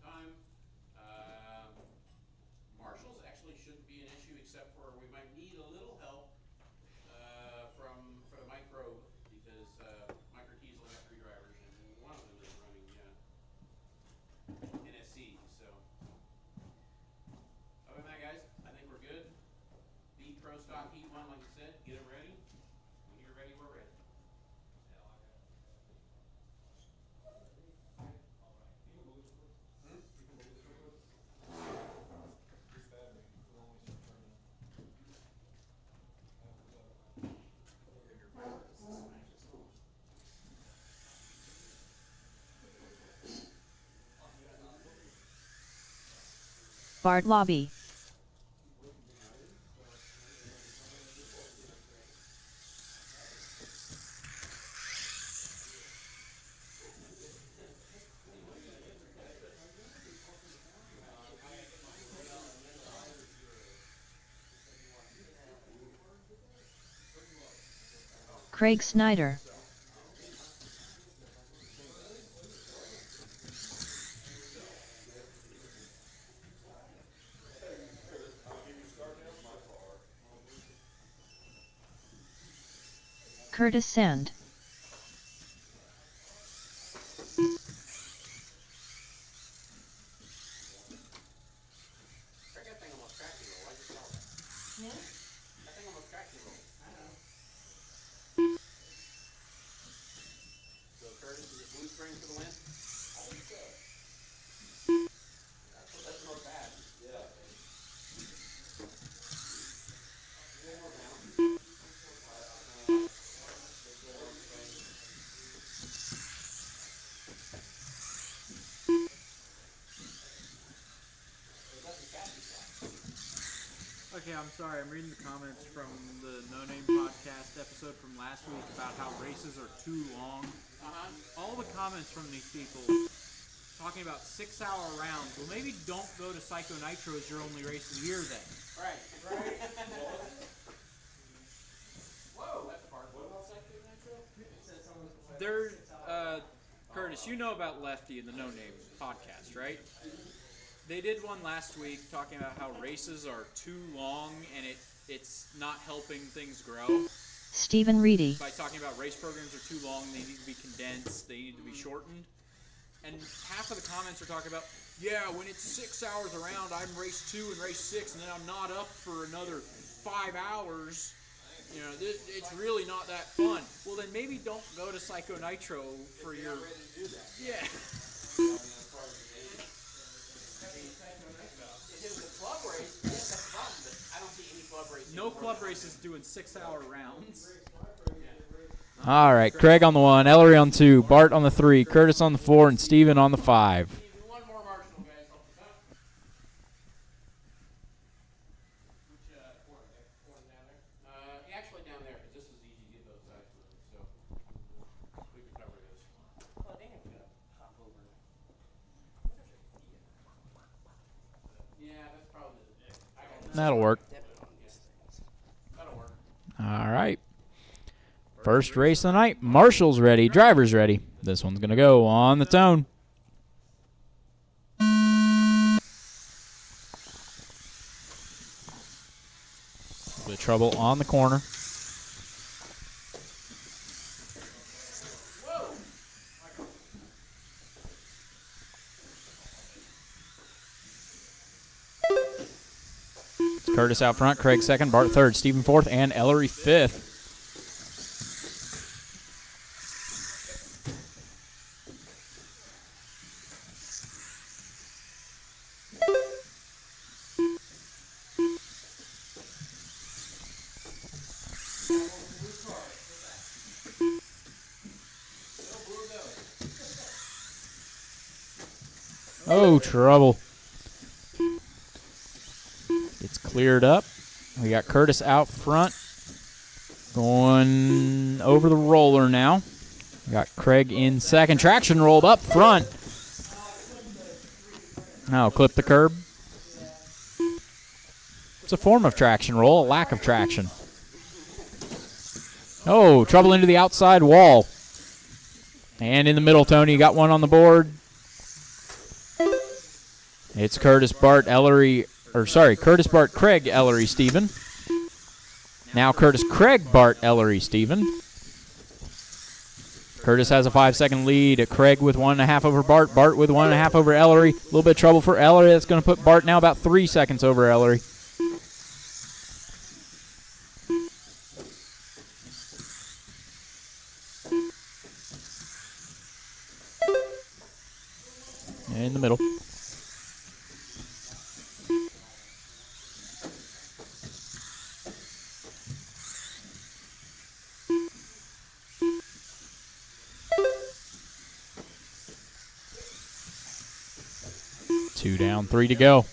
time. Marshals actually shouldn't be an issue, except for we might need a little help for the micro, because micro keys will have 3 drivers, and one of them is running NSC. So other than that, guys, I think we're good. Beat Pro Stock Heat 1, like I said. Get it ready. When you're ready, we're ready. Bart Lobby. Craig Snyder. Curtis Sand. That thing almost cracked me roll. I just saw that. Yeah? That thing almost cracked me roll. I know. So Curtis, is it blue spring for the win? I think so. That's the most bad. Yeah. One more down. Okay, I'm sorry. I'm reading the comments from the No Name Podcast episode from last week about how races are too long. All the comments from these people talking about 6-hour rounds. Well, maybe don't go to Psycho Nitro as your only race of the year then. Right. Whoa, that's a part. What about Psycho Nitro? There's, Curtis, you know about Lefty and the No Name Podcast, right? They did one last week talking about how races are too long and it's not helping things grow. Stephen Reedy. By talking about race programs are too long, they need to be condensed, they need to be shortened. And half of the comments are talking about, yeah, when it's 6 hours around, I'm race 2 and race 6, and then I'm not up for another 5 hours. You know, it's really not that fun. Well, then maybe don't go to Psycho Nitro for your... Yeah. No club races doing 6-hour rounds. All right, Craig on the 1, Ellery on 2, Bart on the 3, Curtis on the 4, and Steven on the 5. One more Marshall, guys. Which corner there? Corner down there? Actually down there, because this is easy to get those sides moved, so we can cover this. Oh, damn, we gotta hop over. Yeah, that's probably That'll work. That'll work. All right. First race of the night. Marshall's ready. Driver's ready. This one's going to go on the tone. A bit of trouble on the corner. Curtis out front, Craig second, Bart third, Stephen fourth, and Ellery fifth. Oh, trouble. It's cleared up. We got Curtis out front. Going over the roller now. We got Craig in second. Traction rolled up front. Now clip the curb. It's a form of traction roll, a lack of traction. Oh, trouble into the outside wall. And in the middle, Tony, you got one on the board. It's Curtis Bart, Ellery, or sorry, Curtis Bart, Craig, Ellery, Stephen. Now Curtis Craig, Bart, Ellery, Stephen. Curtis has a 5-second lead. Craig with 1.5 over Bart. Bart with 1.5 over Ellery. A little bit of trouble for Ellery. That's going to put Bart now about 3 seconds over Ellery. In the middle. Two down, 3 to go.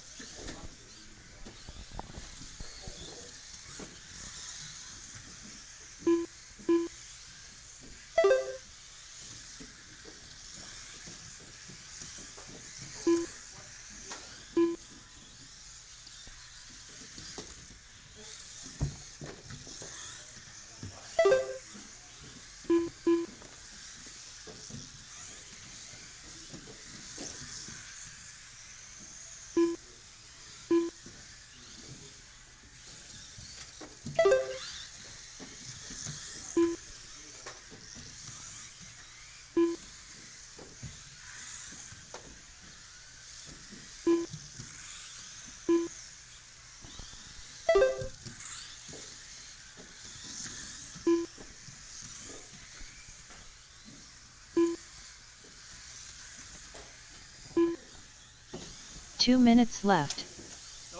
Two minutes left.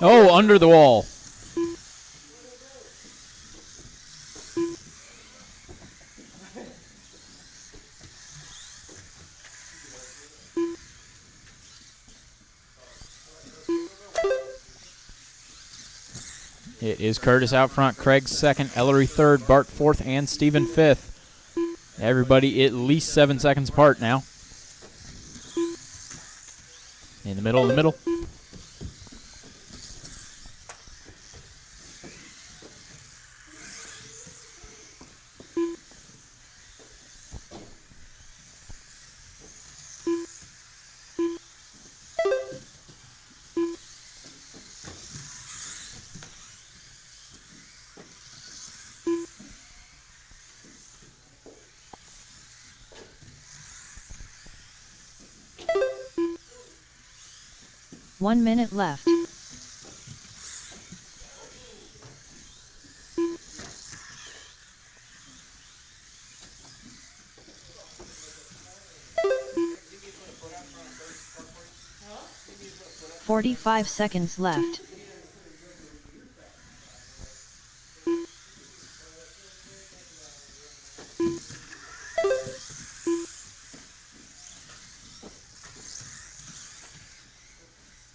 Oh, under the wall. It is Curtis out front, Craig second, Ellery third, Bart fourth, and Stephen fifth. Everybody at least 7 seconds apart now. In the middle, One minute left. Huh? 45 seconds left.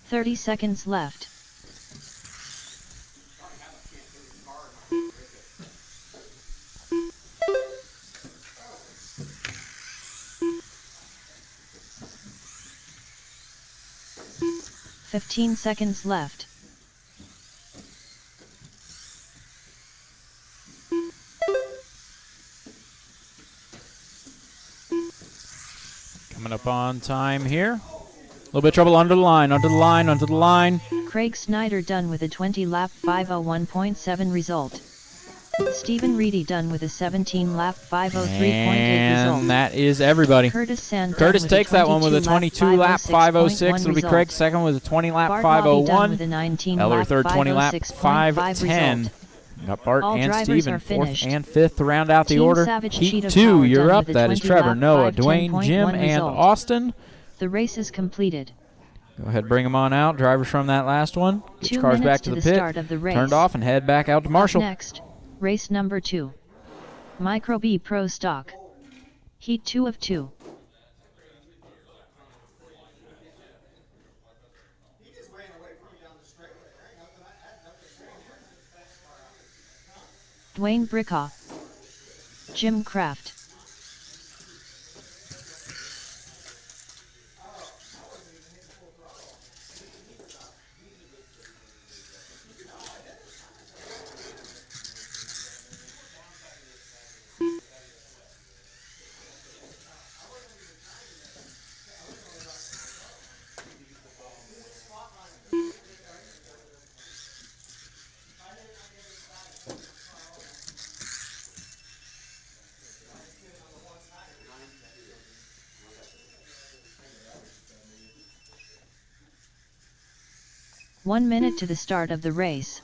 Thirty seconds left. Fifteen seconds left. Coming up on time here. A little bit of trouble under the line, onto the line, onto the line. Craig Snyder done with a 20-lap 5:01.7 result. Stephen Reedy done with a 17-lap 5:03.8 result. And that is everybody. Curtis Sand Curtis takes that one with a 22-lap 5:06. It'll be Craig second with a 20-lap Bart Lobby done 5:01. with a 19-lap Ellery third 20-lap 5:06.5 5:10. Got Bart All and drivers Steven are fourth finished. and fifth to round out the Team order. Savage Heat Sheet of 2, Power you're done up. with a That is 20-lap Trevor, Noah, 5:10.1 Dwayne, Jim, and result. Austin. The race is completed. Go ahead, bring them on out. Drivers from that last one. Get 2 your cars minutes back to the pit. start of the race. Turned off and head back out to Marshall. Up next, race number 2. Micro B Pro Stock. Heat 2 of 2. Dwayne Brickaw. Jim Kraft. 1 minute to the start of the race.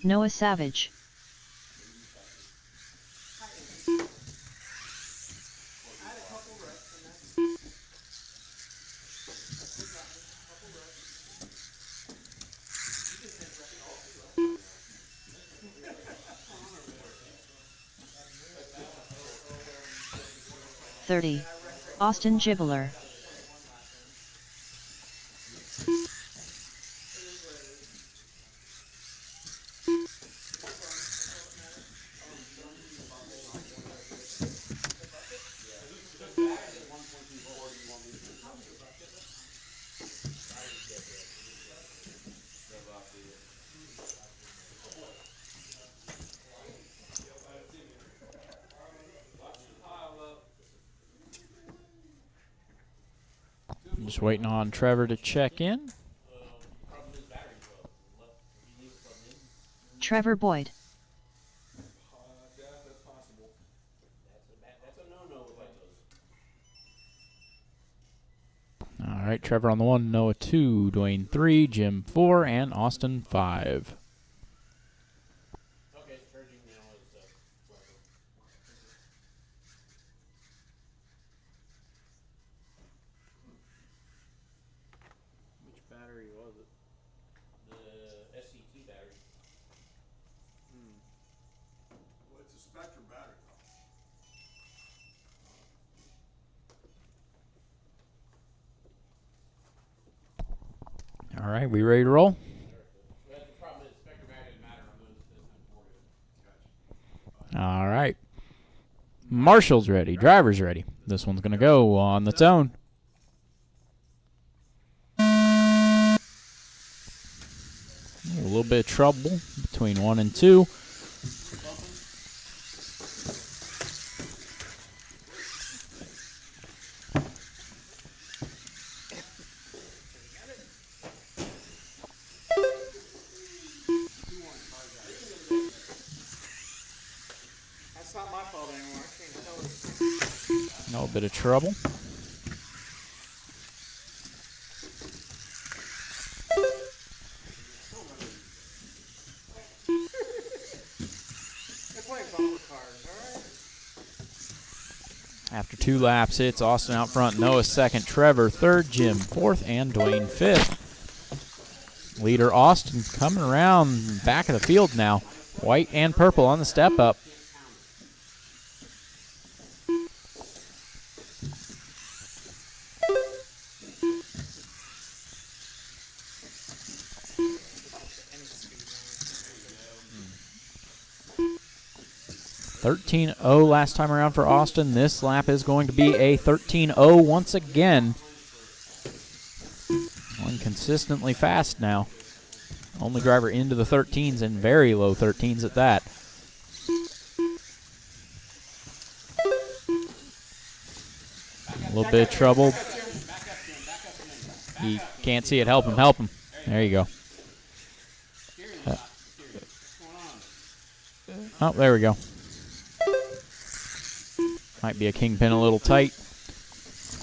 Noah Savage. Austin Gibbler. Just waiting on Trevor to check in. Trevor Boyd. All right, Trevor on the 1, Noah 2, Dwayne 3, Jim 4, and Austin 5. Which battery was it? The SCT battery. Well, it's a Spectrum battery. All right, we ready to roll? The problem is Spectrum battery doesn't matter on those. All right. Marshall's ready. Driver's ready. This one's going to go on its own. A little bit of trouble between 1 and 2. That's not my fault anymore. I can't tell it. A little bit of trouble. They're playing bumper cars, all right? After 2 laps, it's Austin out front, Noah second, Trevor third, Jim fourth, and Dwayne fifth. Leader Austin coming around back of the field now. White and purple on the step up. .13.0 last time around for Austin. This lap is going to be a 13.0 once again. Going consistently fast now. Only driver into the 13s and very low 13s at that. A little bit of trouble. He can't see it. Help him, help him. There you go. Oh, there we go. Might be a kingpin a little tight.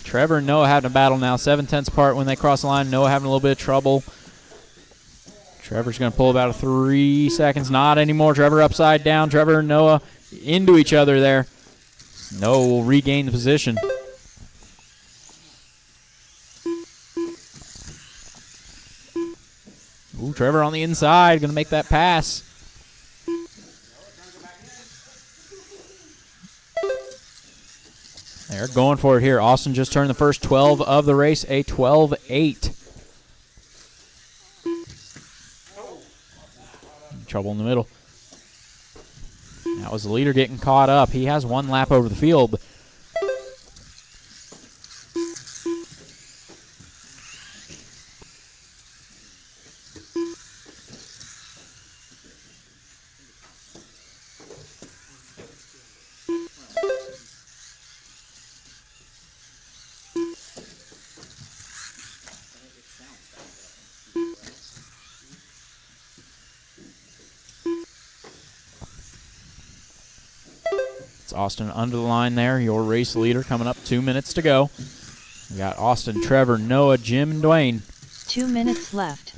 Trevor and Noah having a battle now. 7/10 apart when they cross the line. Noah having a little bit of trouble. Trevor's going to pull about 3 seconds. Not anymore. Trevor upside down. Trevor and Noah into each other there. Noah will regain the position. Ooh, Trevor on the inside. Going to make that pass. They're going for it here. Austin just turned the first 12 of the race, a 12.8. Trouble in the middle. That was the leader getting caught up. He has 1 lap over the field. It's Austin under the line there, your race leader coming up. 2 minutes to go. We got Austin, Trevor, Noah, Jim, and Dwayne. 2 minutes left.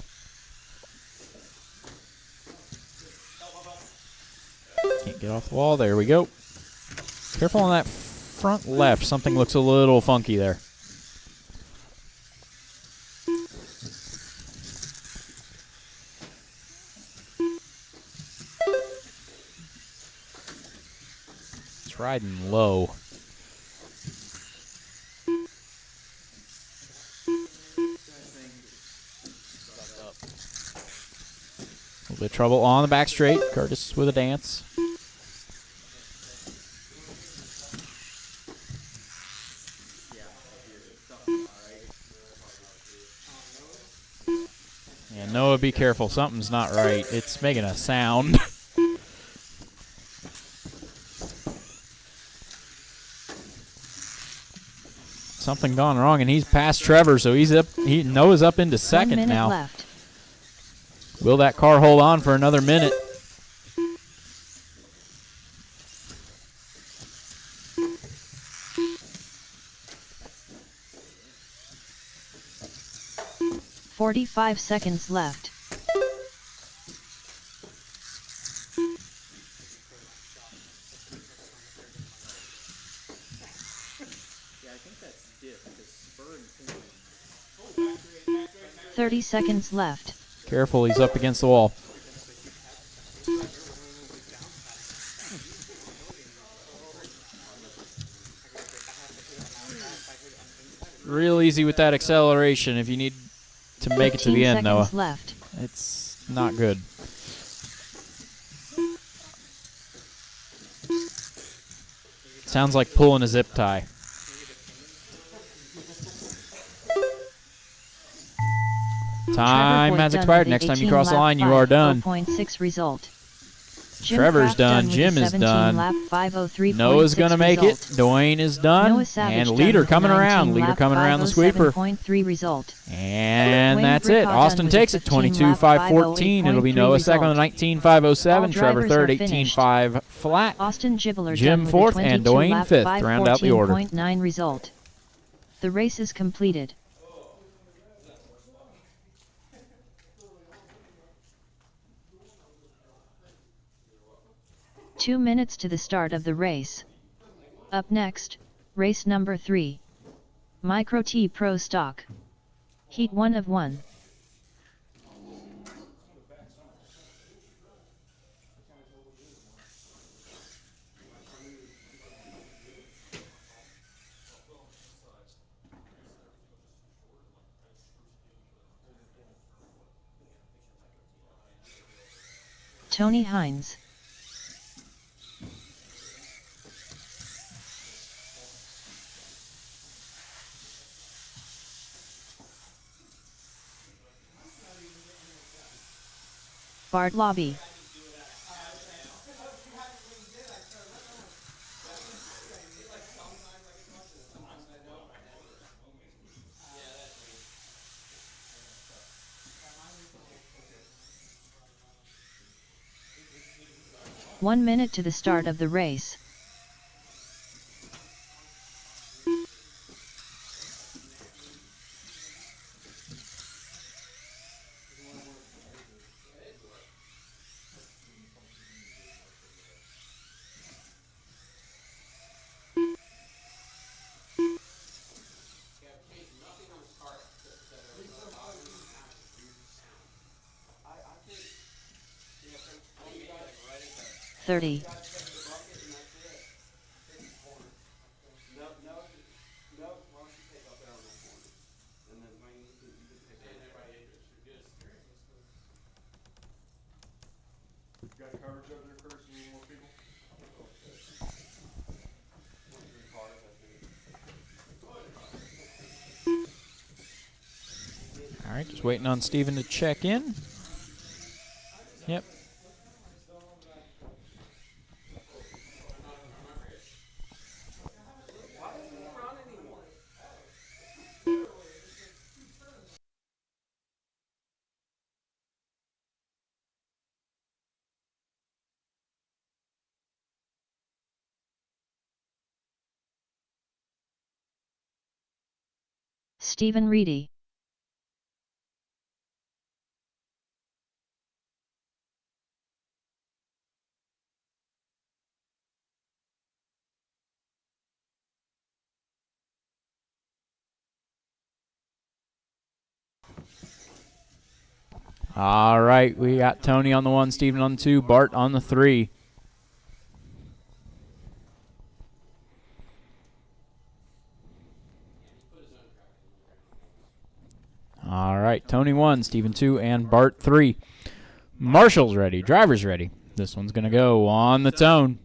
Can't get off the wall. There we go. Careful on that front left. Something looks a little funky there. It's riding low. A little bit of trouble on the back straight. Curtis with a dance. Yeah, Noah, be careful. Something's not right. It's making a sound. Something gone wrong, and he's past Trevor, so he's up. Noah's up into second 1 minute now. left. Will that car hold on for another minute? "45 seconds left. Yeah, I think that's diff because spur and pinion. 30 seconds left. Careful, he's up against the wall. Real easy with that acceleration if you need to make it to the end, Noah. 15 seconds left. It's not good. Sounds like pulling a zip tie. Time has expired. Next time you cross the line, you are done. 0.6 result. Jim Trevor's Kraft done. with Jim a is 17 done. lap 503.6 Noah's going to make it. result. Dwayne is done. Noah Savage And done leader with a coming around. 19 Leader lap coming around the sweeper. 507.3 result. And Dwayne that's it. Brickaw Austin done with a takes it 15 lap 22.514. It'll be 508.3 Noah second on result. 19.507. All Trevor drivers third, are finished. 18.5 flat. Austin Gibbler Jim done with fourth a and 22 Dwayne lap fifth. Round out the order. 514.9 result. The race is completed. Two minutes to the start of the race. Up next, race number 3. Micro T Pro Stock. Heat 1 of 1. Tony Hines. Bart Lobby. One minute to the start of the race. Nothing on the cart that 30. Got coverage up there, Curtis? You need more people? All right, just waiting on Steven to check in. Yep. Stephen Reedy. All right, we got Tony on the 1, Steven on the 2, Bart on the 3. All right, Tony 1, Steven 2, and Bart 3. Marshall's ready, driver's ready. This one's going to go on the tone.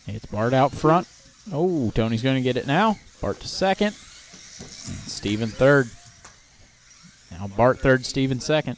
It's Bart out front. Oh, Tony's going to get it now. Bart to second. Steven third. Now Bart third, Steven second.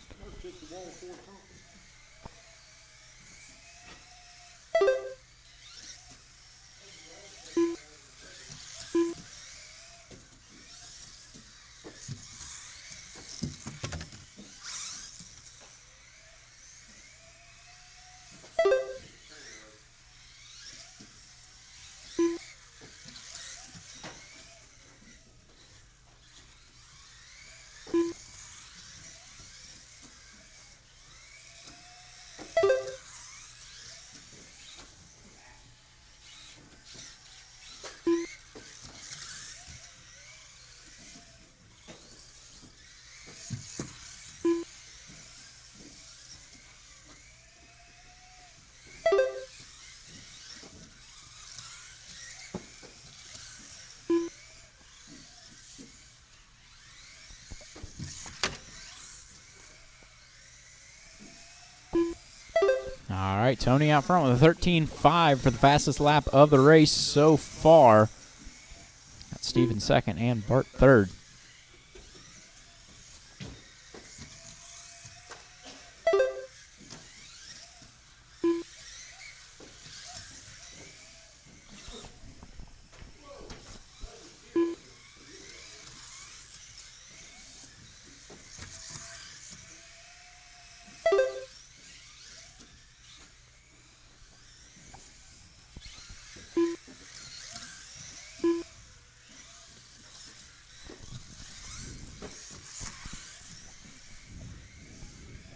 All right, Tony out front with a 13.5 for the fastest lap of the race so far. That's Steven second and Bart third.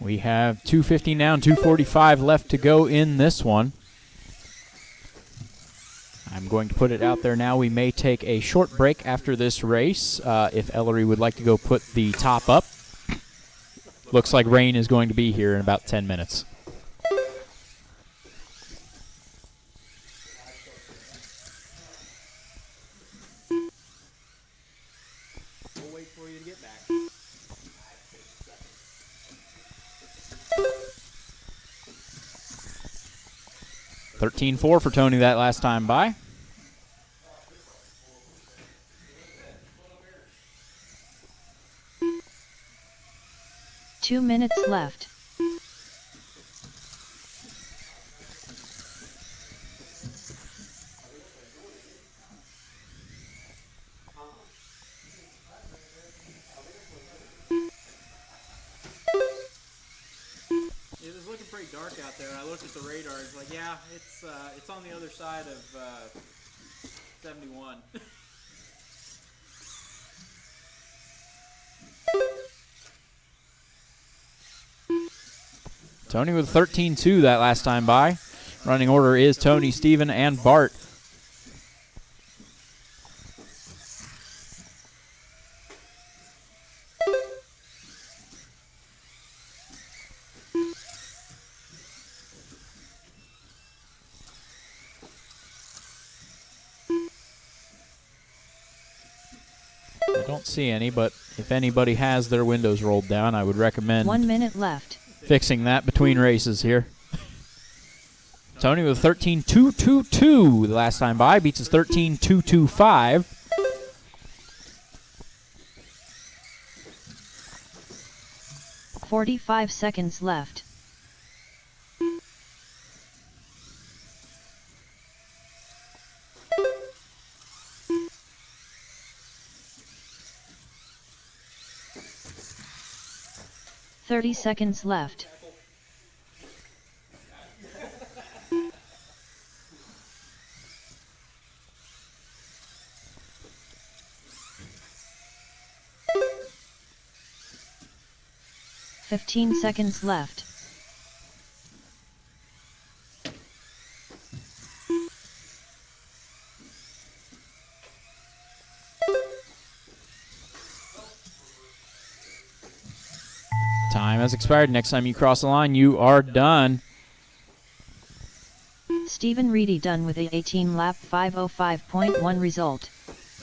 We have 2:15 down, 2:45 left to go in this one. I'm going to put it out there now. We may take a short break after this race if Ellery would like to go put the top up. Looks like rain is going to be here in about 10 minutes. We'll wait for you to get back. 13.4 for Tony that last time by. Two minutes left. It was looking pretty dark out there. I looked at the radar. It's like, yeah, it's on the other side of 71. Tony with 13.2 that last time by. Running order is Tony, Steven, and Bart. I don't see any, but if anybody has their windows rolled down, I would recommend 1 minute left. fixing that between races here. Tony with 13.222 the last time by, beats his 13.225. .45 seconds left. 30 seconds left. Fifteen seconds left. Time has expired. Next time you cross the line, you are done. Stephen Reedy done with a 18-lap 5:05.1 result.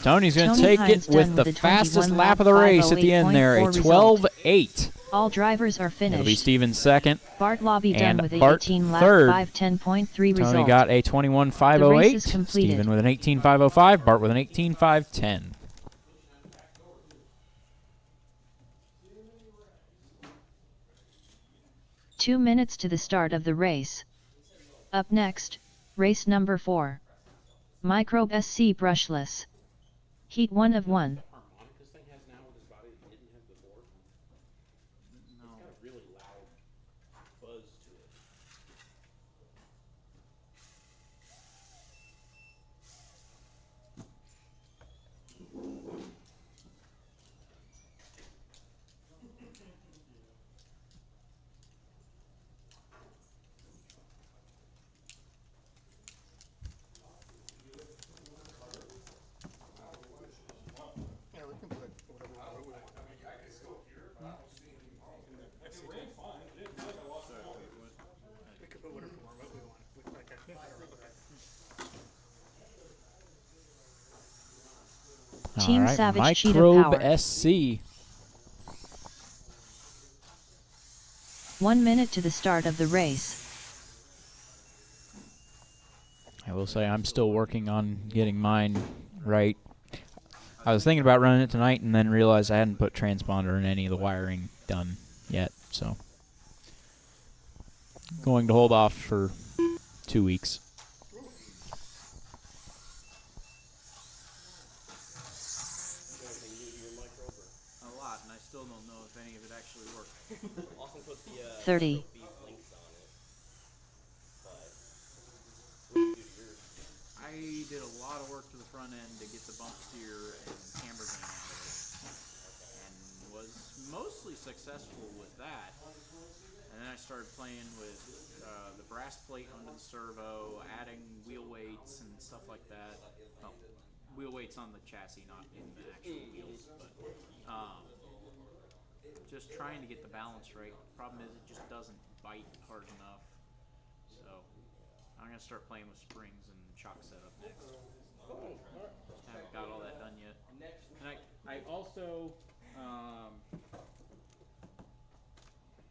Tony's going to Tony take Hines it with done the with a fastest 21 lap of the race at the end there, a 5:08.4 12.8. All drivers are It'll be finished. Steven second. Bart Lobby done And with a Bart 18-lap third. 5:10.3 result. Tony got a 21.508. The race is completed. Steven with an 18.505. Bart with an 18.510. Two minutes to the start of the race. Up next, race number 4. Microbe SC Brushless. Heat 1 of 1. Harmonic this thing has now with his body that didn't have before. It's got a really loud buzz to it. Yeah, we can put whatever we want. We could put whatever remote we want. Like I think Team All right, Savage Cheetah Microbe Power. SC. 1 minute to the start of the race. I will say I'm still working on getting mine right. I was thinking about running it tonight and then realized I hadn't put transponder and any of the wiring done yet, so going to hold off for 2 weeks. A lot, and I still don't know if any of it actually worked. 30. I did a lot of work to the front end to get the bump steer and camber gain out of it, and was mostly successful with that. And then I started playing with the brass plate under the servo, adding wheel weights and stuff like that. Well, wheel weights on the chassis, not in the actual wheels, but just trying to get the balance right. Problem is, it just doesn't bite hard enough. So I'm gonna start playing with springs and shock setup next. Haven't got all that done yet. And I also I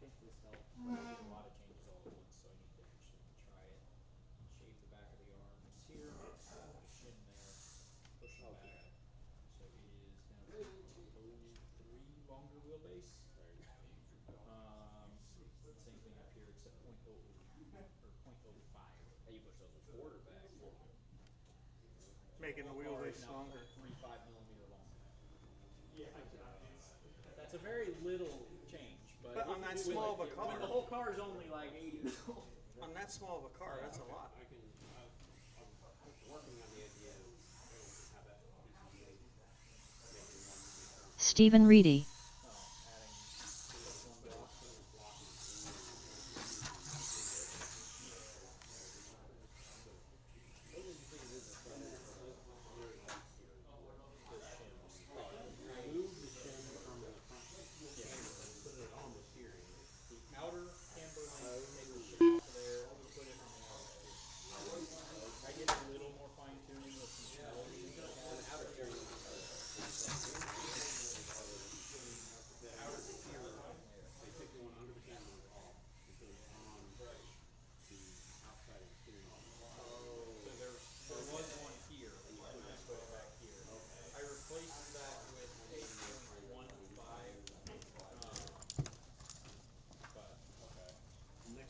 think this helps. I did a lot of changes all at once, so I need to actually try it. Shape the back of the arms here, shin there, push them back. So it is down to 0.03 longer wheelbase. Same thing up here, except 0.0 or 0.05. And you push those forward or back? making the wheelbase longer. 3.5 millimeter longer. Yeah, that's a very little change, but But on that small of a car. when the whole car is only like 80 mil. On that small of a car, that's a lot. I'm working on the idea of how that PCBA Stephen Reedy.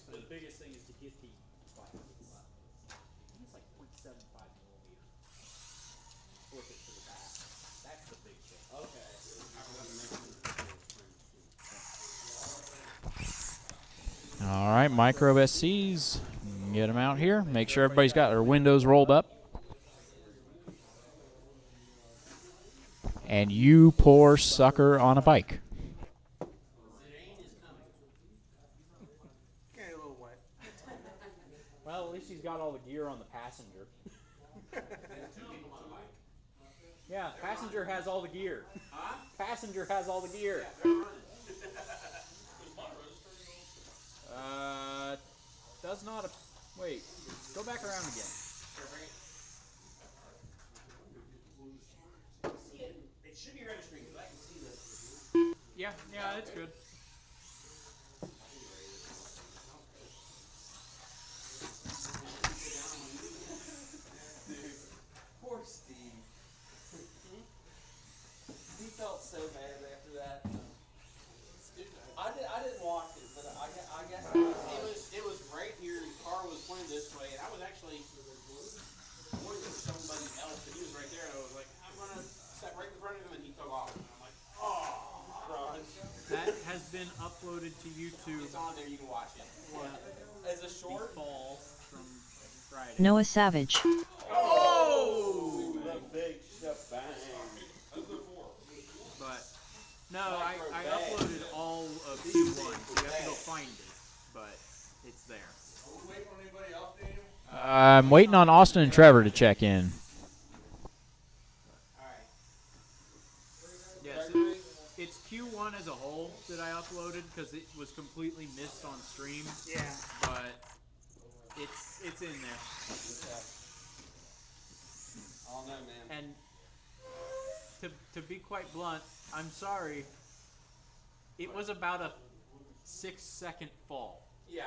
The biggest thing is to get the, I think it's like 0.75 millimeter. Flip it to the back. That's the big thing. Okay. All right, micro SCs. Get them out here. Make sure everybody's got their windows rolled up. And you poor sucker on a bike. Well, at least he's got all the gear on the passenger. Yeah, passenger has all the gear. Huh? Passenger has all the gear. Does not. Wait, go back around again. It should be registering because I can see this. Yeah, it's good. Poor Steve. He felt so bad after that. I didn't watch it, but I guess It was right here. The car was pointed this way, and I was actually pointing to somebody else, but he was right there, and I was like, I'm gonna step right in front of him, and he took off. And I'm like, oh, That has been uploaded to YouTube. it's on there. You can watch it. as a short. Fall from Friday. Noah Savage. Oh, The big shebang. But no, I uploaded all of Q1, so you have to go find it. But it's there. I'm waiting on Austin and Trevor to check in. Yes, it's Q1 as a whole that I uploaded because it was completely missed on stream. yeah. But it's in there. Oh no, man. And to be quite blunt, I'm sorry. It was about a 6-second fall. Yeah.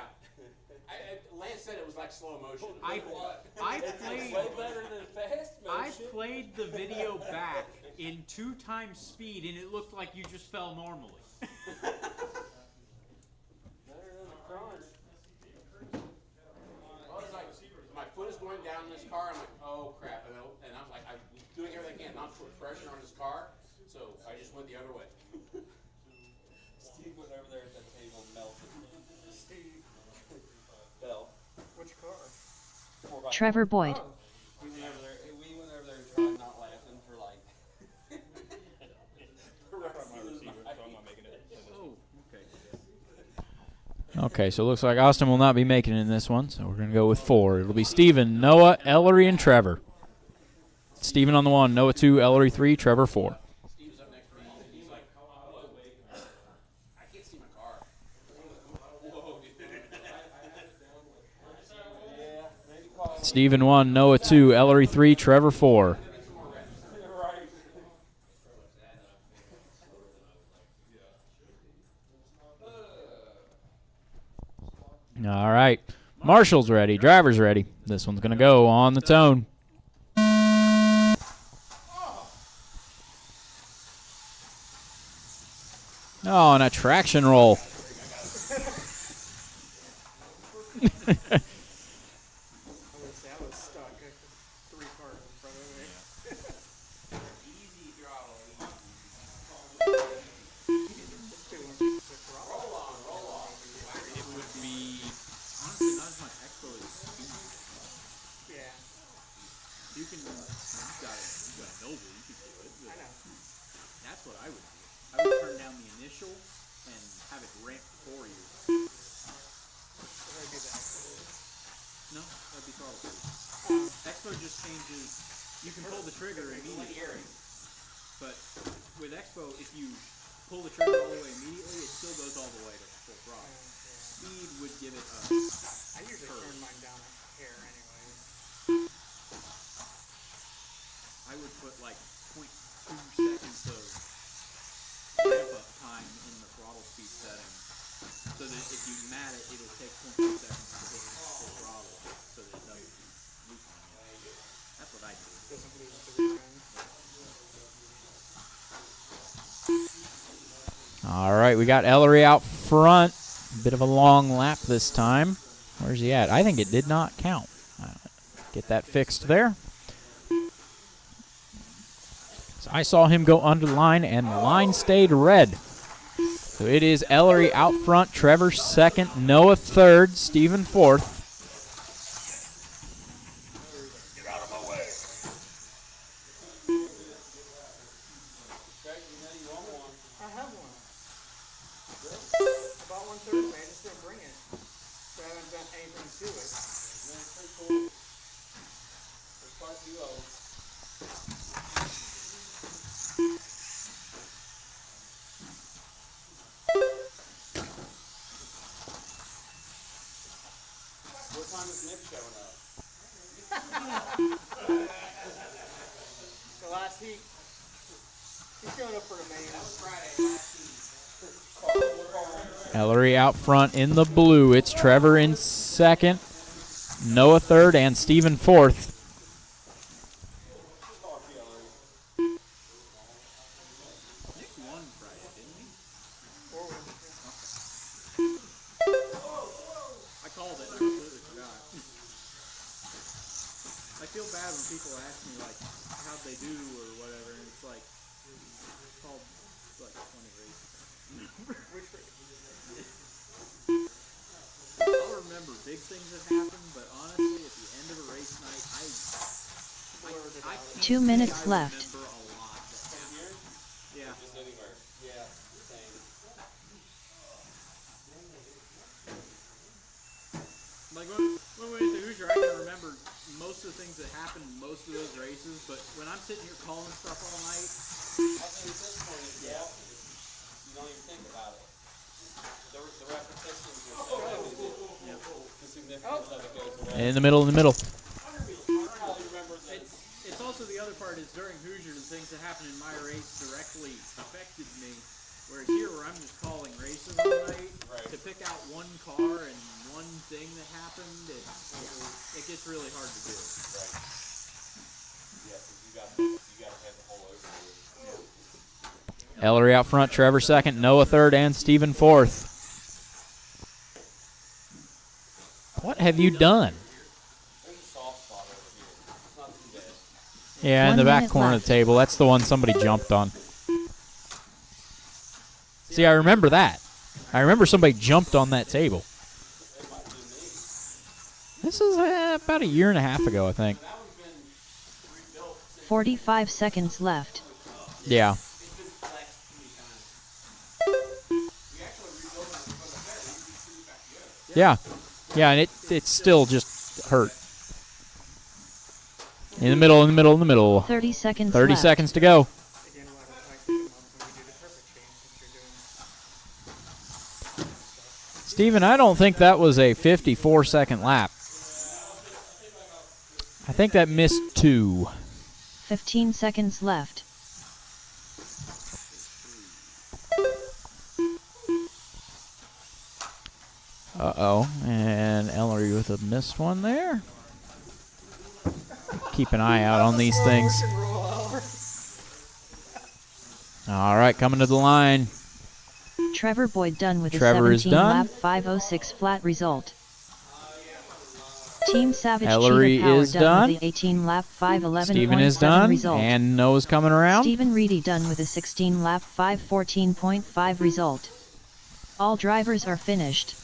Lance said it was like slow motion. I played. Way better than fast I motion. played the video back in 2 times speed, and it looked like you just fell normally. Better than a crunch. Well, it's like, my foot is going down in this car. I'm like, oh crap! And I'm like, I'm doing everything I can not to put pressure on this car, so I just went the other way. Steve went over there at that table and melted. Steve fell. Which car? 4x4. Trevor Boyd. We went over there and tried not laughing for like. I brought my receiver, so I'm not making it. Oh, okay. Okay, so it looks like Austin will not be making it in this one, so we're going to go with 4. It'll be Steven, Noah, Ellery, and Trevor. Steven on the 1, Noah 2, Ellery 3, Trevor 4. Steve's up next to me, and he's like, I can't see my car. Whoa, dude. Yeah, maybe call. Steven 1, Noah 2, Ellery 3, Trevor 4. Right. All right. Marshall's ready. Driver's ready. This one's going to go on the tone. Oh, and a traction roll. I was stuck. 3 cars in front of me. Easy throttle. It would be honestly not as much expo as speed. Yeah, You got a Noble, you could do it. I know. That's what I would do. I would turn down the initial and have it ramp for you. If I do that. No, that'd be throttle speed. Expo just changes. You can pull the trigger immediately. But with Expo, if you pull the trigger all the way immediately, it still goes all the way to full throttle. Speed would give it a. I usually turn mine down a hair anyway. I would put like 0.2 seconds of ramp up time in the throttle speed setting, so that if you mat it, it'll take 0.2 seconds to hit full throttle, so that it doesn't loop on you. That's what I do. Doesn't lose the return. All right, we got Ellery out front. Bit of a long lap this time. Where's he at? I think it did not count. Get that fixed there. So I saw him go under the line, and the line stayed red. So it is Ellery out front, Trevor second, Noah third, Stephen fourth. I have one. I bought one Thursday. I just didn't bring it. So I haven't done anything to it. There's quite a few of them. What time is Nick showing up? The last heat. He's showing up for the main. That was Friday, last week. Ellery out front in the blue. It's Trevor in second, Noah third, and Stephen fourth. Nick won Friday, didn't he? I called it. I completely forgot. I feel bad when people ask me like how'd they do or whatever, and it's like called like 20 races. I'll remember big things that happened, but honestly, at the end of a race night, I can't 2 say minutes I left. remember a lot that happened. Yeah. Just anywhere. Yeah, same. Like when we went to Hoosier, I can remember most of the things that happened in most of those races, but when I'm sitting here calling stuff all night, I think at this point, you don't even think about it. The repetitions are so evident. The significance of it goes away. In the middle, it's also the other part is during Hoosier, the things that happened in my race directly affected me. Whereas here, where I'm just calling races all night, to pick out one car and one thing that happened, it gets really hard to do. Right. Yeah, because you got to have the whole overview. Ellery out front, Trevor second, Noah third, and Stephen fourth. What have you done? There's a soft spot over here. It's not too bad. Yeah, in 1 the back minute corner of left. the table. That's the one somebody jumped on. See, I remember that. I remember somebody jumped on that table. This is about a year and a half ago, I think. 45 seconds left. Yeah. Yeah. Yeah, and it's still just hurt. In the middle. 30 seconds 30 left. seconds to go. Again, we'll have to like when we do the carpet change since you're doing. Steven, I don't think that was a 54-second lap. I think that missed 2. 15 seconds left. Uh-oh, and Ellery with a missed one there. Keep an eye out on these things. All right, coming to the line. Trevor Boyd done with Trevor a is 17-lap 5:06 flat result. Team Savage Ellery Cheetah Power is done done. with the 18-lap 5:11.7 Steven is done, result. and Noah's coming around. Stephen Reedy done with a 16-lap 5:14.5 result. All drivers are finished.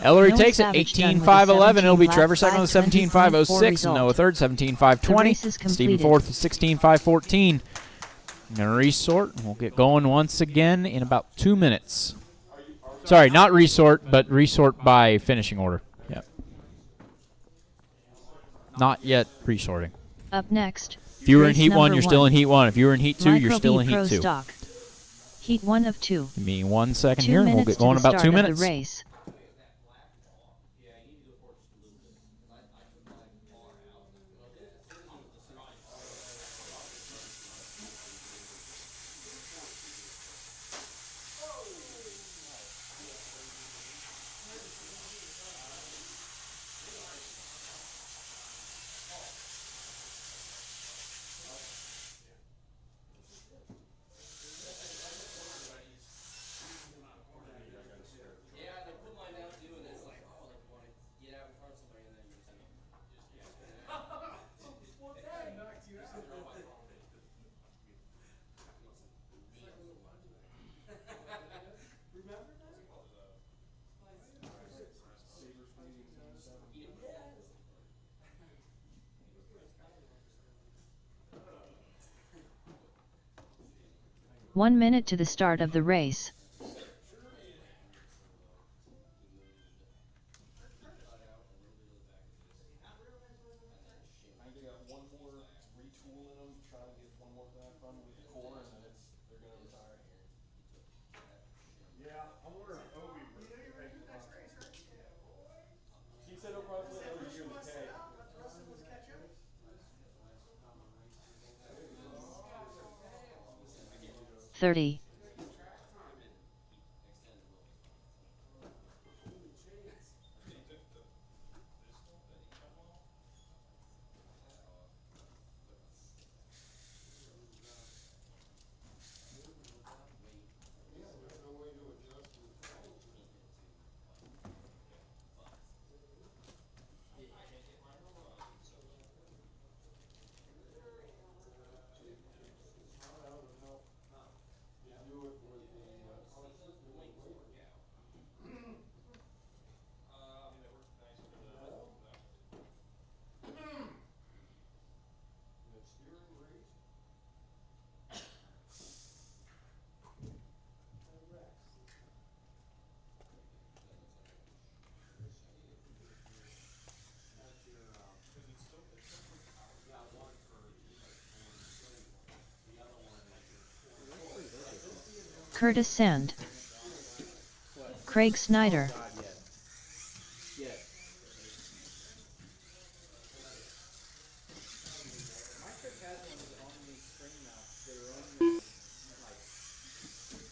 Ellery Noah takes it, Savage done with 18.511. a It'll be 17-lap Trevor second with 17.506, result. Noah third, The 17.520. race is Stephen completed. fourth with 16.514. I'm going to resort, and we'll get going once again in about 2 minutes. Sorry, not resort, but resort by finishing order. Yep. Not yet resorting. Up next, If you were in race Heat 1, number you're still in Heat 1. If you were in Heat 2, you're Micro still B in Pro Heat 2. Stock. Heat 1 of 2. Give me 1 second 2 here, and we'll minutes get going to the about 2 start of minutes. the race. Yeah, they put 1 minute to the start of the race. I think they got one more retool in them to try and get one more back run with the core, and then they're gonna retire. Yeah, I wonder if Obi would take He said he'll probably let Obi do the K. 30. Curtis Sand. Craig Snyder.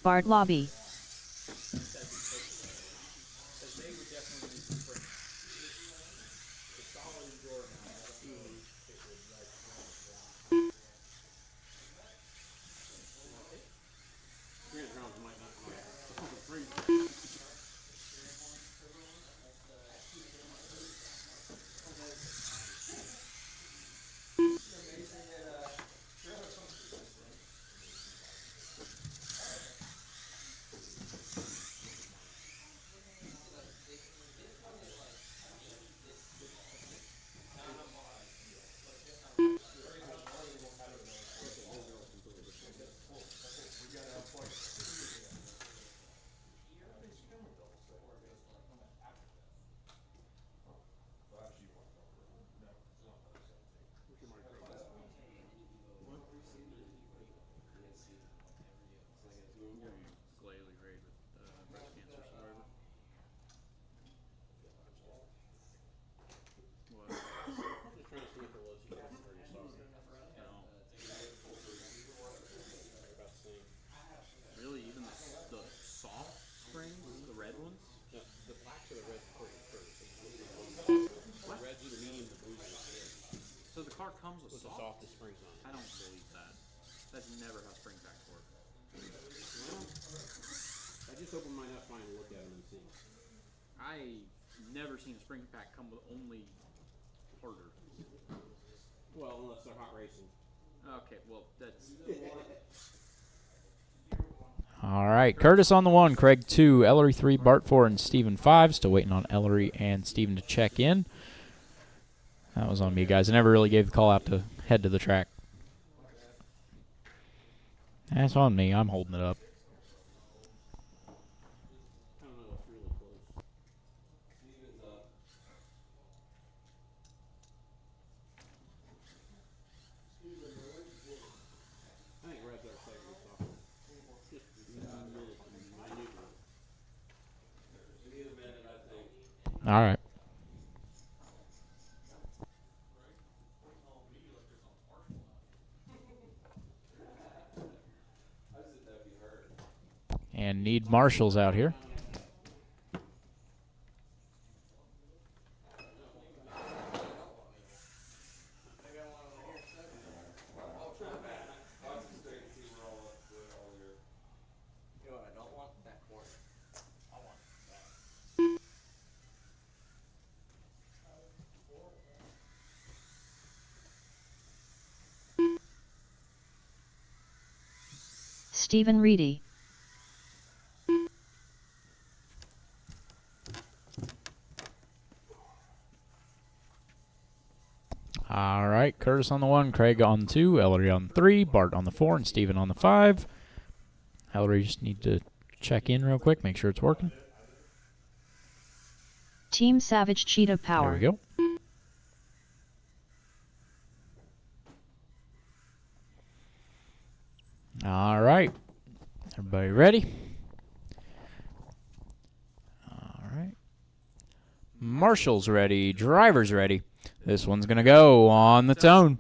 Bart Lobby. Really, even the soft springs, the red ones? Yeah, the blacks are the red first. What? The reds are the medium, the blues are the thin. So the car comes with With the soft? softest springs on it. I don't believe that. That's never how spring packs work. Well, I just opened mine up, fine, and look at them and see. I never seen a spring pack come with only harder. Well, unless they're hot racing. Okay, well, that's... All right, Curtis on the 1, Craig 2, Ellery 3, Bart 4, and Steven 5. Still waiting on Ellery and Steven to check in. That was on me, guys. I never really gave the call out to head to the track. That's on me. I'm holding it up. I don't know, it's really close. Steven's up. I think red's our second soft. Just minute. We need a minute, I think. All right. And need marshals out here. Stephen Reedy. All right, Curtis on the 1, Craig on 2, Ellery on 3, Bart on the 4, and Steven on the 5. Ellery just need to check in real quick, make sure it's working. Team Savage Cheetah There Power. we go. All right. Everybody ready? All right. Marshall's ready. Driver's ready. This one's going to go on the tone.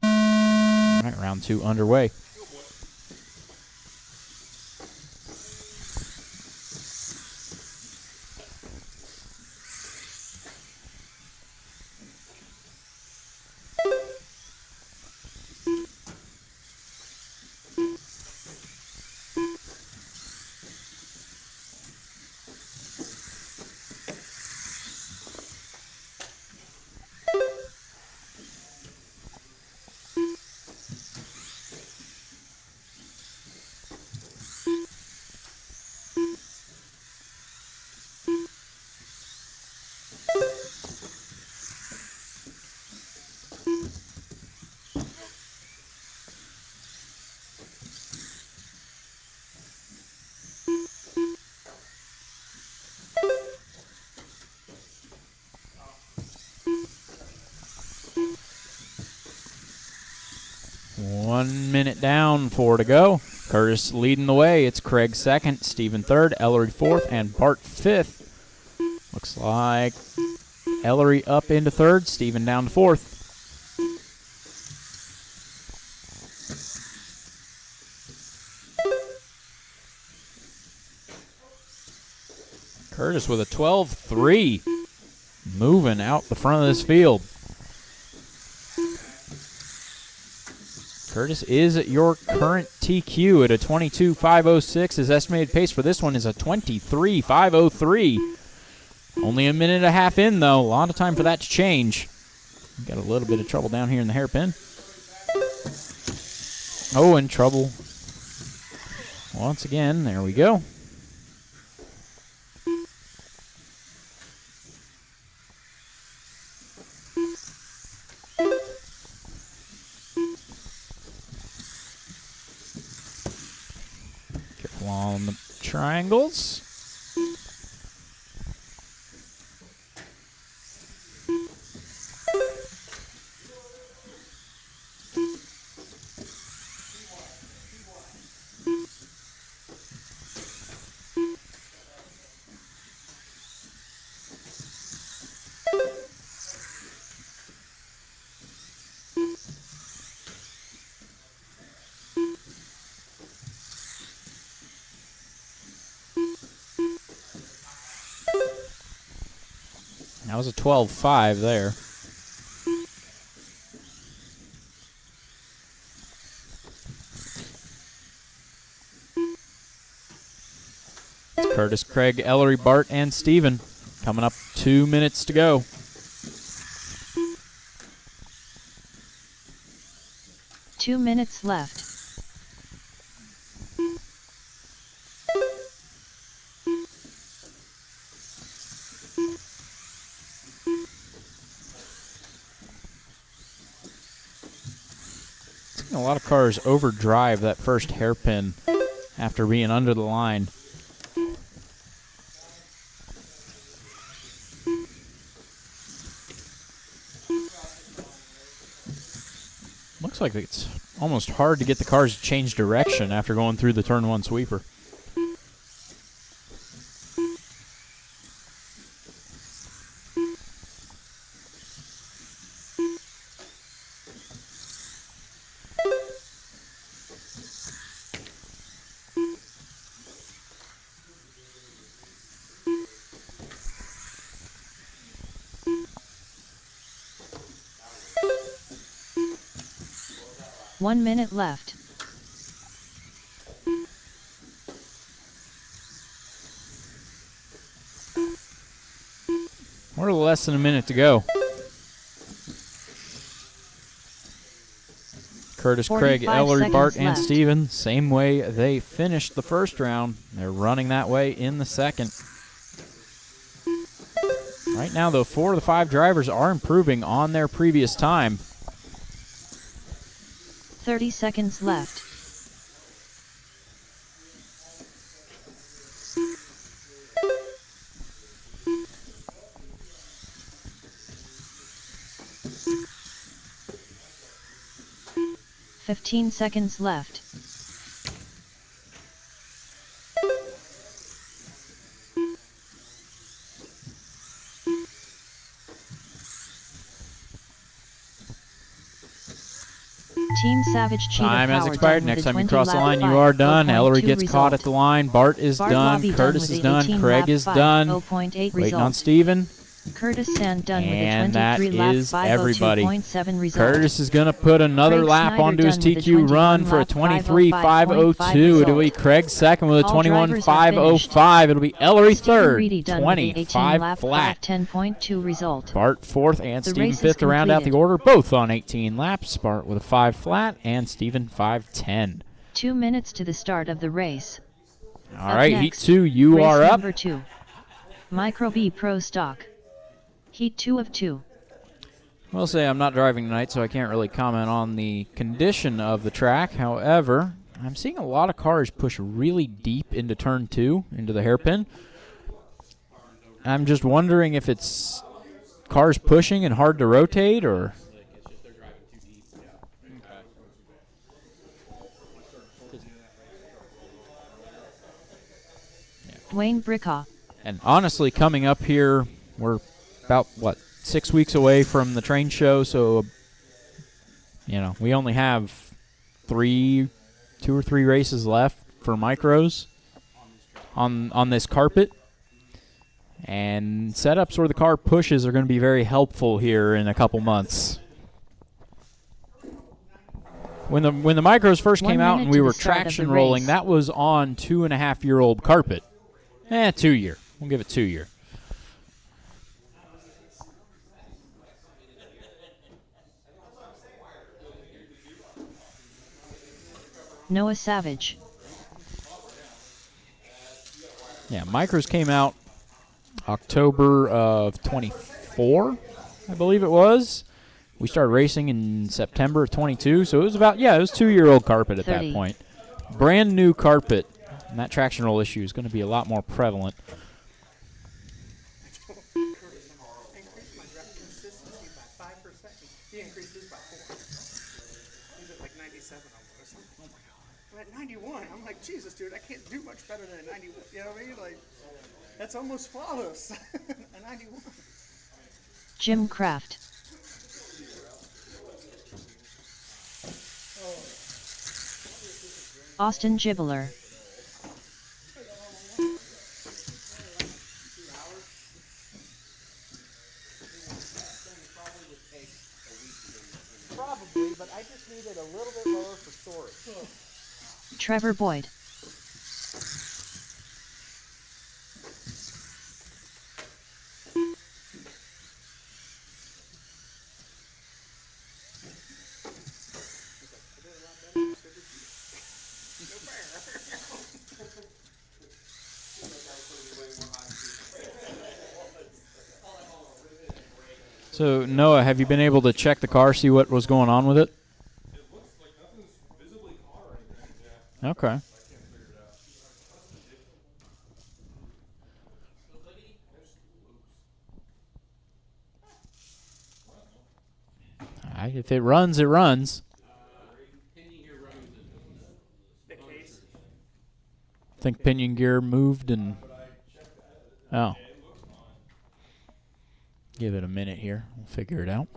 All right, round 2 underway. One minute down, 4 to go. Curtis leading the way. It's Craig second, Stephen third, Ellery fourth, and Bart fifth. Looks like Ellery up into third, Stephen down to fourth. Curtis with a 12-3, moving out the front of this field. Curtis is your current TQ at a 22.506. His estimated pace for this one is a 23.503. Only a minute and a half in, though. A lot of time for that to change. Got a little bit of trouble down here in the hairpin. Oh, in trouble. Once again, there we go. On the triangles. That was a 12.5 there. It's Curtis, Craig, Ellery, Bart, and Steven. Coming up 2 minutes to go. Two minutes left. A lot of cars overdrive that first hairpin after being under the line. Looks like it's almost hard to get the cars to change direction after going through the turn 1 sweeper. One minute left. We're less than a minute to go. Curtis, Craig, 45 Ellery, Bart, seconds and left. Steven, same way they finished the first round. They're running that way in the second. Right now, though, 4 of the 5 drivers are improving on their previous time. 30 seconds left. 15 seconds left. Team Savage Cheetah Time has Power expired. done Next with a time you cross the 20 line, lap you are 5, done. 0.2 Ellery gets caught at result. the line. Bart is Bart done. Lobby Curtis done is with a done. 18 Craig lap is 5, done. 0.8 Waiting result. on Steven. Curtis Sand done with a And that 23 lap is 5, everybody. 0.2 result. Curtis is going to put another Craig lap Snyder onto his done with a TQ run for a 23.502. It'll be Craig second with a All drivers are 21.505. It'll be Ellery Steven third. Reedy done with a 18 25 lap flat. 5, 10.2 result. Bart fourth and The Steven race is fifth to round out the completed. order, both on 18 laps. Bart with a 5 flat and Steven 5:10. 2 minutes to the start of the race. All Up right, next, Heat 2, you race are up. number 2. Micro B Pro Stock. Heat 2 of 2. Will say I'm not driving tonight, so I can't really comment on the condition of the track. However, I'm seeing a lot of cars push really deep into turn 2, into the hairpin. I'm just wondering if it's cars pushing and hard to rotate, or... Wayne Brickaw. And honestly, coming up here, we're about, 6 weeks away from the train show, so, we only have 2 or 3 races left for micros on this carpet. And setups where the car pushes are going to be very helpful here in a couple months. When the micros first came out and we were traction rolling, that was on 2.5-year-old carpet. 2 year. We'll give it 2 year. Noah Savage. Yeah, micros came out October of 24, I believe it was. We started racing in September of 22, so it was about, it was 2-year-old carpet at 30. that point. Brand new carpet, and that traction roll issue is going to be a lot more prevalent. Increased my drop consistency by 5%. He increased his by 4. He's at like 97 almost. I'm like, oh my god. I'm at 91. I'm like, Jesus, dude, I can't do much better than a 91. You know what I mean? Like, that's almost flawless. A 91. Jim Kraft. Austin Gibbler. Probably, but I just needed a little bit lower for storage. Trevor Boyd. So, Noah, have you been able to check the car, see what was going on with it? It looks like nothing's visibly caught or anything. Yeah. Okay. I can't figure it out. If it runs, it runs. The case. I think pinion gear moved and... Oh. Give it a minute here. We'll figure it out.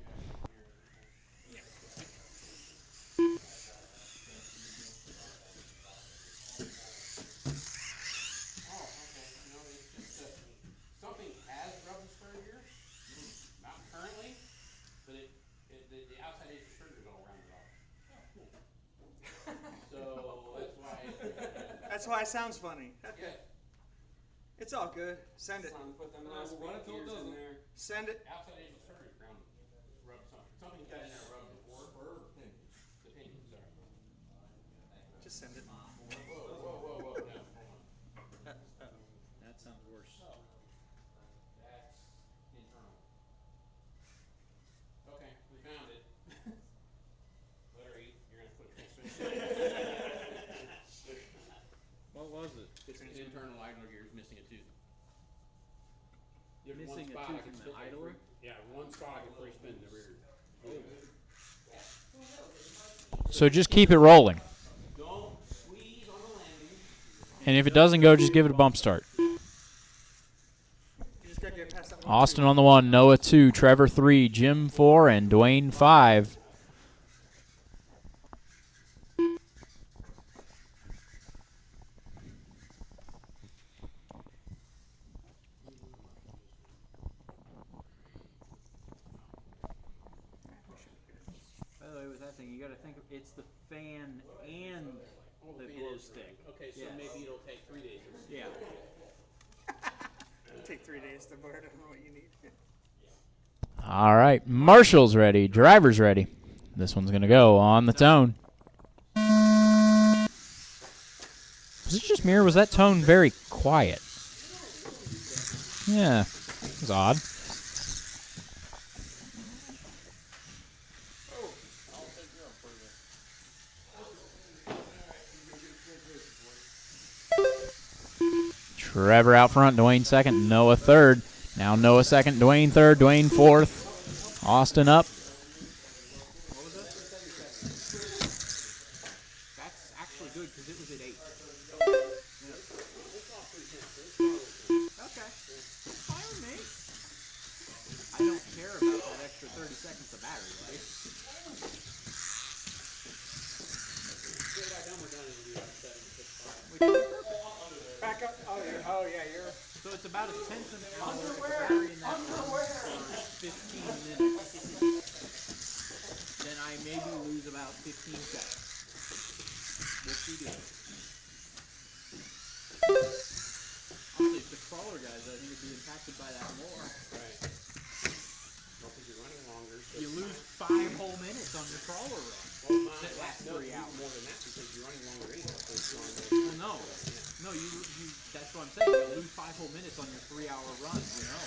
Something has rubber spur here, not currently, but the outside edge of the trigger is all rounded off. So that's why. That's why it sounds funny. Yeah. It's all good. Send it. Put them last gears in there. Send it. Outside edge of the trigger is grounded. Rub something got in there rubbed before. The pinion, sorry. Just send it. Whoa, no. That sounds worse. That's internal. Okay, we found it. Larry, you're gonna put transmission. What was it? It's an internal idler gear is missing a tooth. There's Missing a one spot tooth I can in the spin idler? Yeah, one spot I can free spin in the rear. So just keep it rolling. Don't squeeze on the landing. And if it doesn't go, just give it a bump start. You just gotta get past that one. Austin on the 1, Noah 2, Trevor 3, Jim 4, and Dwayne 5. By the way, with that thing, you got to think it's the fan and the glow stick. Okay, so Yes. maybe it'll take 3 days. Yeah. It'll take 3 days to burn what you need. All right, Marshall's ready, driver's ready. This one's going to go on the tone. Was it just me or was that tone very quiet? Yeah, it was odd. Trevor out front, Dwayne second, Noah third. Now Noah second, Dwayne third, Dwayne fourth. Austin up. That's actually good because it was at 8. Okay. Fine with me. I don't care about that extra 30 seconds of battery life. Back up. Oh yeah, you're. So it's about a tenth of an hour if the battery in that runs for 15 minutes. Then I maybe lose about 15 seconds. Whoopsie-doo. Honestly, if the crawler guys, I think would be impacted by that more. Right. Well, because you're running longer. So You lose 5 whole minutes on your crawler run. well, That lasts 3 hours. more than that because you're running longer anyway. So it's going to Well, no. No, you that's what I'm saying. You lose 5 whole minutes on your 3-hour run. You know.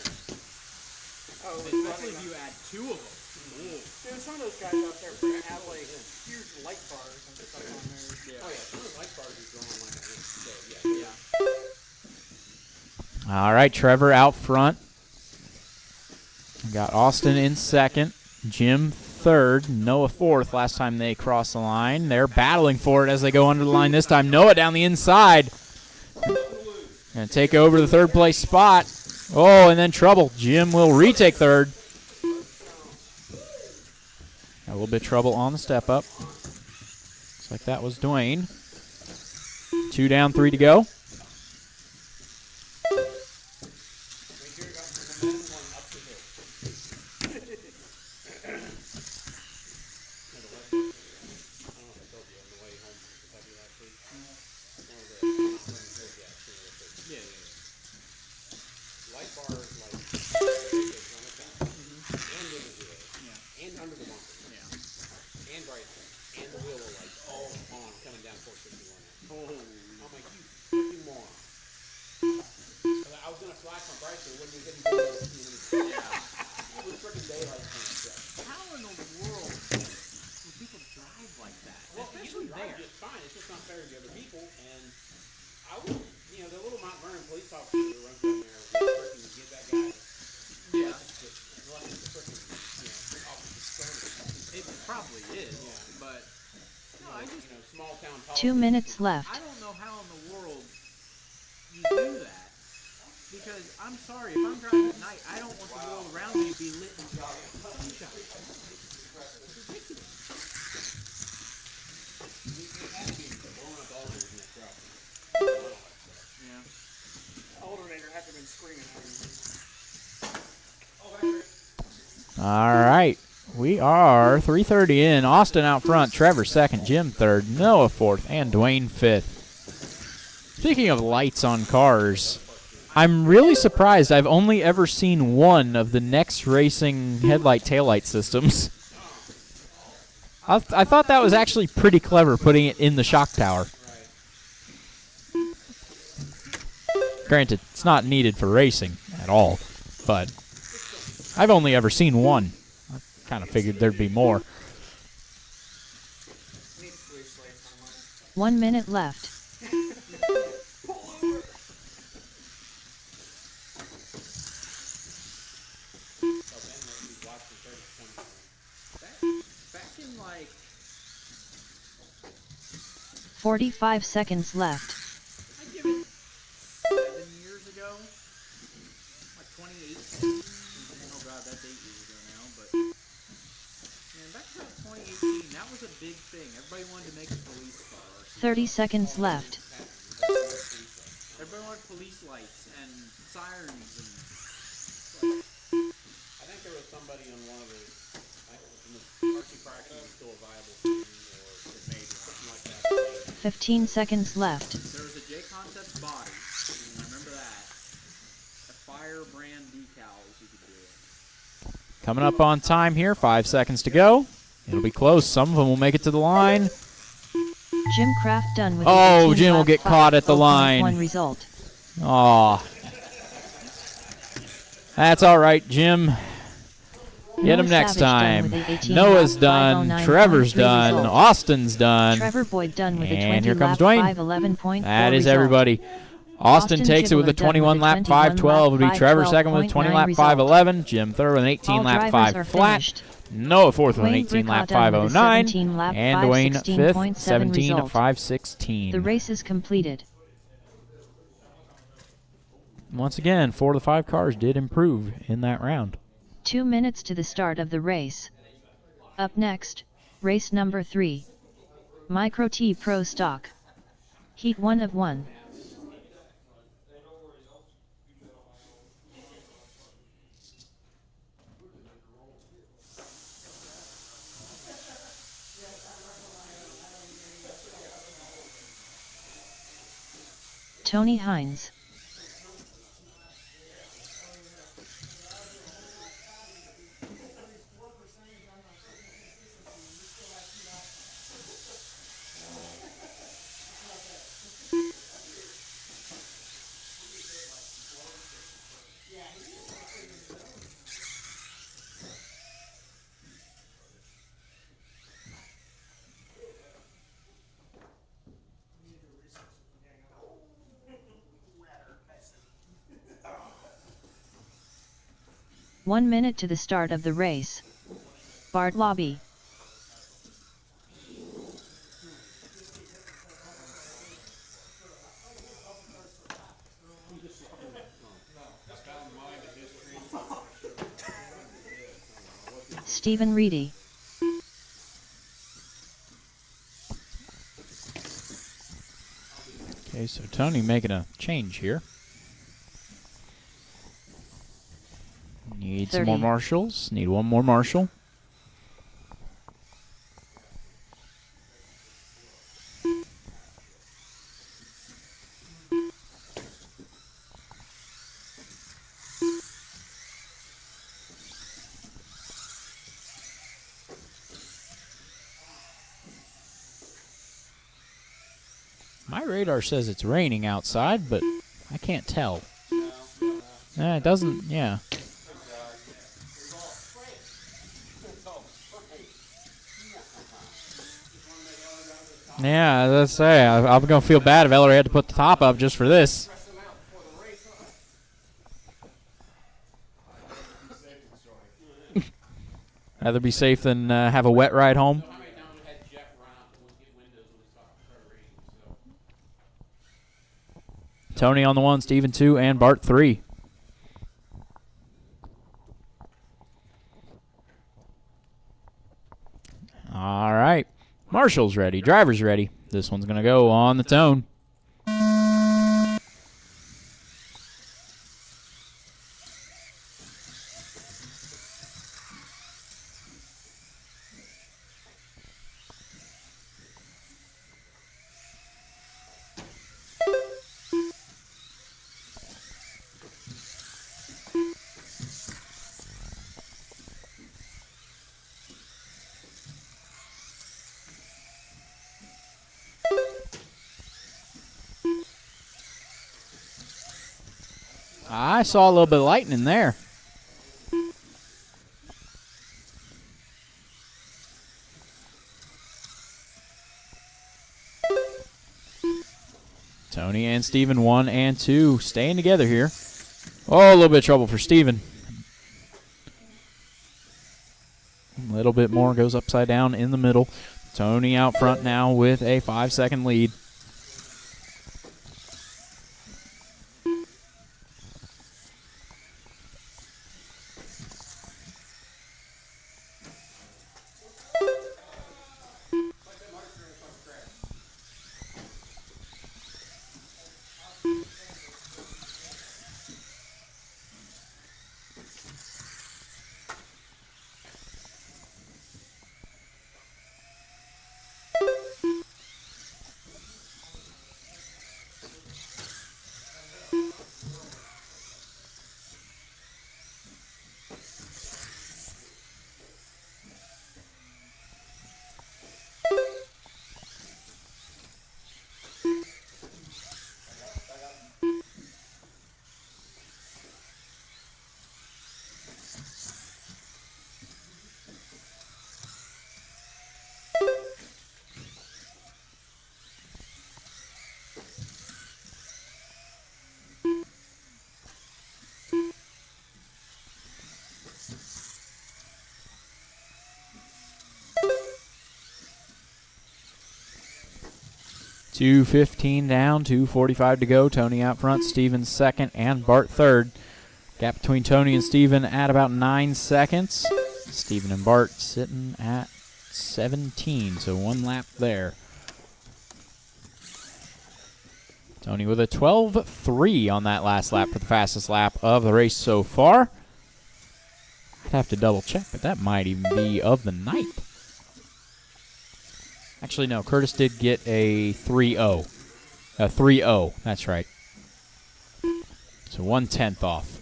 Oh, Especially if you add 2 of them. Dude, some of those guys out there freaking have like huge light bars and stuff on there. Yeah. Oh, yeah. Some of the light bars are going like that. So, yeah. Yeah. All right, Trevor out front. We got Austin in second, Jim third, Noah fourth. Last time they crossed the line. They're battling for it as they go under the line this time. Noah down the inside. Going to take over the third place spot. Oh, and then trouble. Jim will retake third. A little bit of trouble on the step up. Looks like that was Dwayne. 2 down, 3 to go. Light bars like and under the bumper. Yeah. And right there. And the wheel are like all on coming down 461. Oh. I'm like, you freaking moron. I was gonna flash my bright so it wouldn't get any Yeah. It was freaking daylight time. How in the world do people drive like that? Especially there. Just fine. It's just not fair to the other people. And I would, the little Montgomery police officer who runs down there would freaking give that guy. Yeah. Unless it's a freaking, officer. It probably is. But no, I just Small town 2 minutes left. I don't know how in the world you do that. Because I'm sorry, if I'm driving at night, I don't want the world around me to be lit in sunshine. Yeah. Alternator had to have been screaming at him. All right. We are 3:30 in. Austin out front. Trevor second. Jim third. Noah fourth. And Dwayne fifth. Speaking of lights on cars, I'm really surprised I've only ever seen one of the Next Racing headlight taillight systems. I thought that was actually pretty clever, putting it in the shock tower. Granted, it's not needed for racing at all, but I've only ever seen one. I kind of figured there'd be more. 1 minute left. Back in like 45 seconds left. I'd give it 7 years ago, like 2018. Oh god, that's 8 years ago now, but man, back to that 2018, that was a big thing. Everybody wanted to make a police car. 30 seconds left. Everybody wanted police lights and sirens and I think there was somebody on one of the, RC Fraction was still a viable thing, or it may be something like that. 15 seconds left. there was a J Concept body. I remember that. A fire brand decals you could do it. Coming up on time here, 5 seconds to go. It'll be close. Some of them will make it to the line. Jim Kraft done with Oh, 18 Jim will lap get caught at the 5.1 line. result. Aw. That's all right, Jim. Get him Noah next Savage done time. with a 18 Noah's lap done. 509.3 Trevor's done. result. Austin's done. Trevor Boyd done with a And 20 here comes lap Dwayne. 511.4 That is result. everybody. Austin Austin takes it with a Gibbeler done 21 with a lap 21 512. Would be lap Trevor second with a 20 lap 512.9 511. Jim third with an 18 All lap drivers 5 are flat. finished. Noah fourth with an Dwayne 18 lap Bricott done with a 509. 17 lap And Dwayne fifth, 516.7 17 result. 516. The race is completed. Once again, 4 of the 5 cars did improve in that round. 2 minutes to the start of the race. Up next, race number 3. Micro T Pro Stock. Heat 1 of 1. Tony Hines. One minute to the start of the race. Bart Lobby. Stephen Reedy. Okay, so Tony making a change here. Need some 30. more marshals. Need one more marshal. My radar says it's raining outside, but I can't tell. It doesn't, yeah. Yeah, let's say, I'm going to feel bad if Ellery had to put the top up just for this. Rather be safe than have a wet ride home. Tony on the 1, Steven 2, and Bart 3. All right. Marshall's ready. Driver's ready. This one's going to go on the tone. I saw a little bit of lightning there. Tony and Steven 1 and 2 staying together here. Oh, a little bit of trouble for Steven. A little bit more goes upside down in the middle. Tony out front now with a 5-second lead. .215 down, 2:45 to go. Tony out front, Steven second, and Bart third. Gap between Tony and Steven at about 9 seconds. Steven and Bart sitting at 17, so 1 lap there. Tony with a 12:3 on that last lap for the fastest lap of the race so far. I'd have to double check, but that might even be of the night. Actually, no, Curtis did get a 3-0. A 3-0, that's right. So 1/10 off.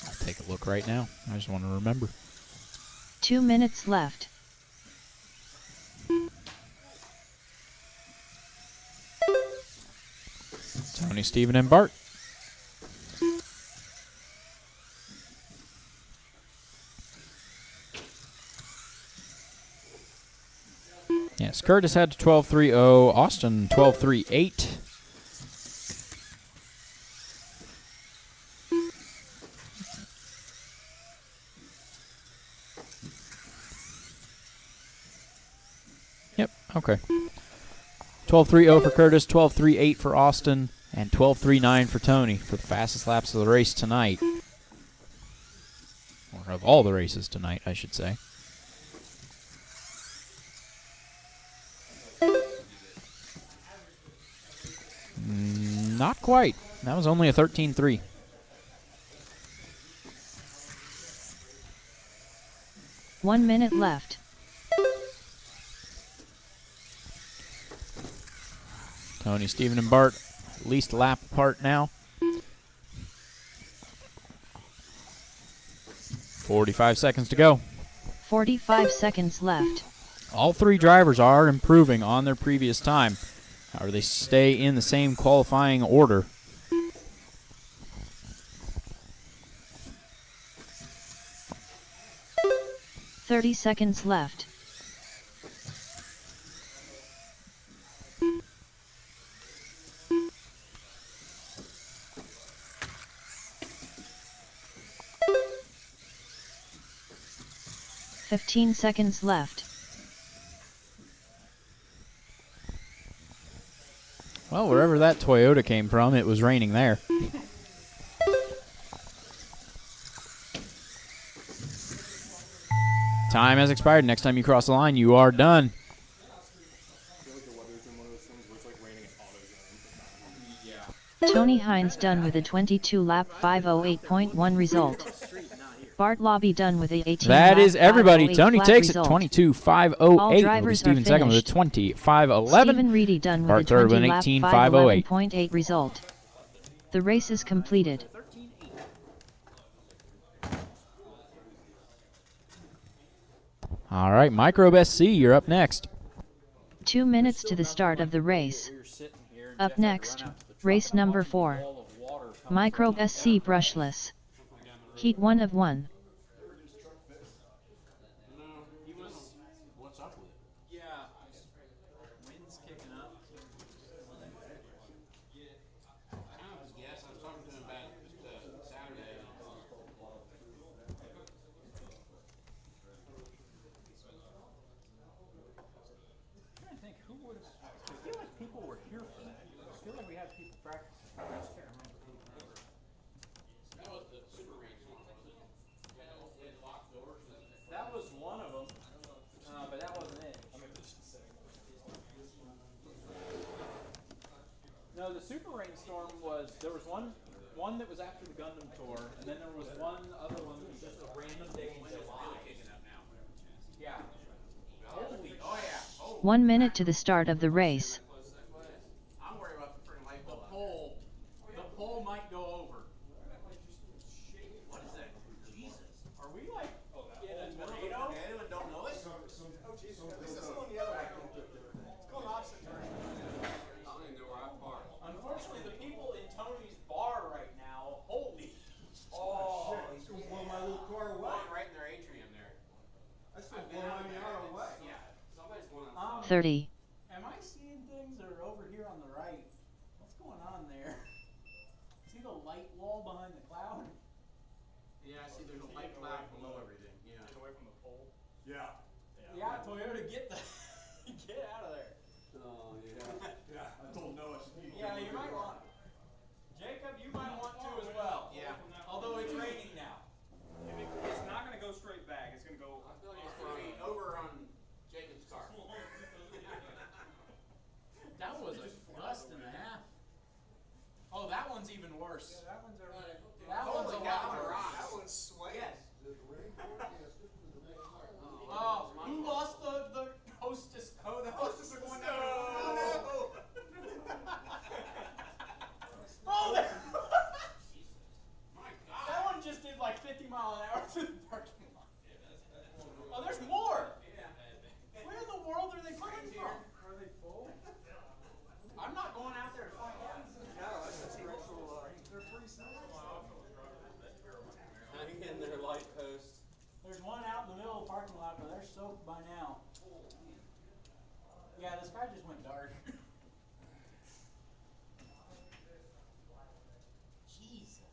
I'll take a look right now. I just want to remember. 2 minutes left. Tony, Steven, and Bart. Yes, Curtis had 12.30. Austin 12.38. Yep, okay. 12.30 for Curtis, 12.38 for Austin, and 12.39 for Tony for the fastest laps of the race tonight. Or of all the races tonight, I should say. Not quite. That was only a 13.3. One minute left. Tony, Steven, and Bart at least a lap apart now. 45 seconds to go. 45 seconds left. All 3 drivers are improving on their previous time. However, they stay in the same qualifying order. .30 seconds left. .15 seconds left. Well, wherever that Toyota came from, it was raining there. Time has expired. Next time you cross the line, you are done. Tony Hines done with a 22-lap 5:08.1 result. Bart Lobby done with a 18-lap That is everybody. 5:08 Tony flat takes result. it 22.508. All Will be drivers Steven are second with a finished. 20.511. Stephen Reedy done with Bart a third with an 20-lap 18.508. 5:11.8 result. The race is completed. All right, Microbe SC, you're up next. 2 minutes to the start of the race. Up next, race number 4. Microbe SC brushless. Heat 1 of 1. What's up with it? Yeah. Wind's kicking up. I don't know if it's gas. I was talking to him about just people practice. I just can't remember. That was the super range one, wasn't it? They had locked doors. That was one of them, but that wasn't it. No, the Super Rainstorm was, there was one that was after the Gundam tour, and then there was one other one that was just a random day in July. Yeah. Holy, oh yeah. Oh. 1 minute to the start of the race. I'm worried about the freaking light bulb. The pole might go over. What is that? Jesus. Are we like in a tornado? Anyone don't know it? Oh, Jesus. This is on the other way. It's going opposite direction. I don't even know where I parked. Unfortunately, the people in Tony's bar right now, holy. Oh, he's gonna blow my little car away. Going right in their atrium there. That's gonna blow my car away. Yeah. Somebody's going 30. Am I seeing things that are over here on the right? What's going on there? See the light wall behind the cloud? Yeah, I see there's a light cloud below everything. Yeah. Get away from the pole. Yeah. Yeah, Toyota, get out of there. Oh, yeah. Yeah, I told Noah. Yeah, you might want. Jacob, you might want to as well. Yeah. Although it's raining now. It's not gonna go straight back. It's gonna go. I feel like It's it's going to be over on Jacob's car. That was a gust and a half. Oh, that one's even worse. Yeah, that one's already. That one's a lot worse. That one's sweaty. Oh, who lost the hostess? Oh, the hostess are going down. Oh, no. Oh, My God. that one just did like 50 miles an hour through the parking lot. Oh, there's more. Where in the world are they coming from? Are they full? I'm not going out there to find out. No, that's just retro. They're pretty simple. hanging in their light post. There's one out in the middle of the parking lot, but they're soaked by now. Yeah, this guy just went dark. Jesus.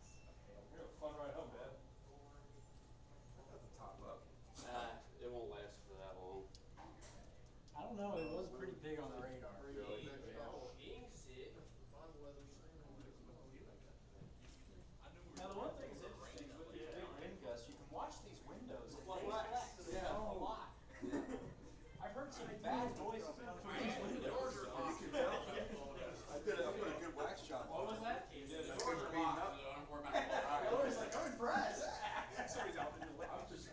Fun ride home, Dad. It won't last for that long. I don't know, it was pretty big on the radar. Now the one thing that's interesting with these big wind gusts, you can watch these windows and they flex a lot. I've heard some bad noises come from these windows. I put a good wax job. What was that? The doors are locked, so don't worry about it. Lori's like, I'm impressed. Somebody's out there just like, I'm just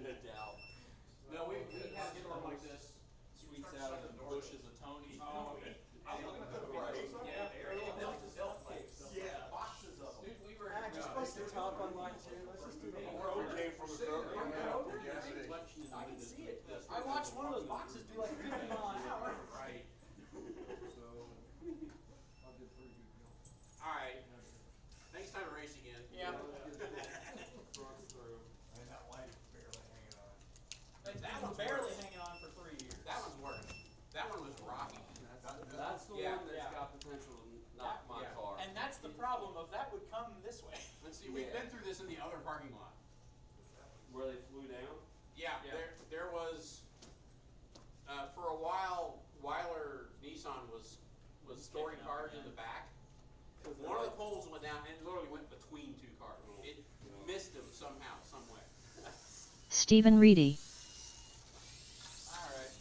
No doubt. No, we had a storm like this. Sweets out of the bushes of Tony. Oh, I'm looking at the right. yeah. Boxes of them. Dude, we were I just placed the top on mine too. Let's just do the whole. We came from the truck. Gas station. I can see it. I watched one of those boxes do like 50 miles an hour. Right. So, I did pretty good deal. All right. Next time to race again. Yeah. Truck through. And that light barely hanging on. That one's barely hanging on for 3 years. That one's worse. That one was rocky. That's the Yeah, one that's yeah. got potential to knock my car. And that's the problem of that would come this way. Let's see, we've been through this in the other parking lot. Where they flew down? Yeah, Yeah. there was, for a while, Weiler Nissan was storing cars in the back. One of the poles went down and literally went between two cars. It missed them somehow, some way. Stephen Reedy. Alright.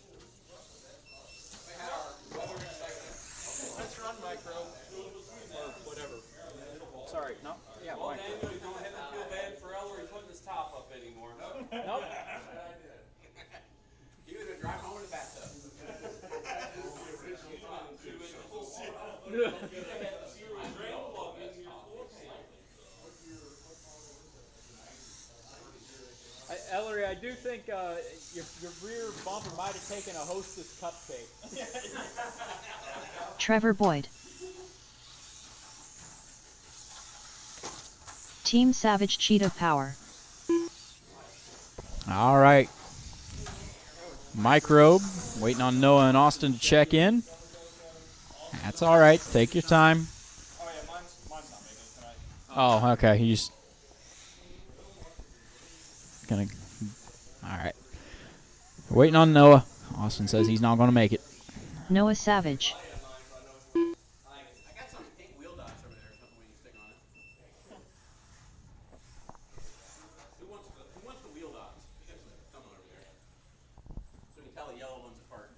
We had our weather segment. Let's run micro. Or whatever. Sorry, no. Yeah, Well, micro. Daniel, you don't have to feel bad for Ellery putting his top up anymore. Nope. He was gonna drive home in the bathtub. Ellery, I do think your rear bumper might have taken a Hostess cupcake. Trevor Boyd. Team Savage Cheetah Power. All right. Microbe, waiting on Noah and Austin to check in. That's all right. Take your time. Oh, yeah, mine's not making it tonight. Oh, okay. You just gonna. All right. Waiting on Noah. Austin says he's not gonna make it. Noah Savage. I got some pink wheel dots over there or something we can stick on it. Who wants the wheel dots? We got someone over there. So we can tell the yellow ones apart.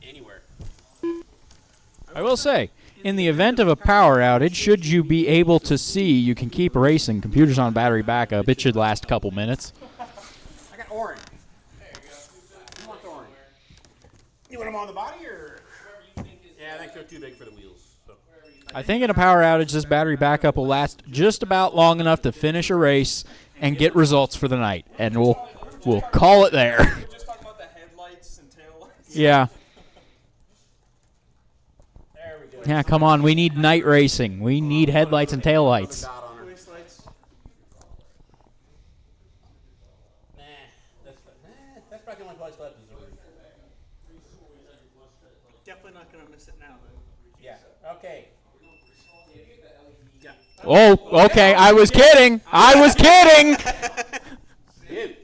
Anywhere. I will say, in the event of a power outage, should you be able to see, you can keep racing. Computers on battery backup. It should last a couple minutes. I got orange. Who wants orange? You want them on the body or? Yeah, I think they're too big for the wheels. So. I think in a power outage, this battery backup will last just about long enough to finish a race and get results for the night. And we'll call it there. We just talked about the headlights and taillights. Yeah. There we go. Yeah, come on. We need night racing. We need headlights and taillights. Dot on her. Race lights. Nah, that's probably the only place left is the roof. Definitely not gonna miss it now. Yeah. Okay. Yeah. Oh, okay. I was kidding. I was kidding. Dude.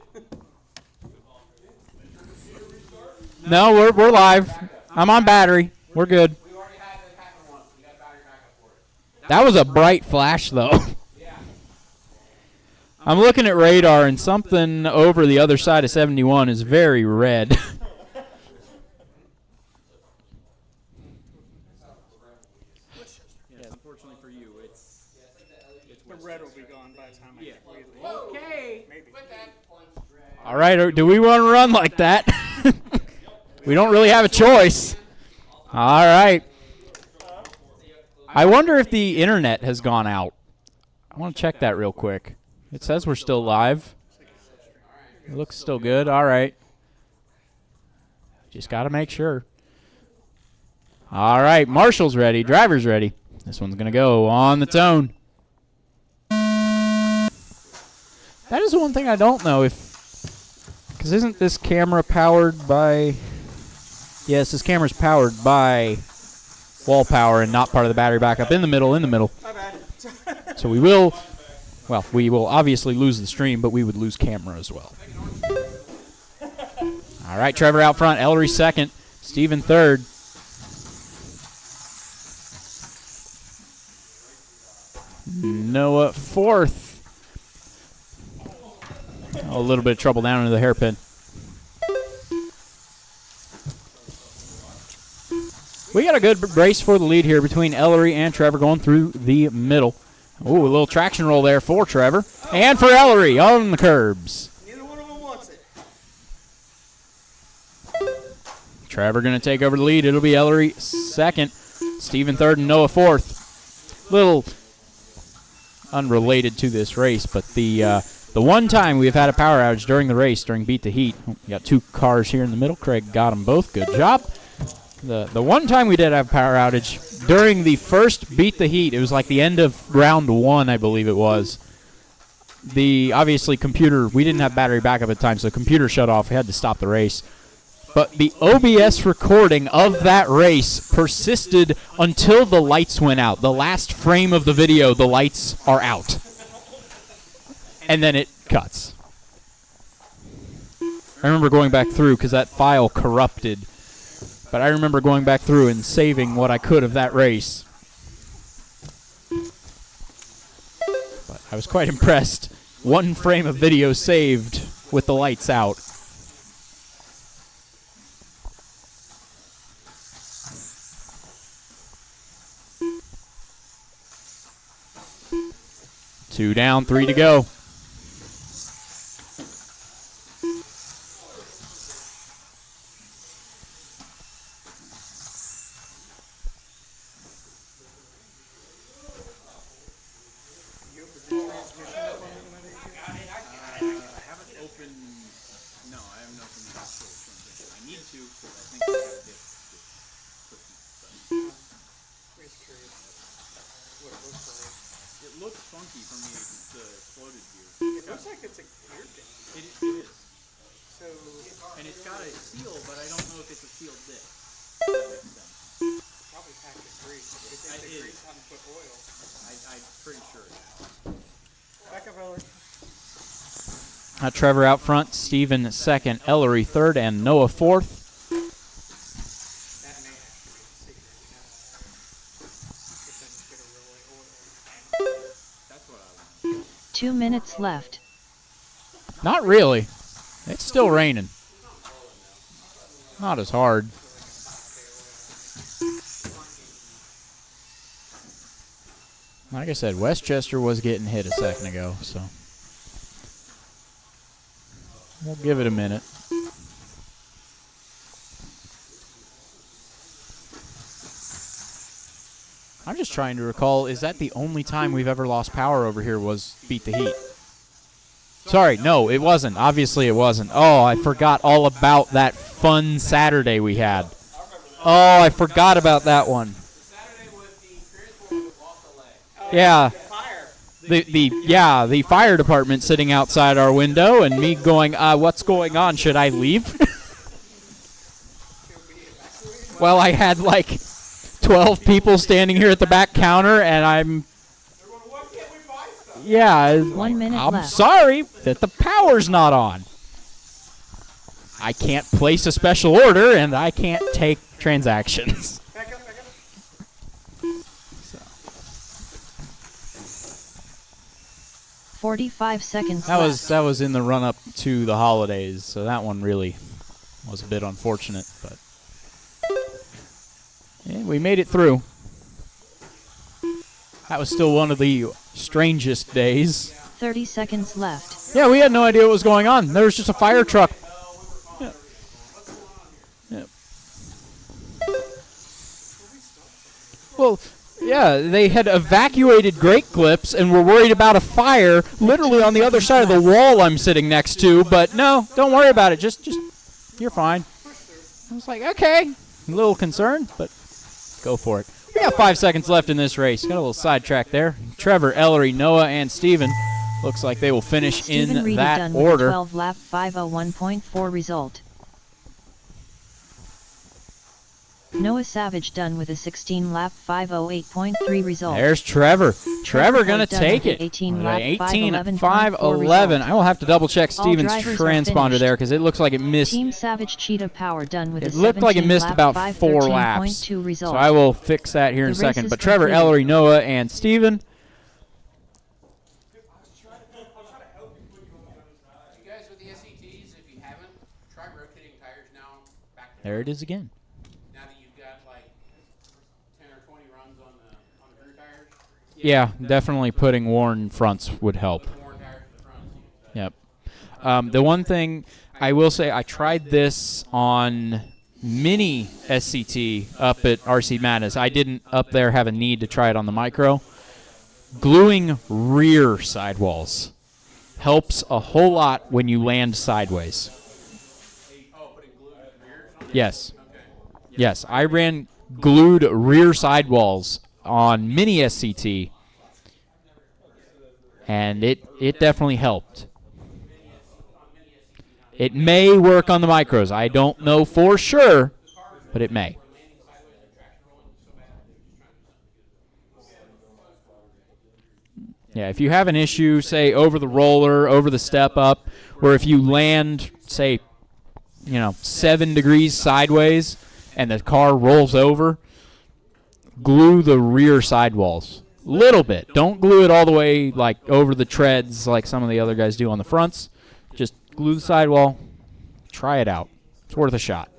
No, we're live. I'm on battery. We're good. We already had that happen once. We got battery backup for it. That was a bright flash, though. Yeah. I'm looking at radar, and something over the other side of 71 is very red. Yes, unfortunately for you, it's The red will be gone by the time I get leave. okay. Maybe. All right, do we want to run like that? We don't really have a choice. All right. I wonder if the internet has gone out. I want to check that real quick. It says we're still live. It looks still good. All right. Just got to make sure. All right, Marshall's ready. Driver's ready. This one's going to go on the tone. That is the one thing I don't know if... Because isn't this camera powered by... Yes, this camera's powered by wall power and not part of the battery backup. In the middle. My bad. So we will obviously lose the stream, but we would lose camera as well. All right, Trevor out front. Ellery second. Steven third. Noah fourth. Oh, a little bit of trouble down into the hairpin. We got a good race for the lead here between Ellery and Trevor going through the middle. Ooh, a little traction roll there for Trevor. And for Ellery on the curbs. Neither one of them wants it. Trevor going to take over the lead. It'll be Ellery second. Steven third and Noah fourth. Little unrelated to this race, but the one time we've had a power outage during the race, during Beat the Heat, we got two cars here in the middle. Craig got them both. Good job. The one time we did have a power outage, during the first Beat the Heat, it was like the end of round one, I believe it was. Obviously computer, we didn't have battery backup at the time, so the computer shut off. We had to stop the race. But the OBS recording of that race persisted until the lights went out. The last frame of the video, the lights are out. And then it cuts. I remember going back through because that file corrupted. But I remember going back through and saving what I could of that race. But I was quite impressed. One frame of video saved with the lights out. Two down, three to go. Trevor out front, Steven second, Ellery third, and Noah fourth. That may actually see that, That's what I want. 2 minutes left. Not really. It's still raining. Not as hard. Like I said, Westchester was getting hit a second ago, so we'll give it a minute. I'm just trying to recall, is that the only time we've ever lost power over here was Beat the Heat? Sorry, no, it wasn't. Obviously it wasn't. Oh, I forgot all about that fun Saturday we had. Oh, I forgot about that one. Saturday with the transport that lost a leg. Yeah. fire. The fire department sitting outside our window and me going, what's going on? Should I leave? Well, I had like 12 people standing here at the back counter, and I'm, yeah, 1 minute I'm left. sorry that the power's not on. I can't place a special order, and I can't take transactions. Back up, back up. 45 seconds That left. was in the run-up to the holidays, so that one really was a bit unfortunate, but yeah, we made it through. That was still one of the strangest days. 30 seconds left. Yeah, we had no idea what was going on. There was just a fire truck. Yeah. Yeah. Well, yeah, they had evacuated Great Clips and were worried about a fire literally on the other side of the wall I'm sitting next to, but no, don't worry about it. Just you're fine. I was like, okay. A little concerned, but go for it. We got 5 seconds left in this race. Got a little sidetrack there. Trevor, Ellery, Noah, and Steven. Looks like they will finish Stephen in Reedy that done with a order. 12-lap 501.4 result. Noah Savage done with a 16-lap 508.3 result. There's Trevor. Trevor going to done take with it. an 18-lap 511. result. I will have to double-check All Steven's drivers are transponder finished. there because it looks like it missed. Team Savage Cheetah Power done with It a looked like it missed 17-lap about 4 laps. 513.2 result. So I will fix that here in a The race second. is But Trevor, completed. Ellery, Noah, and Steven. You guys with the SETs, if you haven't, try rotating tires now back to There it is again. now that you've got like 10 or 20 runs on the crew tires. Yeah, definitely putting worn fronts would help. Put more tires to the front. So you Yep. The one thing I will say, I tried this on mini SCT up at RC Madness. I didn't up there have a need to try it on the micro. Gluing rear sidewalls helps a whole lot when you land sideways. oh, putting glue in the rears on it? Yes. Okay. Yes, I ran glued rear sidewalls on mini SCT, and it definitely helped. It may work on the micros. I don't know for sure, but it may. Yeah, if you have an issue, say, over the roller, over the step up, where if you land, say, 7 degrees sideways and the car rolls over, glue the rear sidewalls. Little bit. Don't glue it all the way like over the treads like some of the other guys do on the fronts. Just glue the sidewall. Try it out. It's worth a shot.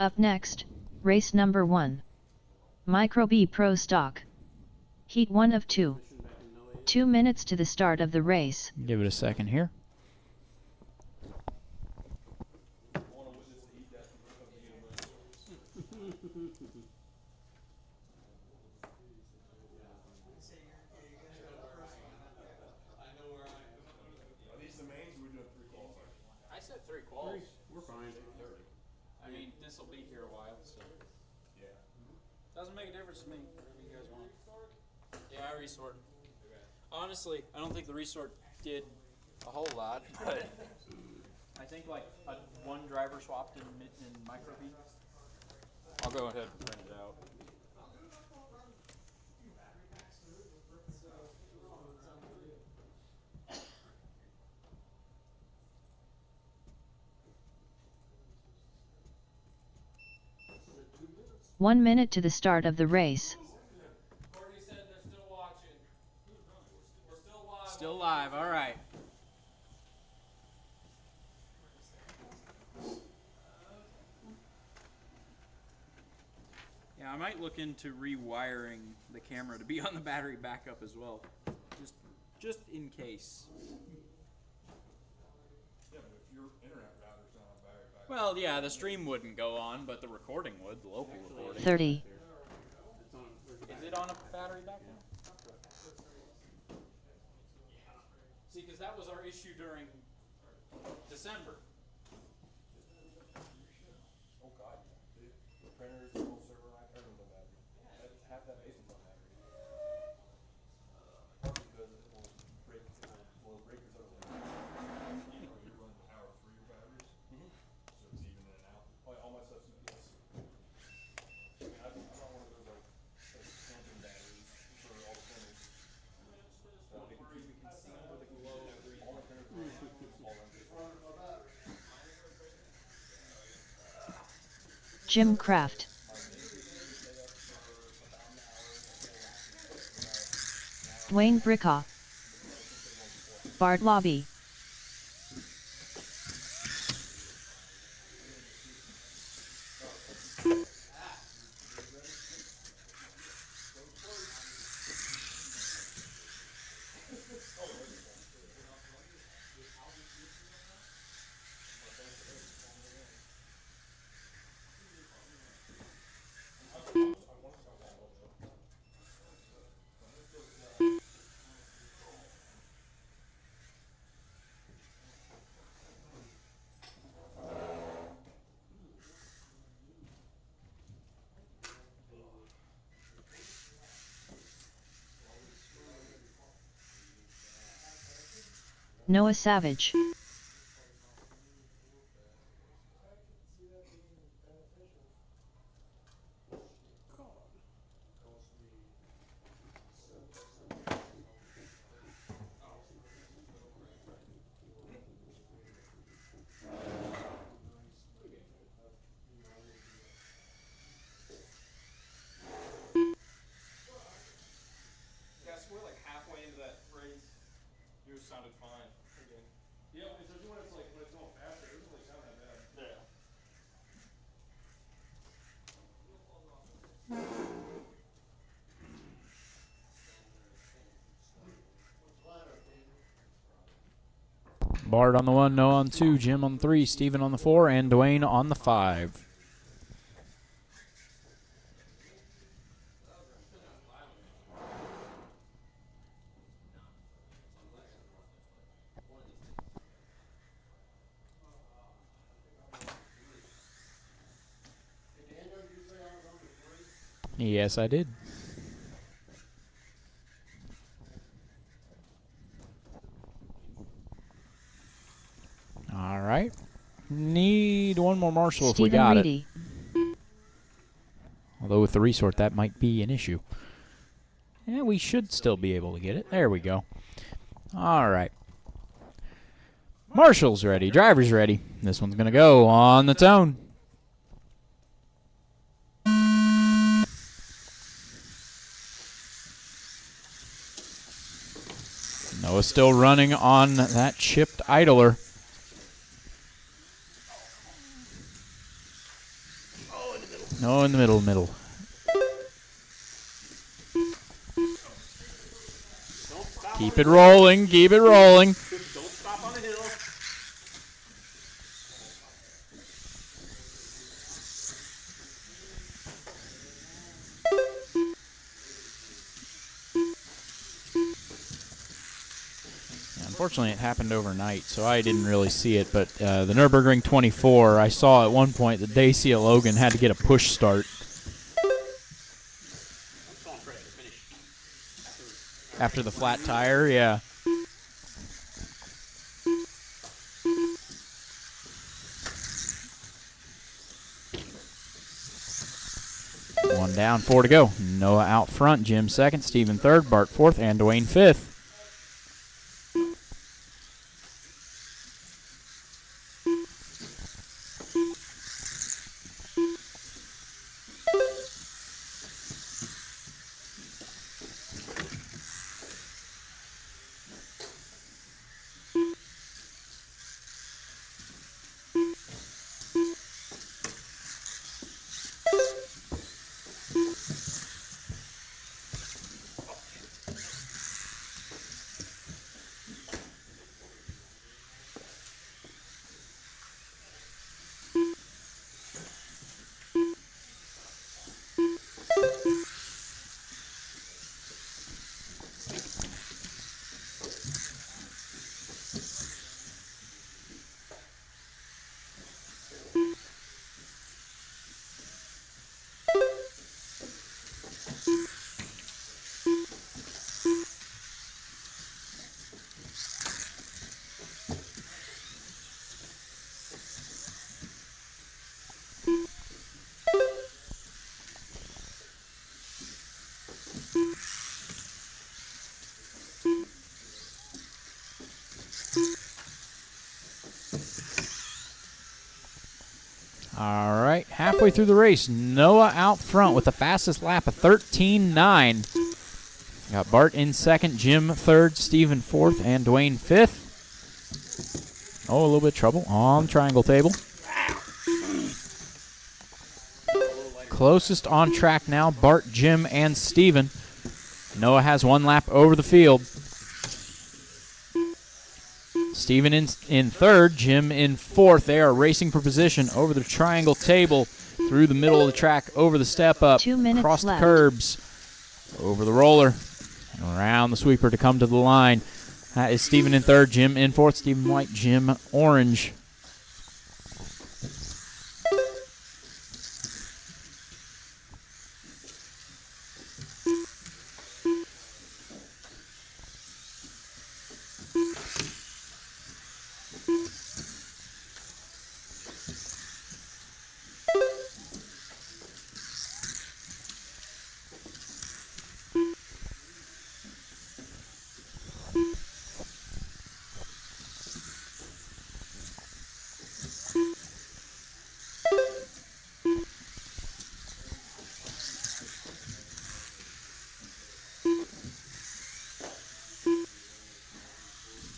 Up next, race number 1. Micro B Pro Stock. Heat 1 of 2. 2 minutes to the start of the race. Give it a second here. I said 3 quals. We're fine. I mean, this will be here a while, so. Yeah. Doesn't make a difference to me, whatever you guys want. Yeah, I resort. Honestly, I don't think the resort did a whole lot, but I think like one driver swapped in micro heat. I'll go ahead and print it out. One minute to the start of the race. Courtney said they're still watching. We're still live. Still live, all right. Yeah, I might look into rewiring the camera to be on the battery backup as well, just in case. Yeah, but if your internet router's not on battery backup. Well, yeah, the stream wouldn't go on, but the recording would, the local recording. 30. Is it on a battery backup? See, because that was our issue during December. Oh god, the printers, the whole server rack, everything's on battery. Half that basement's on battery. Partly because it will break, will break your total. You know, you're running power through your batteries, so it's even in and out. All my stuff's in this. I mean, I don't want one of those like camping batteries for all the printers. So they can keep it concealed, but they can blow all the printers are all on this. Jim Kraft. Dwayne Brickaw. Bart Lobby. Noah Savage. Guys, we're like halfway into that race. Yours sounded fine. Again. Yeah, especially when it's like when it's going faster, it doesn't really sound that bad. Yeah. Bart on the 1, Noah on 2, Jim on 3, Steven on the 4, and Dwayne on the 5. Yes, I did. All right. Need one more Marshall if we got Reedy. it. Although with the resort, that might be an issue. Yeah, we should still be able to get it. There we go. All right. Marshall's ready. Driver's ready. This one's going to go on the tone. Noah's still running on that chipped idler. No, in the middle. Keep it rolling. Don't stop on the hill. Unfortunately, it happened overnight, so I didn't really see it. But the Nürburgring 24, I saw at one point that Dacia Logan had to get a push start. After the flat tire, yeah. One down, 4 to go. Noah out front, Jim second, Steven third, Bart fourth, and Dwayne fifth. All right, halfway through the race, Noah out front with the fastest lap of 13.9. Got Bart in second, Jim third, Steven fourth, and Dwayne fifth. Oh, a little bit of trouble on the triangle table. Closest on track now, Bart, Jim, and Steven. Noah has one lap over the field. Steven in third, Jim in fourth. They are racing for position over the triangle table, through the middle of the track, over the step up, 2 minutes across left. the curbs, over the roller, and around the sweeper to come to the line. That is Steven in third, Jim in fourth, Steven White, Jim orange.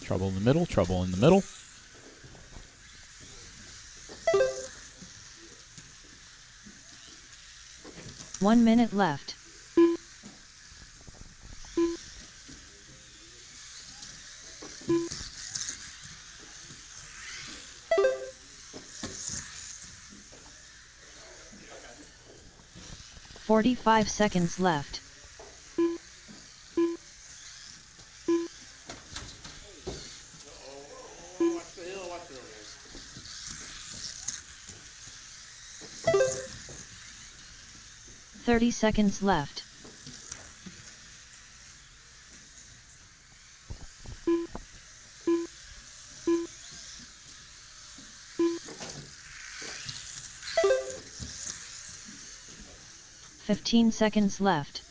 Trouble in the middle, trouble in the middle. One minute left. "45 seconds left. Watch the hill, watch the hill, guys. 30 seconds left. "15 seconds left.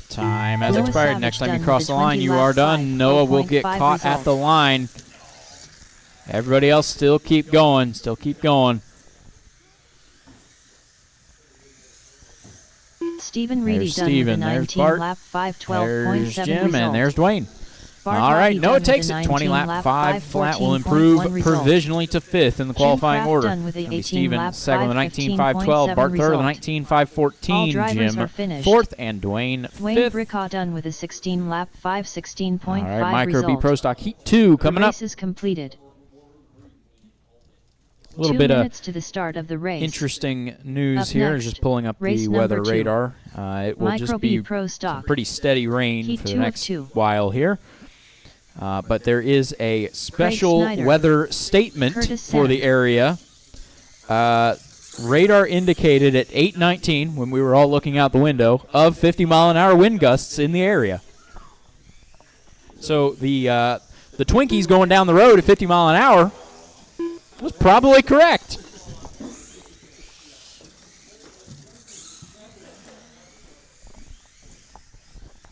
Time has Noah expired. Savage Next time done you with cross a the line, 20 you lap are done. 5, Noah will get 0.5 caught at the result. line. Everybody else still keep going. Still keep going. Stephen Reedy There's done Steven. with a There's 19 Bart. lap There's 5:12.7 Jim, result. and there's Dwayne. Bart All right, Hockey Noah done takes with a it. 20 19 lap 5 flat will 5:14.1 improve result. provisionally to fifth in the qualifying Kraft order. done with a Gonna be 18 Steven lap second with a 19 5:15.7 5:12. Bart third with a result. 19 5:14. All drivers Jim are finished. fourth, and Dwayne Dwayne fifth. Brickaw done with a 16 lap 5:16.5 All right, Micro B result. Pro Stock Heat 2 coming the up. race is completed. A little 2 bit of minutes to the start of the race. interesting news Up here. next, Just pulling up race the weather number 2. radar. It will Micro just B be Pro some Stock. pretty steady rain Heat for the 2 of next 2. while here. But there is a special Schneider. weather statement Curtis for the Sand. area. radar indicated at 8:19 when we were all looking out the window of 50-mile-an-hour wind gusts in the area. So the Twinkies going down the road at 50 mile an hour was probably correct.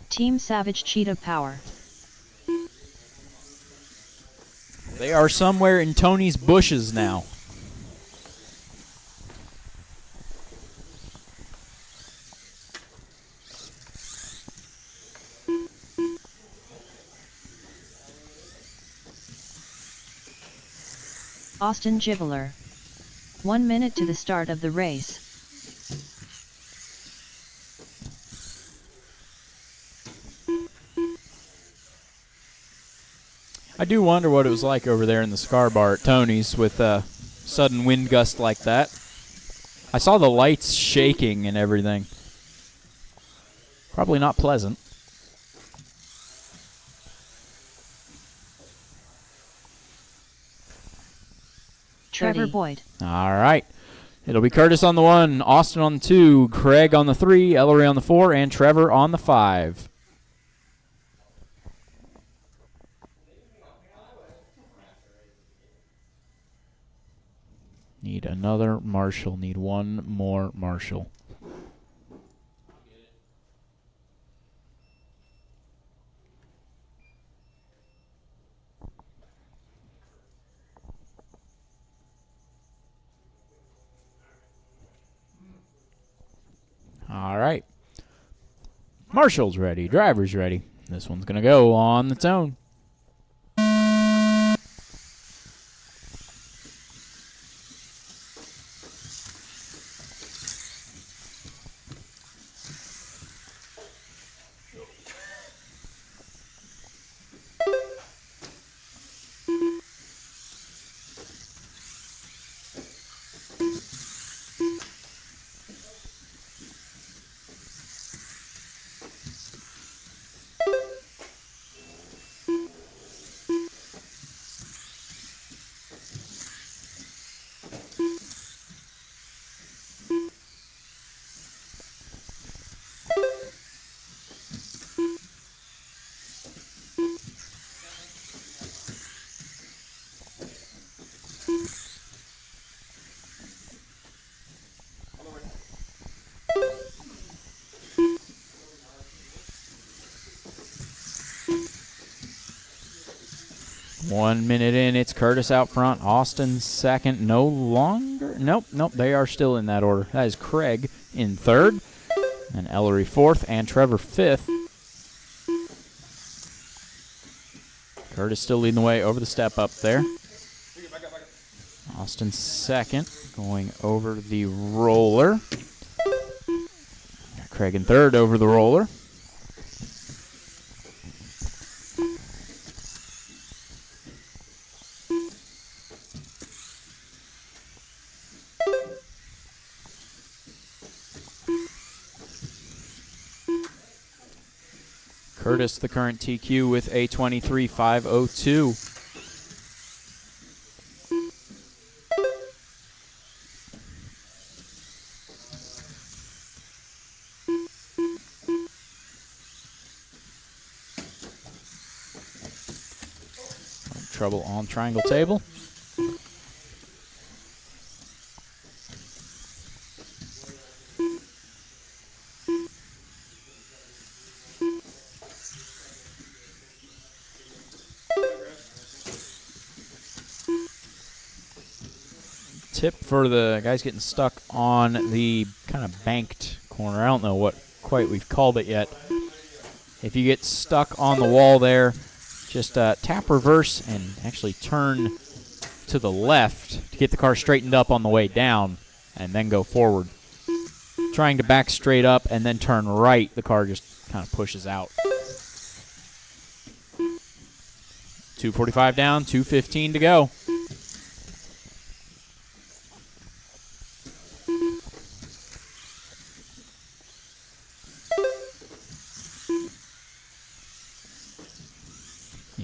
Team Savage Cheetah Power. They are somewhere in Tony's bushes now. Austin Gibbler. 1 minute to the start of the race. I do wonder what it was like over there in the Scar Bar at Tony's with a sudden wind gust like that. I saw the lights shaking and everything. Probably not pleasant. Trevor Boyd. All right. It'll be Curtis on the 1, Austin on the 2, Craig on the 3, Ellery on the 4, and Trevor on the 5. Need another marshal. Need one more marshal. All right. Marshal's ready. Driver's ready. This one's going to go on its own. One minute in, it's Curtis out front. Austin second, no longer. Nope, they are still in that order. That is Craig in third, and Ellery fourth, and Trevor fifth. Curtis still leading the way over the step up there. Austin second, going over the roller. Craig in third over the roller. Curtis, the current TQ, with a 23.502. Trouble on triangle table. Tip for the guys getting stuck on the kind of banked corner. I don't know what quite we've called it yet. If you get stuck on the wall there, just tap reverse and actually turn to the left to get the car straightened up on the way down and then go forward. Trying to back straight up and then turn right, the car just kind of pushes out. 2:45 down, 2:15 to go.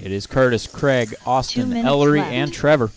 It is Curtis, Craig, Austin, Ellery, left. and Trevor.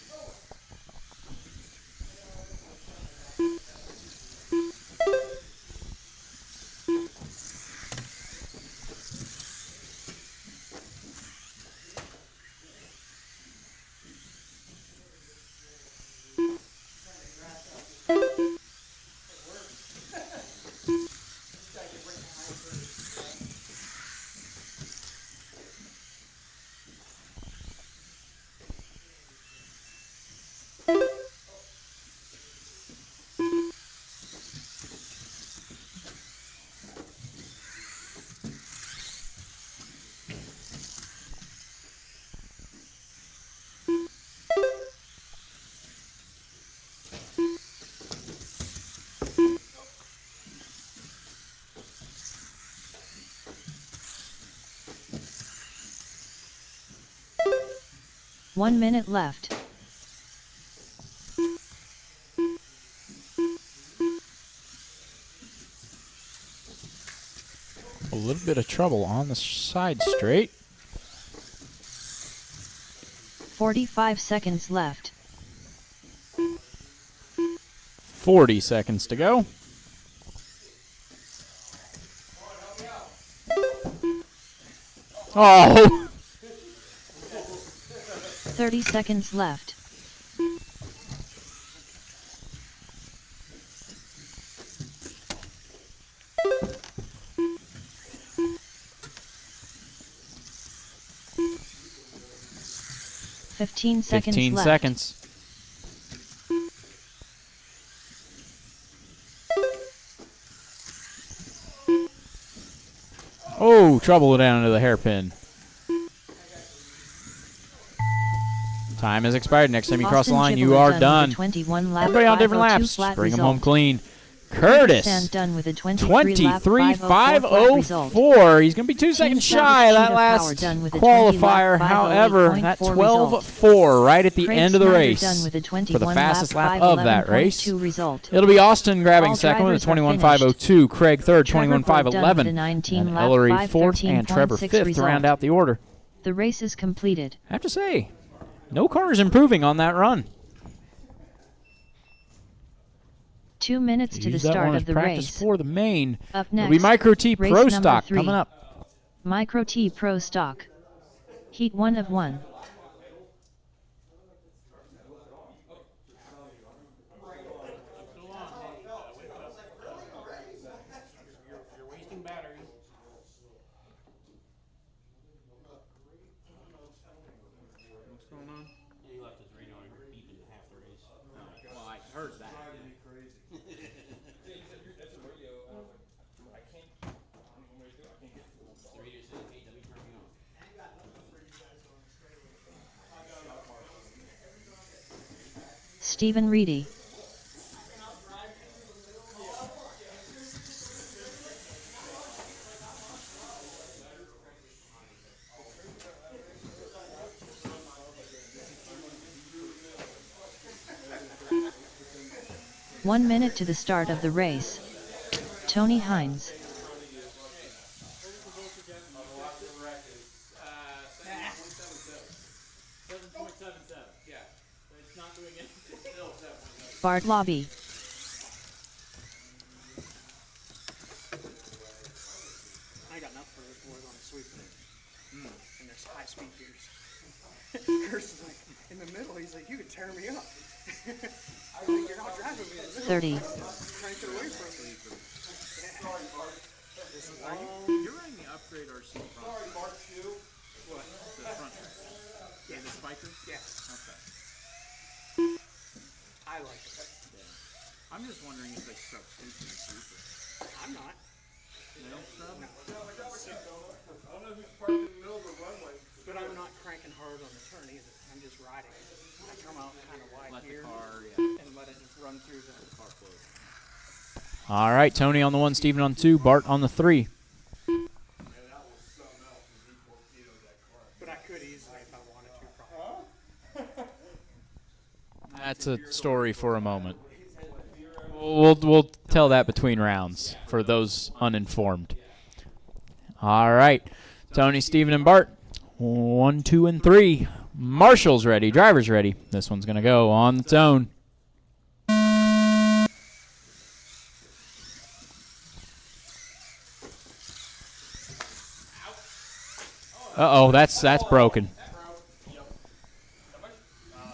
1 minute left. A little bit of trouble on the side straight. 45 seconds left. 40 seconds to go. Oh! 30 seconds left. Fifteen seconds 15 left. seconds. Oh, trouble down into the hairpin. Time has expired. Next time you cross the line, you are done. Everybody on different laps. Just bring them home clean. Curtis, done with a 23.504. He's going to be 2 seconds shy of that last qualifier. However, that 12.4 right at the end of the race for the fastest lap of that race. It'll be Austin grabbing second with a 21.502, Craig third, 21.511, and Ellery fourth, and Trevor fifth to round out the order. The race is completed. I have to say, no cars improving on that run. 2 minutes to the start of the race. For the main. Up It'll next, be Micro T race Pro number Stock 3. coming up. Micro T Pro Stock. Heat 1 of 1. You're wasting battery. What's going on? Yeah, you left his radio on beeping half the race. Well, I heard that. The radio said, hey, let me turn me on. Stephen Reedy. One minute to the start of the race. Tony Hines. 7.77. Yeah. But it's not doing anything. Still 7.77. Bart Lobby. I got enough for those boys on the sweep. And there's high-speed gears. Curse is like, in the middle, he's like, you could tear me up. I was like, you're not driving me in the middle. 30. Crank it away from me. You're running the upgrade RC front. Sorry, Mark, what? The front track. Yeah. The spiker? Yeah. Okay. I like it. Yeah. I'm just wondering if they substitute the super. I'm not. No sub? No. I don't know who's parked in the middle of the runway. But I'm not cranking hard on the turn either. I'm just riding. I come out kind of wide Let here the car, yeah. and let it just run through the Car flows. All right, Tony on the 1, Steven on 2, Bart on the 3. But I could easily if I wanted to. Probably. That's a story for a moment. We'll tell that between rounds for those uninformed. All right, Tony, Steven, and Bart. 1, 2, and 3. Marshall's ready. Driver's ready. This one's going to go on its own. Uh-oh, that's broken.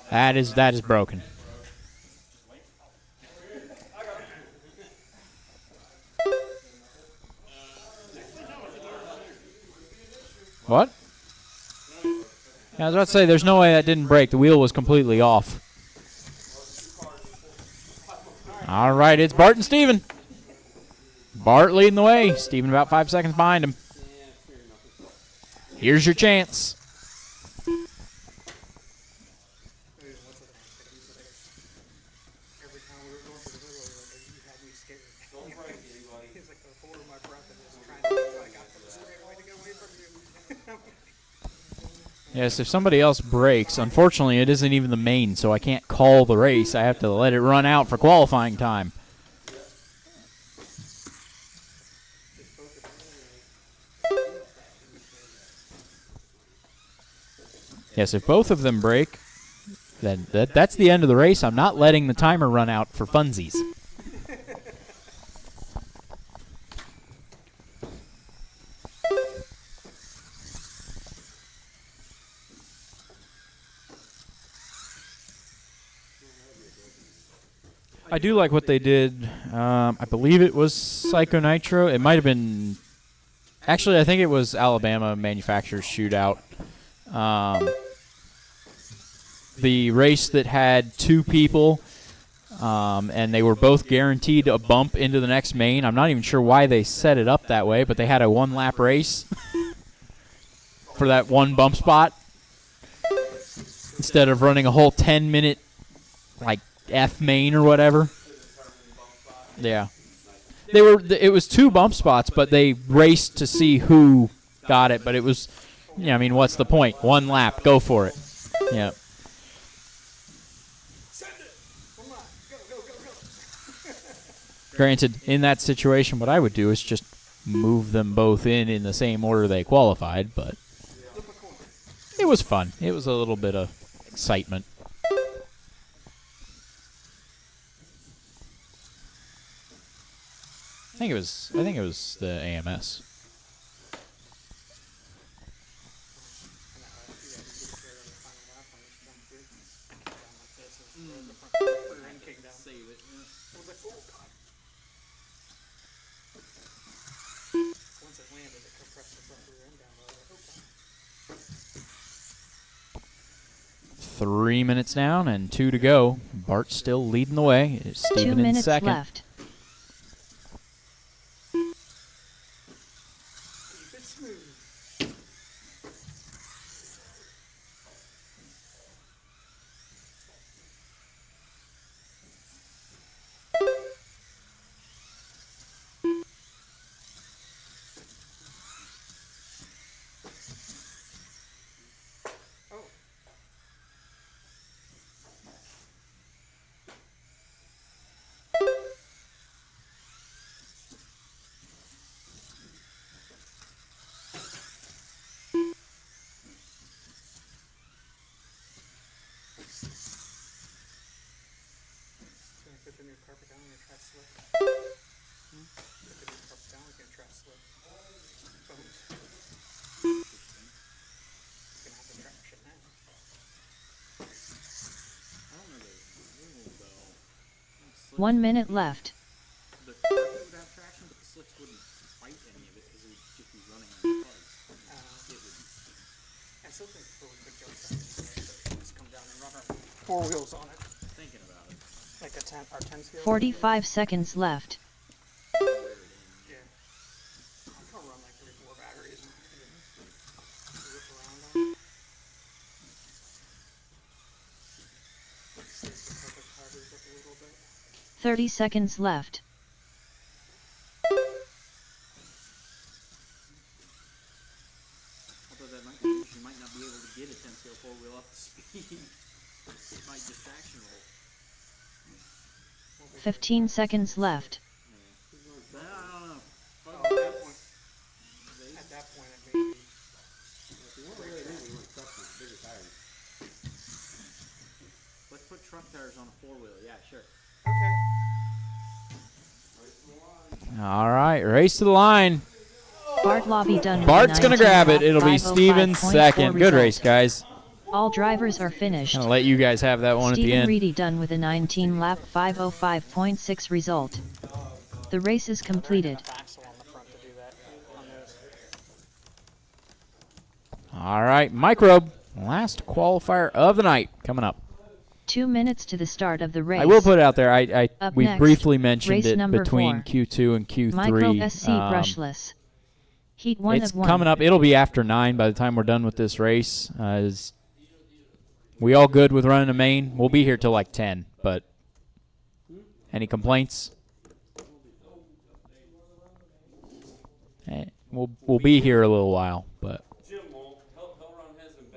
That is broken. What? Yeah, I was about to say, there's no way that didn't break. The wheel was completely off. All right, it's Bart and Steven. Bart leading the way. Steven about 5 seconds behind him. Here's your chance. Every time we were going to the middle, you had me scared. Don't break anybody. He's like, holding my breath and just trying to, I got the straight away to get away from you. Yes, if somebody else breaks, unfortunately it isn't even the main, so I can't call the race. I have to let it run out for qualifying time. Yes, if both of them break, then that's the end of the race. I'm not letting the timer run out for funsies. I do like what they did. I believe it was Psycho Nitro. It might have been... Actually, I think it was Alabama Manufacturers Shootout. The race that had 2 people, and they were both guaranteed a bump into the next main. I'm not even sure why they set it up that way, but they had a 1-lap race for that one bump spot instead of running a whole 10-minute, like, F main or whatever. Yeah. It was 2 bump spots, but they raced to see who got it, but it was, yeah, I mean, what's the point? 1 lap, go for it. Yeah. Granted, in that situation, what I would do is just move them both in the same order they qualified, but it was fun. It was a little bit of excitement. I think it was the AMS. Once it landed, it compressed the front rear end down. Okay. 3 minutes down and 2 to go. Bart's still leading the way. Steven 2 in minutes second. left. Keep it smooth. Oh. 'Put the new carpet down, we're gonna try slip. Put the new carpet down, we're gonna try slip. Boom. Gonna have the traction now. I don't know the rule though. 1 minute left. The carpet would have traction, but the slicks wouldn't fight any of it because it would just be running on the fuzz. It would. I still think before we put jumps on it, just come down and run our 4 wheels on it. Thinking about it. Like a 10, our 10 scale. 45 seconds left. Yeah. I'm gonna run like 3-4 batteries and rip around on it. See if the carpet powders up a little bit. 30 seconds left. Although that might mean you might not be able to get a 10 scale 4-wheel up to speed. It might just traction roll. 15 seconds left. But I don't know. Oh, at that point it may be. Let's put truck tires on a 4-wheel. Yeah, sure. Okay. All right, race to the line. Bart Lobby done with Bart's the going to 19 grab it. lap It'll be 505.4 Steven second. Good result. race, guys. All drivers are finished. Going to let you guys have that one at the Stephen end. Reedy done with a 19 lap 505.6 result. The race is completed. Axle on the front to do that on those. All right, Microbe, last qualifier of the night coming up. 2 minutes to the start of the race. I will put it out there. Up We next, briefly mentioned race it number between 4. Q2 and Q3. Microbe SC brushless. Heat 1 It's of 1. coming up. It'll be after 9 by the time we're done with this race. We all good with running a main? We'll be here till like 10, but any complaints? We'll be here a little while, but Jim won't. He'll run his in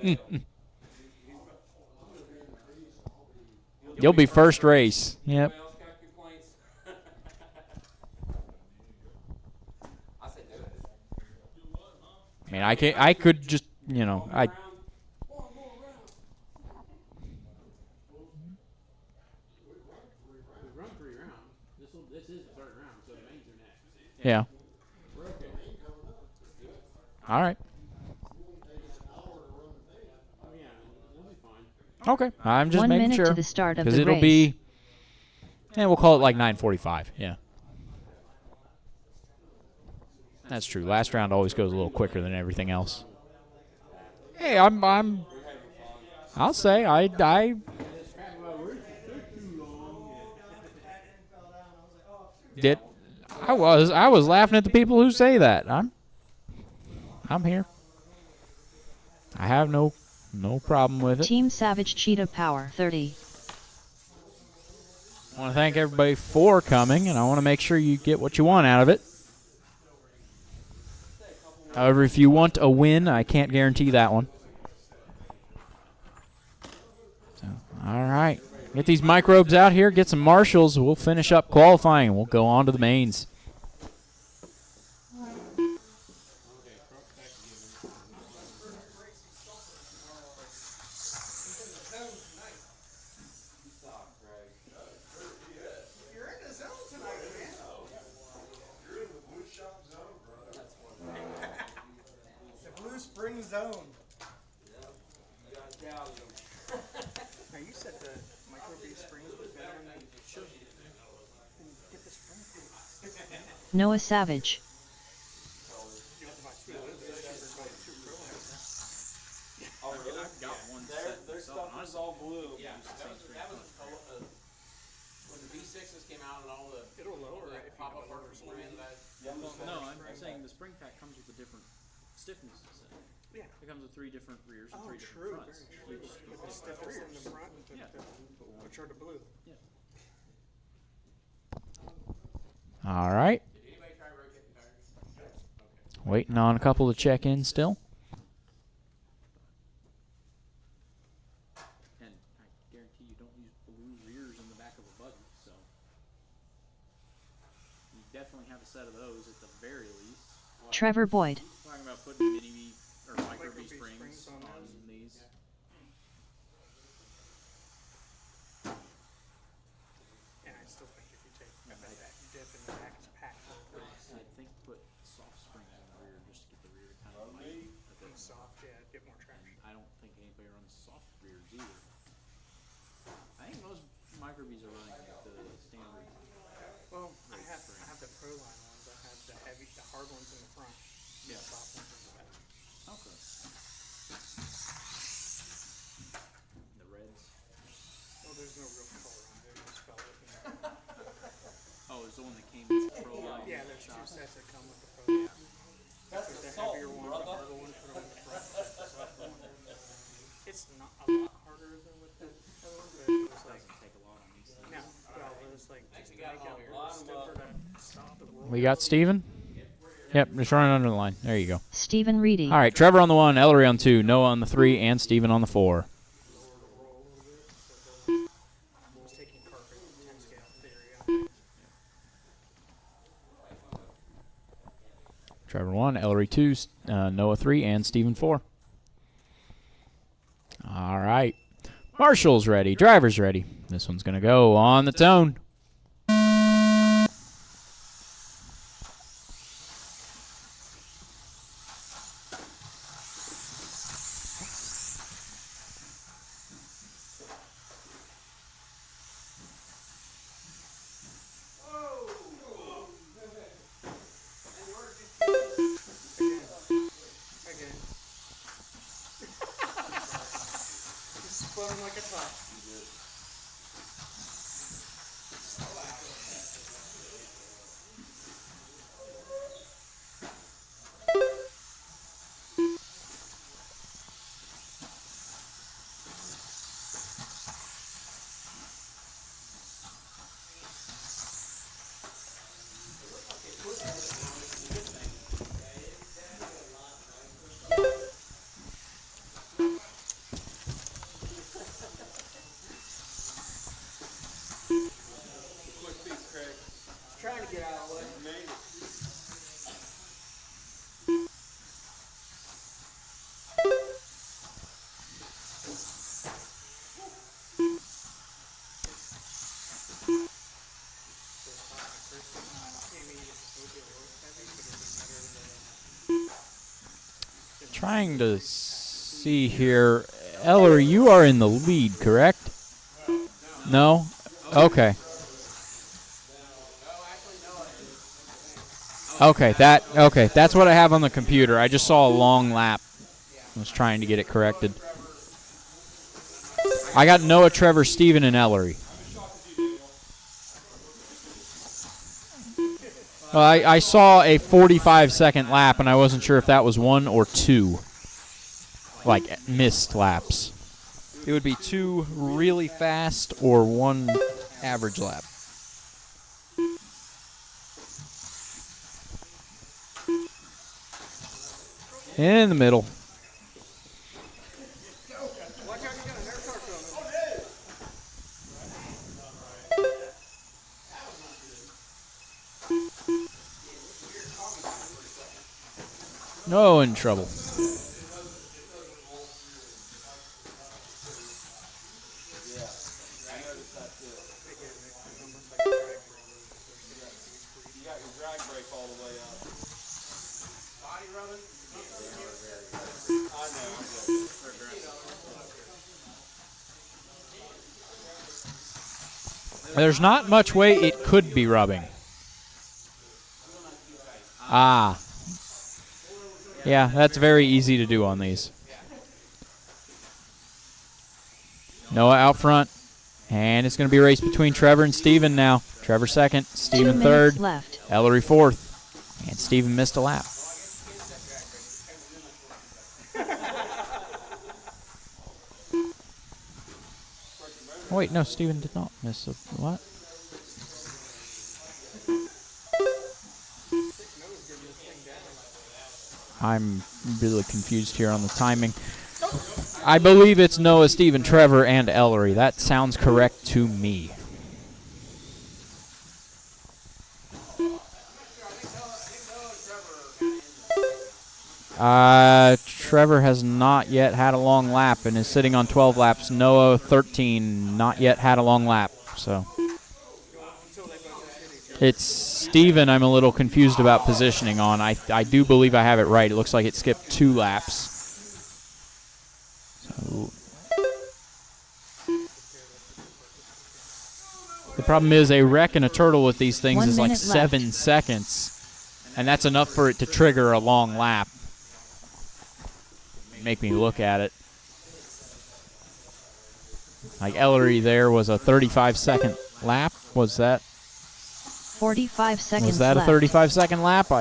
You'll be first race. Yep. Anybody else got complaints? I said do it. I mean, I could just, you know, One more round. We run 3 rounds. This is the 3rd round, so the mains are next. yeah. We're okay. All right. Oh yeah, we'll be fine. Okay. I'm just 1 making minute sure. to the start of Because the it'll race. be, we'll call it like 9:45. Yeah. That's true. Last round always goes a little quicker than everything else. Hey, I'll say I did. I was laughing at the people who say that. I'm here. I have no problem with it. Team Savage Cheetah Power 30. I want to thank everybody for coming, and I want to make sure you get what you want out of it. However, if you want a win, I can't guarantee that one. So, all right. Get these microbes out here, get some marshals. We'll finish up qualifying, and we'll go on to the mains. You're in the zone tonight, man. The Blue Spring Zone. Now you said the microbee springs was better than the should. Get the spring. Noah Savage. You have to buy 2 of those. It's cheaper than buying 2 pro lights. Oh, really? I've got one Their set myself, stuff and was all blue. Yeah, that was when the V6s came out and all the It'll lower it if you pop-up have a workers lower were in that. No, I'm saying the spring pack comes with a different stiffness set. Yeah. It comes with 3 different rears and Oh, 3 true. different fronts. Very true. With the stiffness in the front, and Yeah. which are the blue. All right. Did anybody try rotating tires? Waiting on a couple to check in still. And I guarantee you don't use blue rears in the back of a buggy, so you definitely have a set of those at the very least. Trevor Boyd. Talking about putting mini V or micro V Micro V springs springs on on those. these. And I still think if you take a dip in the back, it's packed. I think put soft springs in the rear just to get the rear to kind of light. It's soft, yeah, get more traction. I don't think anybody runs soft rears either. I think most micro Vs are running the standard. Well, I have the pro line ones. I have the hard ones in the front. Yeah. The soft ones in the back. Okay. The reds. Well, there's no real color on it. It's color. Oh, it's the one that came with the pro line. Yeah, there's 2 shop. sets that come with the pro line. There's the heavier one, the harder one, put them in the front. The softer one. It's not a lot harder than with the other one, but it was like, Doesn't take a lot on these things. no, well, it was like just to make it a little stiffer to stop the roll. We got Steven? Yep, just running under the line. There you go. Stephen Reedy. All right, Trevor on the 1, Ellery on 2, Noah on the 3, and Steven on the 4. I was taking carpet 10 scale theory on it. Trevor 1, Ellery 2, Noah 3, and Steven 4. All right. Marshall's ready. Driver's ready. This one's going to go on the tone. Again. He's spun like a top. Trying to see here. Ellery, you are in the lead, correct? No? Okay. Okay, that's what I have on the computer. I just saw a long lap. I was trying to get it corrected. I got Noah, Trevor, Steven, and Ellery. Well, I saw a 45-second lap, and I wasn't sure if that was 1 or 2, like, missed laps. It would be 2 really fast or 1 average lap. In the middle. No, in trouble. There's not much way it could be rubbing. Ah. Yeah, that's very easy to do on these. Noah out front. And it's going to be a race between Trevor and Steven now. Trevor second, Steven third, left. Ellery fourth. And Steven missed a lap. Oh, wait, no, Steven did not miss a what? I'm really confused here on the timing. I believe it's Noah, Steven, Trevor, and Ellery. That sounds correct to me. Trevor has not yet had a long lap and is sitting on 12 laps. Noah, 13, not yet had a long lap. So it's Steven I'm a little confused about positioning on. I do believe I have it right. It looks like it skipped 2 laps. So the problem is a wreck and a turtle with these things is like 7 seconds. And that's enough for it to trigger a long lap. Make me look at it. Like Ellery there was a 35-second lap. Was that? 45 seconds Was that left. a 35-second lap?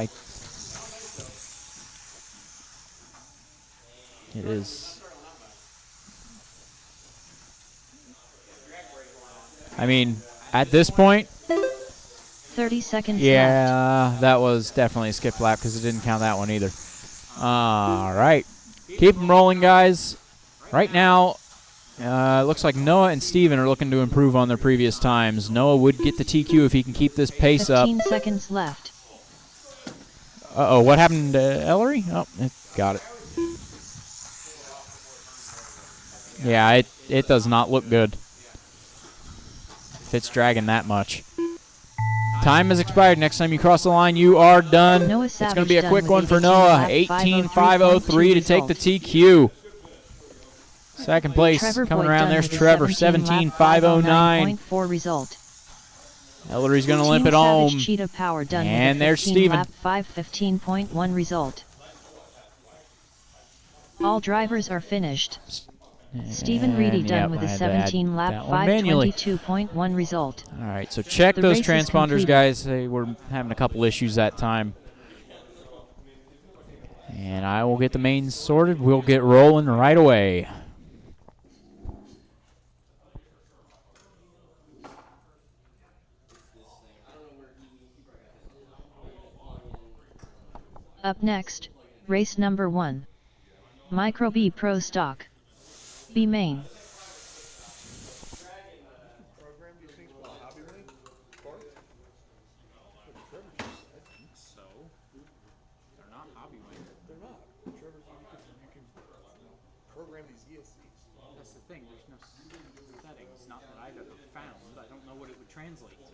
It is. I mean, at this point, 30 seconds left. yeah, that was definitely a skipped lap because it didn't count that one either. All right. Keep them rolling, guys. Right now, it looks like Noah and Steven are looking to improve on their previous times. Noah would get the TQ if he can keep this pace up. 15 seconds left. Uh-oh, what happened to Ellery? Oh, it got it. Yeah, it does not look good. If it's dragging that much. Time has expired. Next time you cross the line, you are done. Noah It's going to Savage be a done quick with one a for 18 Noah. lap 18.503 to take the TQ. Second place Trevor coming Boyd around. done There's with a Trevor, 17.509 17.509. result. Ellery's going to limp Team it home. Savage Cheetah Power done And with a there's 15 Steven. lap 5:15.1 result. All drivers are finished. Steven Reedy And, done yep, with I a had to add 17 lap that one manually. 5:22.1 result. All right, so check The those race is transponders, completed. guys. They were having a couple issues that time. And I will get the mains sorted. We'll get rolling right away. Up next, race number 1. Micro B Pro Stock. B main. So, they're not hobby wing. They're not. Trevor, you can program these ESCs. That's the thing. There's no settings. Not that I've ever found. I don't know what it would translate to.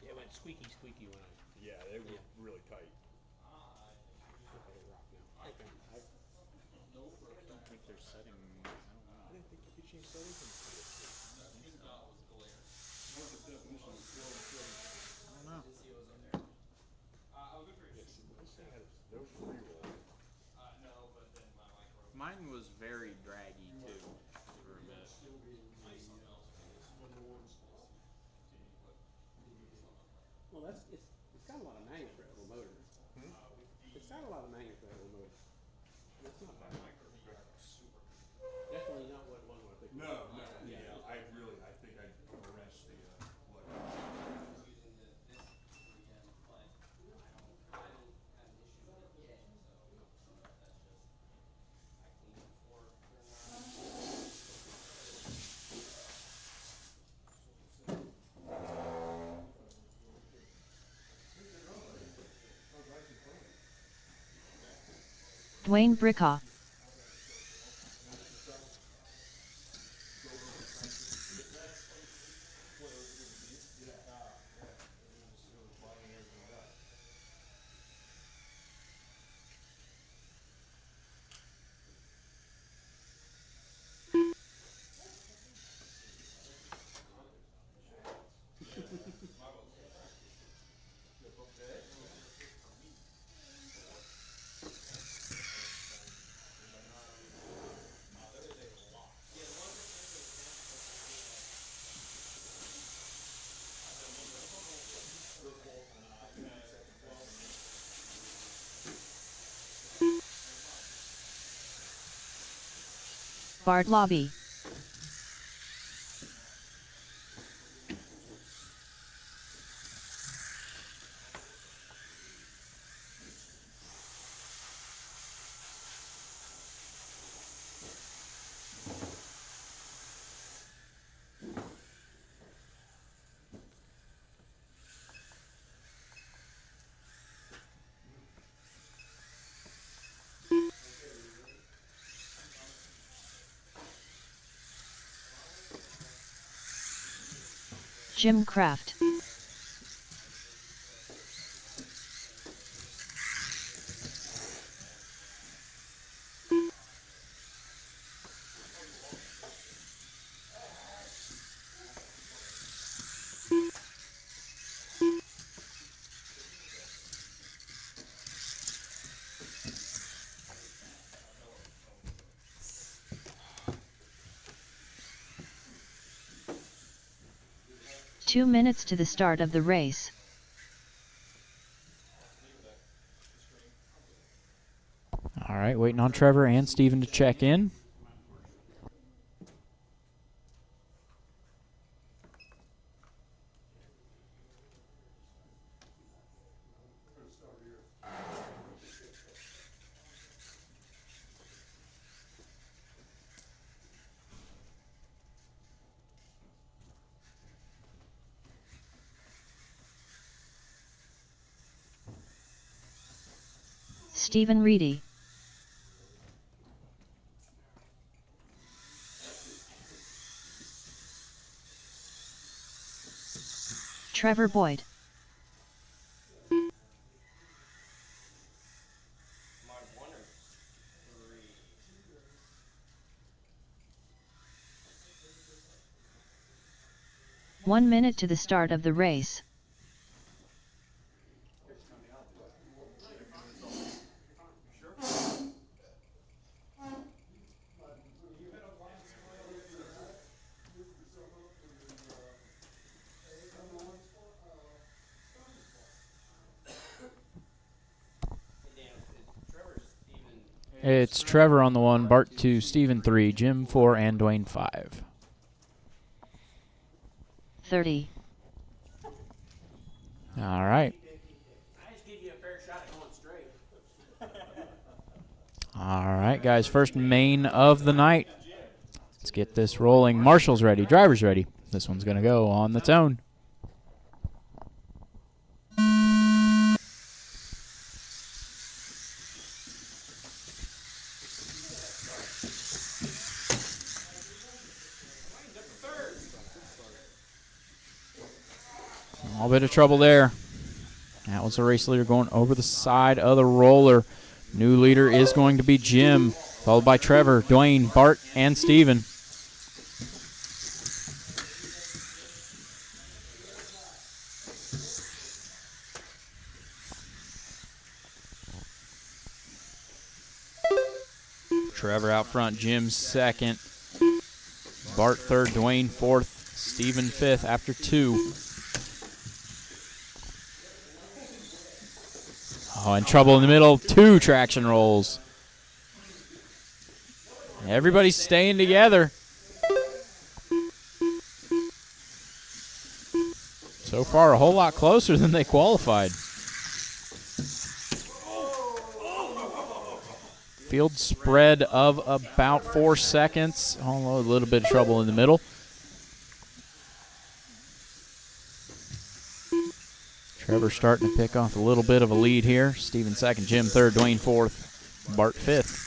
It went squeaky when I. Yeah, they were really tight. don't think they're setting. I don't know. I didn't think you could change settings in I don't know. no free roll. Mine was very draggy too for a bit. Well, it's got a lot of manufacturable motors. It's got a lot of manufacturable motors. That's not bad. Definitely not what one would think. No, yeah, I think I wrenched the Dwayne Brickaw. Bart Lobby. Jim Kraft. Two minutes to the start of the race. All right, waiting on Trevor and Steven to check in. Stephen Reedy. Trevor Boyd. One minute to the start of the race. It's Trevor on the 1, Bart 2, Steven 3, Jim 4, and Dwayne 5. 30. All right. I just give you a fair shot at going straight. All right, guys, first main of the night. Let's get this rolling. Marshall's ready. Driver's ready. This one's going to go on the tone. A bit of trouble there. That was the race leader going over the side of the roller. New leader is going to be Jim, followed by Trevor, Dwayne, Bart, and Steven. Trevor out front, Jim second, Bart third, Dwayne fourth, Steven fifth after 2. Oh, in trouble in the middle, 2 traction rolls. Everybody's staying together. So far, a whole lot closer than they qualified. Field spread of about 4 seconds. Oh, a little bit of trouble in the middle. Trevor starting to pick off a little bit of a lead here. Steven second, Jim third, Dwayne fourth, Bart fifth.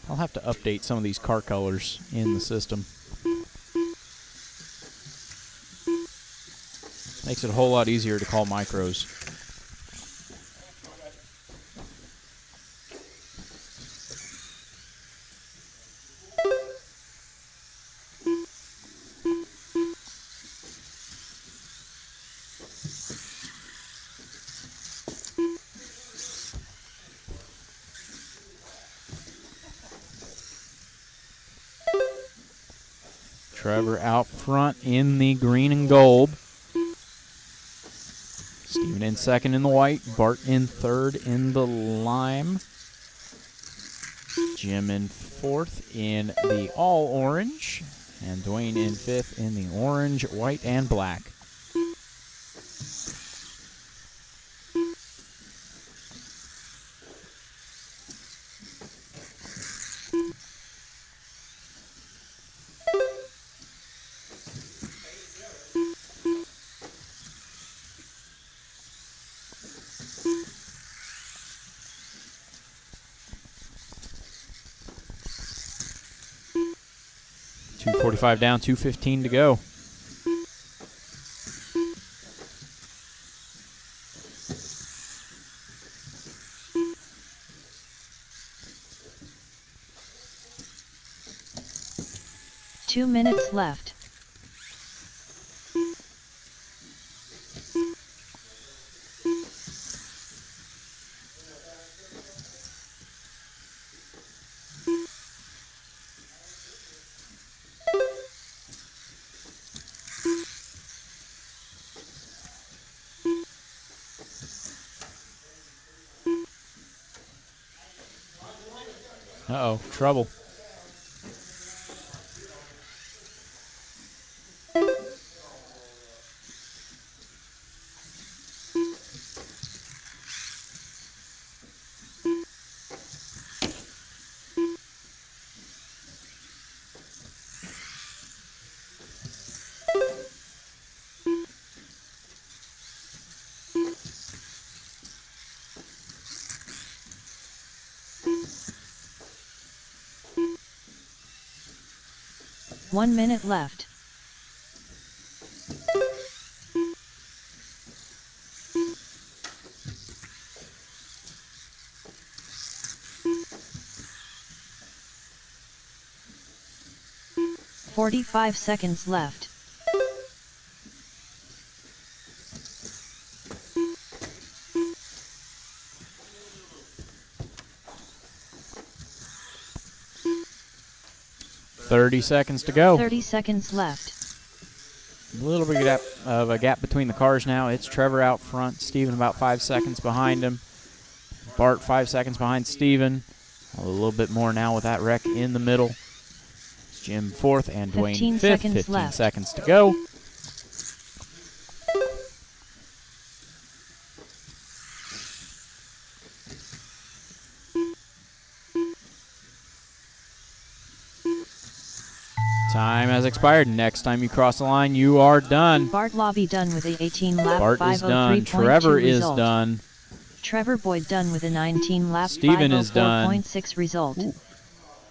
I'll have to update some of these car colors in the system. Makes it a whole lot easier to call micros. Trevor out front in the green and gold. Steven in second in the white. Bart in third in the lime. Jim in fourth in the all orange. And Dwayne in fifth in the orange, white, and black. .45 down, 2:15 to go. Two minutes left. Uh-oh, trouble. One minute left. .45 seconds left. .30 seconds to go. 30 seconds left. A little bit of a gap between the cars now. It's Trevor out front, Steven about 5 seconds behind him. Bart 5 seconds behind Steven. A little bit more now with that wreck in the middle. It's Jim fourth and Dwayne fifth. 15 seconds to go. Time has expired. Next time you cross the line, you are done. Bart Lobby done with a 18 lap. Bart is done. Trevor is done. Trevor Boyd done with a 19 lap. Steven is done. 504.6 result.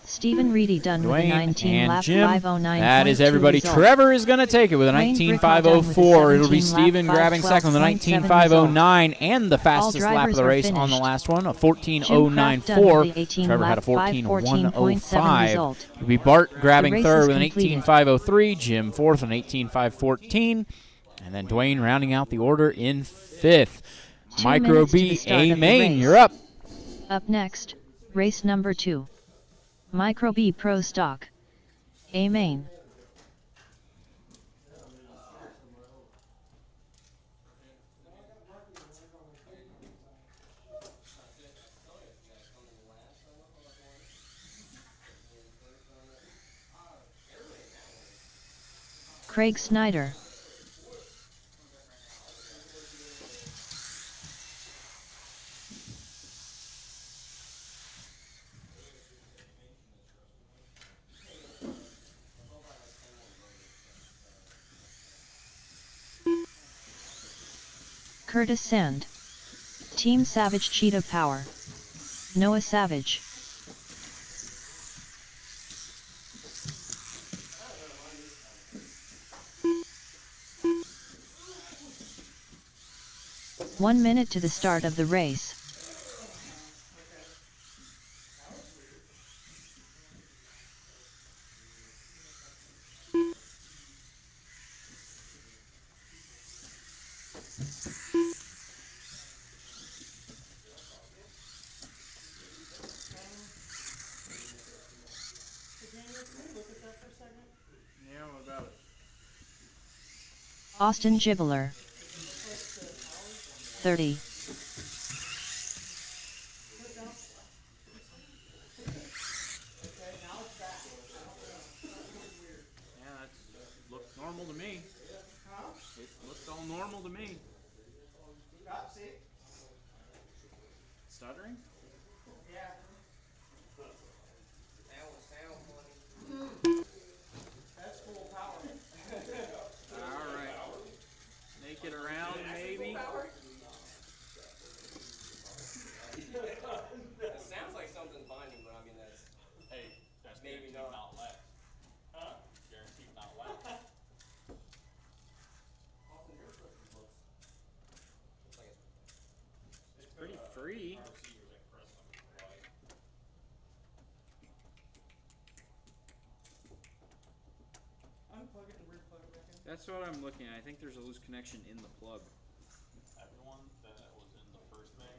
Stephen Reedy done with a Dwayne 19 and lap Jim. 509. That is everybody. Trevor is going to take it with a Dwayne Brickell done with a 19.504. It'll be 17 Steven lap grabbing second with a 512.7 19.509 and the fastest lap of drivers the are race on the finished. last one, a Jim Craft done 14.094. with the 18 Trevor had a lap 514.7 14.105. result. It'll be Bart grabbing race third is with an completed. 18.503. Jim fourth with an 18.514. And then Dwayne rounding out the order in fifth. 2 Micro minutes to the B, start A of the Main, race. you're up. Up next, race number 2. Micro B Pro Stock. A Main. Craig Snyder. Curtis Sand. Team Savage Cheetah Power. Noah Savage. One minute to the start of the race. Yeah, what about it? Austin Gibbler. 30. Yeah, that looked normal to me. It looked all normal to me. Stuttering? Alright. Make it around, maybe. It sounds like something's binding, but I mean that's maybe not left. Huh? Guaranteed not left. It's pretty free. Unplug it and replug it back in. That's what I'm looking at. I think there's a loose connection in the plug. Everyone that was in the first thing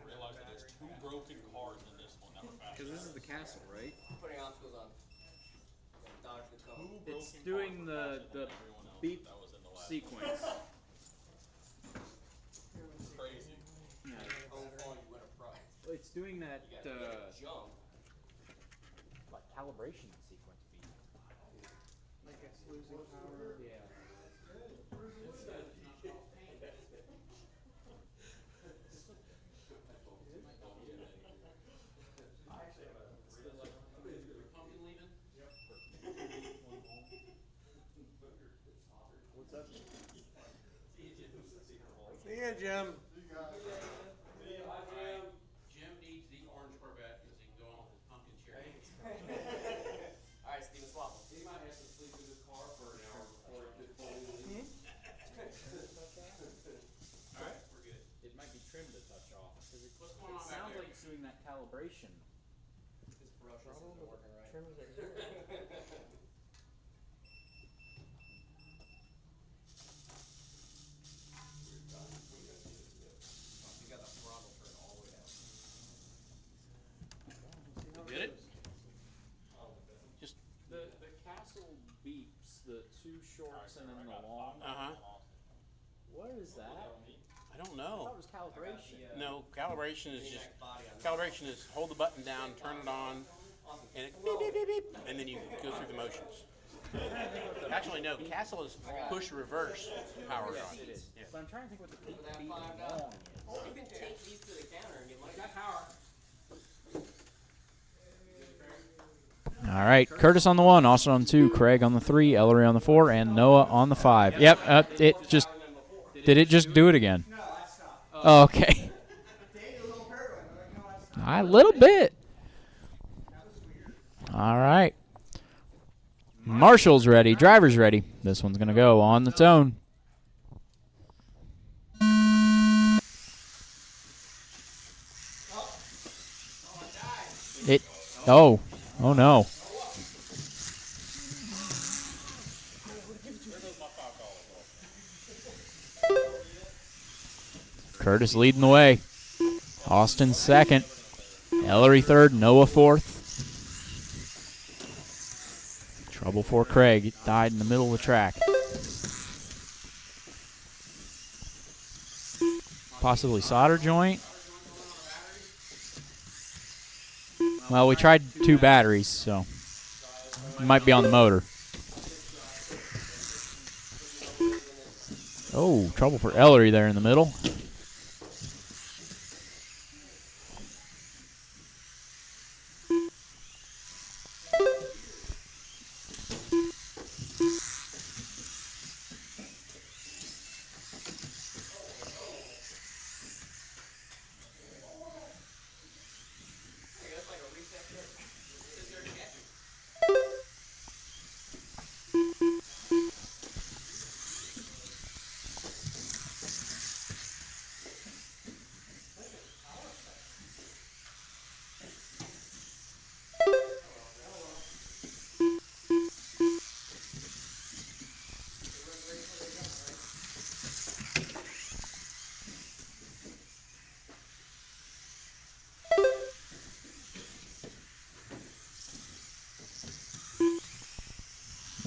realized that there's 2 broken cars in this one that were fast. Because this is the castle, right? Putting obstacles on. Dodge the cone. It's doing the beep That was in the last sequence. crazy. Yeah. Home phone, you win a prize. It's doing that Jump. Like calibration sequence beat. Like it's losing power. yeah. See ya, Jim. Jim needs the orange Corvette because he can go on with his pumpkin cherry. Alright, Steven, swap. He might have to sleep in his car for an hour before he gets home. Alright, we're good. It might be trimmed a touch off. Because it What's going on back sounds there? like it's doing that calibration. This brush isn't working right. Trims are here. You got the throttle turned all the way down. Get it? Just, The castle beeps, the 2 shorts and then the long. uh-huh. What is that? I don't I know. thought it was calibration. No, calibration is just, calibration is hold the button down, turn it on, and it beep, beep, beep, beep, and then you go through the motions. Actually, no, Castle is push reverse power on. It is. Yeah. But I'm trying to think what the beep beep long is. You can take these to the counter and get money. Got power. All right, Curtis on the 1, Austin on 2, Craig on the 3, Ellery on the 4, and Noah on the 5. Yep, did it just do it again? No, I stopped. Oh, okay. Dave, a little paranoid. I'm like, no, I stopped. A little bit. That was weird. All right. Marshall's ready. Driver's ready. This one's going to go on its own. Oh no. Curtis leading the way. Austin second. Ellery third. Noah fourth. Trouble for Craig. It died in the middle of the track. Possibly solder joint. Well, we tried 2 batteries, so it might be on the motor. Oh, trouble for Ellery there in the middle.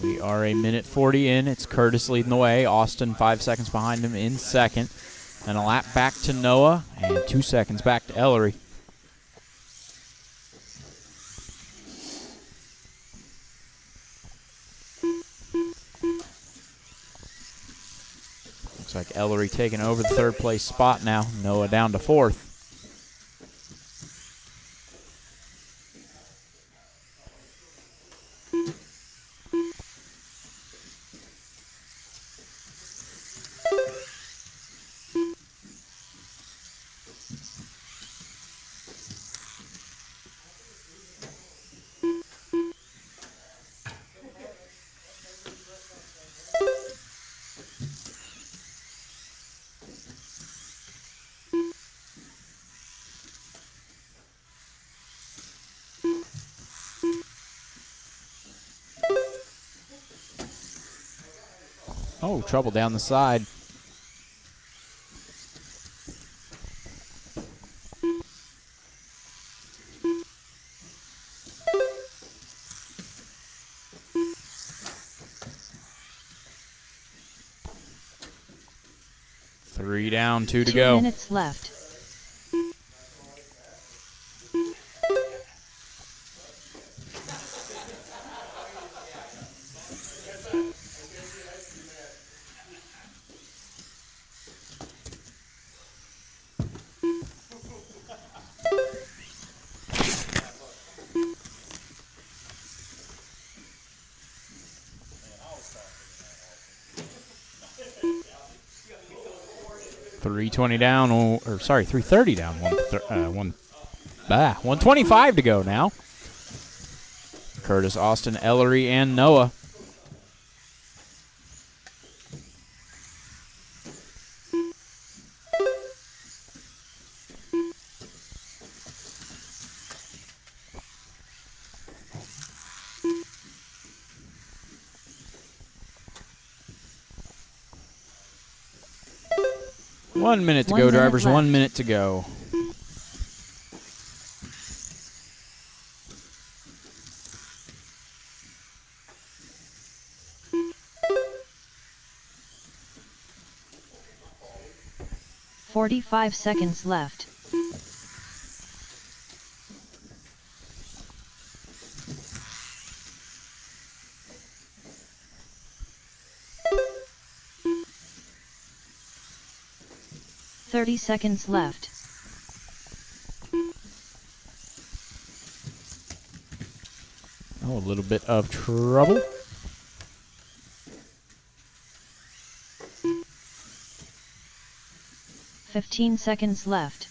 We are a minute 40 in. It's Curtis leading the way. Austin 5 seconds behind him in second. And a lap back to Noah and 2 seconds back to Ellery. Looks like Ellery taking over the 3rd place spot now. Noah down to 4th. Oh, trouble down the side. Three down, 2 to go. 2 minutes left. .320 down, or sorry, 330 down. 125 to go now. Curtis, Austin, Ellery, and Noah. One minute to go, drivers. 1 minute to go. .45 seconds left. .30 seconds left. Oh, a little bit of trouble. .15 seconds left. .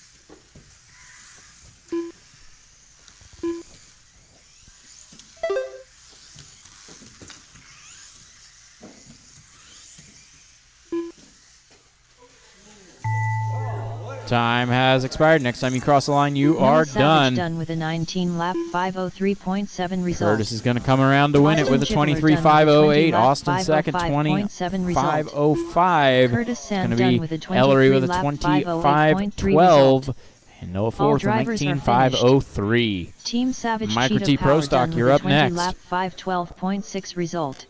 Time has expired. Next time you cross the line, you Noah are Savage done. done with a 19-lap 5:03.7 result. Curtis is going to come around to win it with a Austin Gibbler 23.508. done with a Austin second, 5:05.7 result. 20.505. Curtis It's going Sand to done be with a Ellery with a 23-lap 5:08.3 25.12. And Noah All Ford for drivers are 19.503. Team Savage Micro Cheetah T Pro Power Stock, done you're with up a next. 20-lap 5:12.6 result.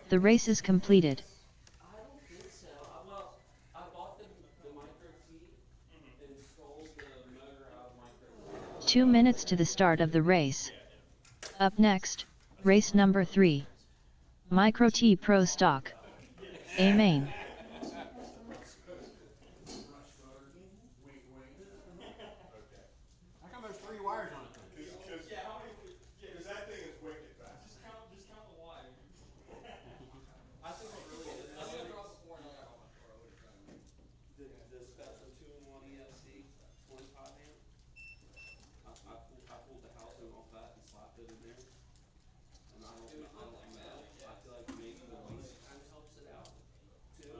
The race is completed. I don't think so. Well, I bought the micro T and sold the motor out of micro T. 2 minutes to the start of the race. Up next, race number 3. Micro T Pro Stock. A main. How come there's 3 wires on it then? Because that thing is wicked fast. Just count the wire. I think it really is. I think across the board, I got all my throw it. The special 2-in-1 ESC, 25 amp. I pulled the housing off that and slapped it in there. And I don't know. I feel like maybe the waste kind of helps it out too.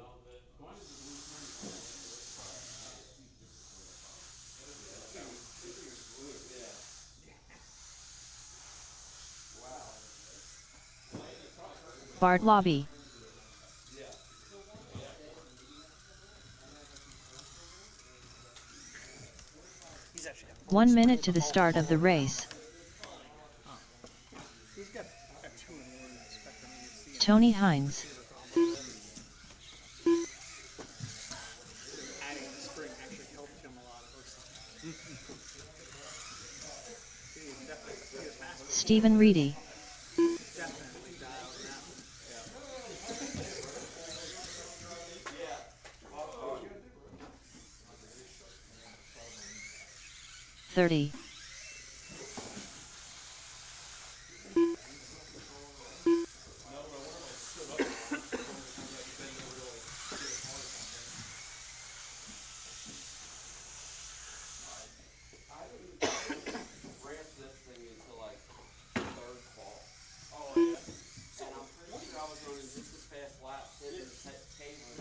Bart Lobby. He's actually got 1 minute to the start of the race. he's got a 2-in-1 Spectrum ESC. Tony Hines. Adding the spring actually helped him a lot of those. He was fast. Stephen Reedy. Definitely dialed now. 30. Ramp this thing into like 3rd qual. Oh yeah. And I'm pretty sure I was running just as fast laps hitting the table.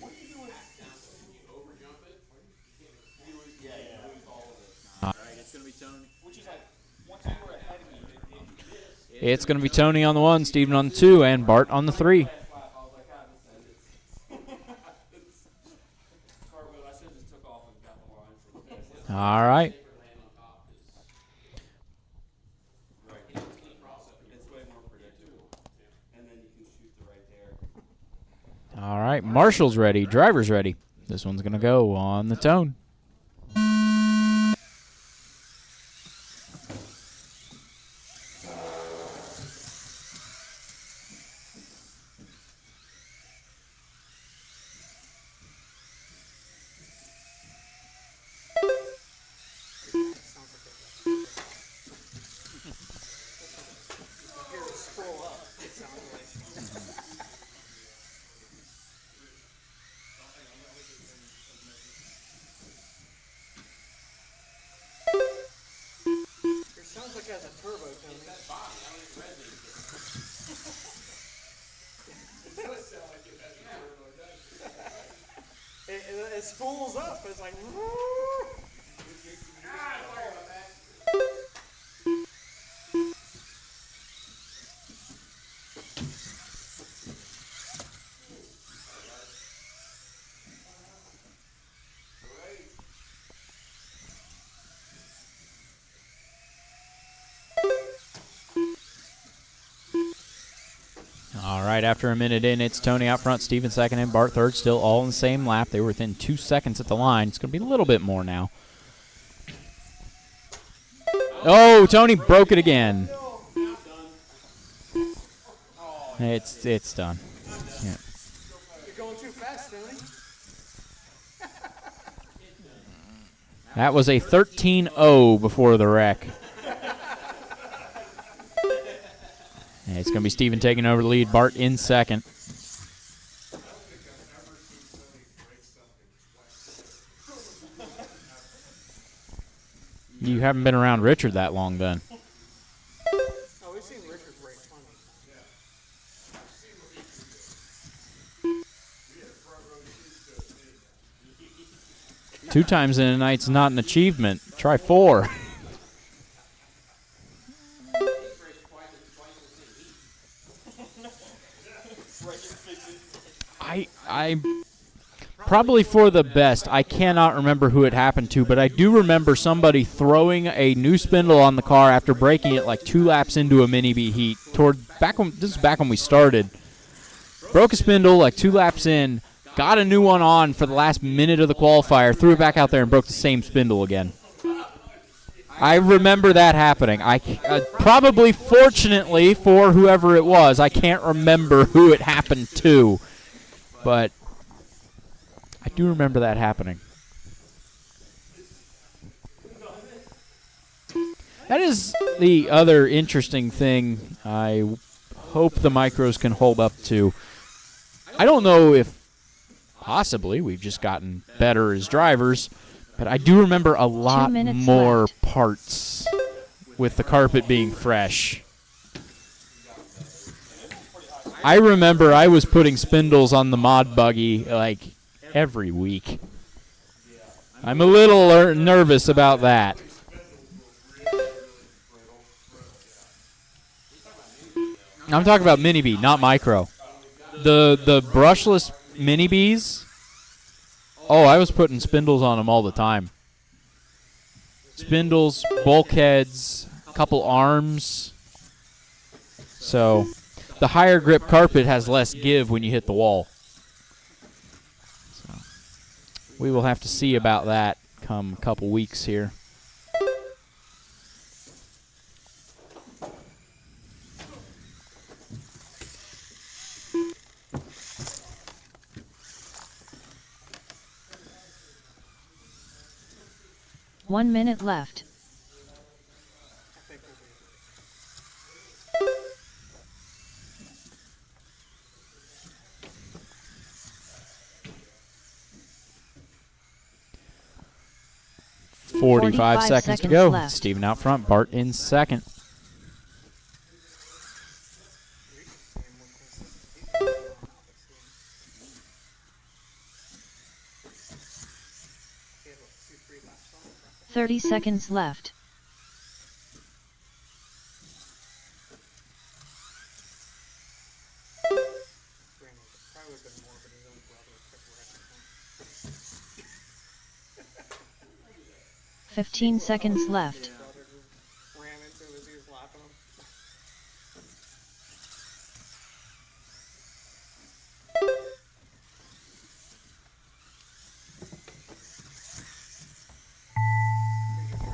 What are you doing? Can you overjump it? You lose all of it. All right, it's going to be Tony. Which is like, once you were ahead of me, It's going to be Tony on the 1, Steven on the 2, and Bart on the 3. Last lap, I was like, this ended. Cartwheel, I should have just took off and got the line for the finish. All right. Right. It's way more predictable. And then you can shoot the right there. All right. Marshall's ready. Driver's ready. This one's going to go on the tone. Hear it scroll up, it sounds like. It sounds like it has a turbo, Tony. It does sound like it has a turbo, doesn't it? It spools up. It's like, woo! All right, after a minute in, it's Tony out front, Steven second, and Bart third, still all in the same lap. They were within 2 seconds at the line. It's going to be a little bit more now. Oh, Tony broke it again. It's done. Yeah. You're going too fast, Tony. That was a 13-0 before the wreck. And it's going to be Steven taking over the lead, Bart in second. You haven't been around Richard that long then. Oh, we've seen Richard break plenty. 2 times in a night's not an achievement. Try 4. I probably for the best. I cannot remember who it happened to, but I do remember somebody throwing a new spindle on the car after breaking it like 2 laps into a mini B heat. This is back when we started. Broke a spindle like 2 laps in, got a new one on for the last minute of the qualifier, threw it back out there and broke the same spindle again. I remember that happening. Probably fortunately for whoever it was, I can't remember who it happened to. But I do remember that happening. That is the other interesting thing I hope the micros can hold up to. I don't know if possibly we've just gotten better as drivers, but I do remember a lot more left. parts with the carpet being fresh. I remember I was putting spindles on the mod buggy like every week. I'm a little nervous about that. I'm talking about mini B, not micro. The brushless mini Bs. Oh, I was putting spindles on them all the time. Spindles, bulkheads, a couple arms. So the higher grip carpet has less give when you hit the wall. So we will have to see about that come a couple weeks here. One minute left. 45 seconds to go. left. Steven out front, Bart in second. "30 seconds left. "15 seconds left. Ran into him as he was lapping him.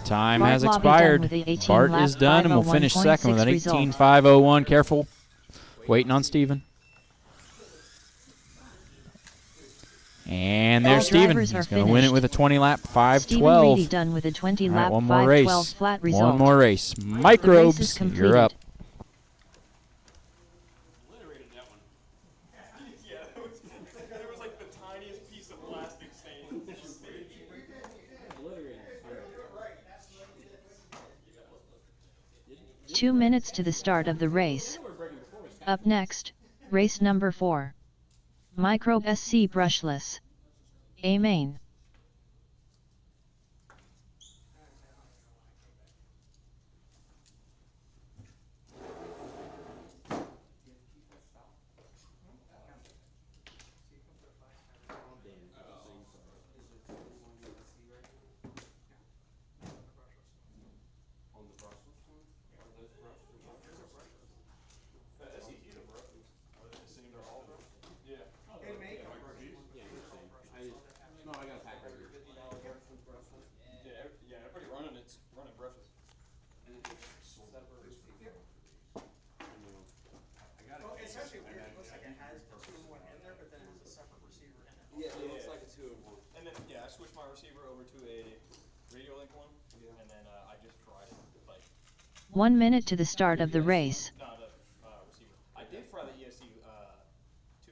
Time Bart has Lobby expired. done with a 18 Bart lap is done, and we'll finish second with an 501.6 18.501. Careful. Waiting on Steven. And there's All Steven. drivers He's are going to win it finished. with a 20 lap Steven Reedy 5:12. done with a 20 All right, lap one more race. 5:12 flat result. One more race. The race is Microbes, completed. you're up. Obliterated that one. Yeah, there was like the tiniest piece of plastic stain. 2 minutes to the start of the race. Up next, race number 4. Microbe SC brushless. A main. Yeah, everybody running it's running brushes. It's actually weird. It looks like it has the 2-in-1 in there, but then it has a separate receiver in it. Yeah, it looks like a 2-in-1. And then I switched my receiver over to a radio link one, and then I just tried it like 1 minute to the start of the race. not a receiver. I did fry the ESC 2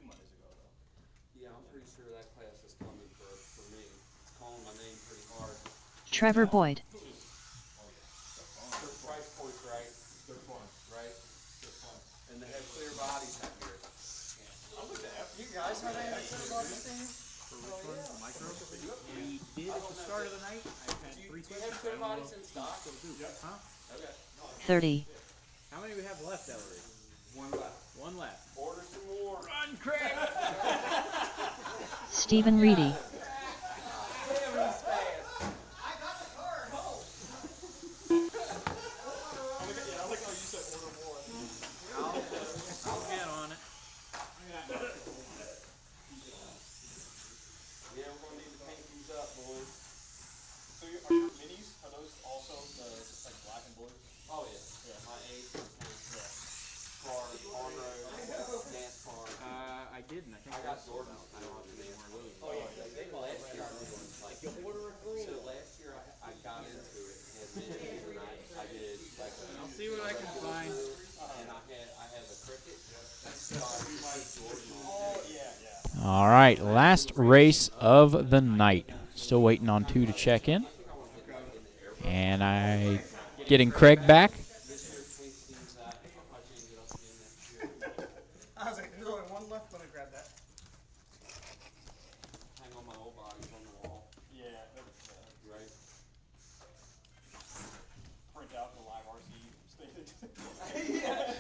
Mondays ago though. Yeah, I'm pretty sure that class is coming for me. It's calling my name pretty hard. Trevor Boyd. Their price point's right. They're fun. Right? They're fun. And they have clear bodies out here. I looked at You guys have any clear bodies thing? micro. We did at the start of the night. I've had 3 questions. I don't know if we still do. Huh? 30. How many we have left, Ellery? 1 left. 1 left. Order some more. Run, Craig! Stephen Reedy. I'll get on it. Yeah, we're gonna need to paint these up, boys. So are your minis, are those also like black and blue? Oh yeah. My 8 car, on-road, dance car. I didn't. I think I got that's Jordan. I don't know if they were really. Oh yeah. Last year I was like, so last year I got into it and then I did like I'll see what I can find. and I had the cricket. So I used Jordan on Oh, yeah. All right, last race of the night. Still waiting on 2 to check in. And I getting Craig back. I was like, there's only 1 left when I grabbed that. hang on my old bodies on the wall, Yeah, that was, right? print out the live RC stated.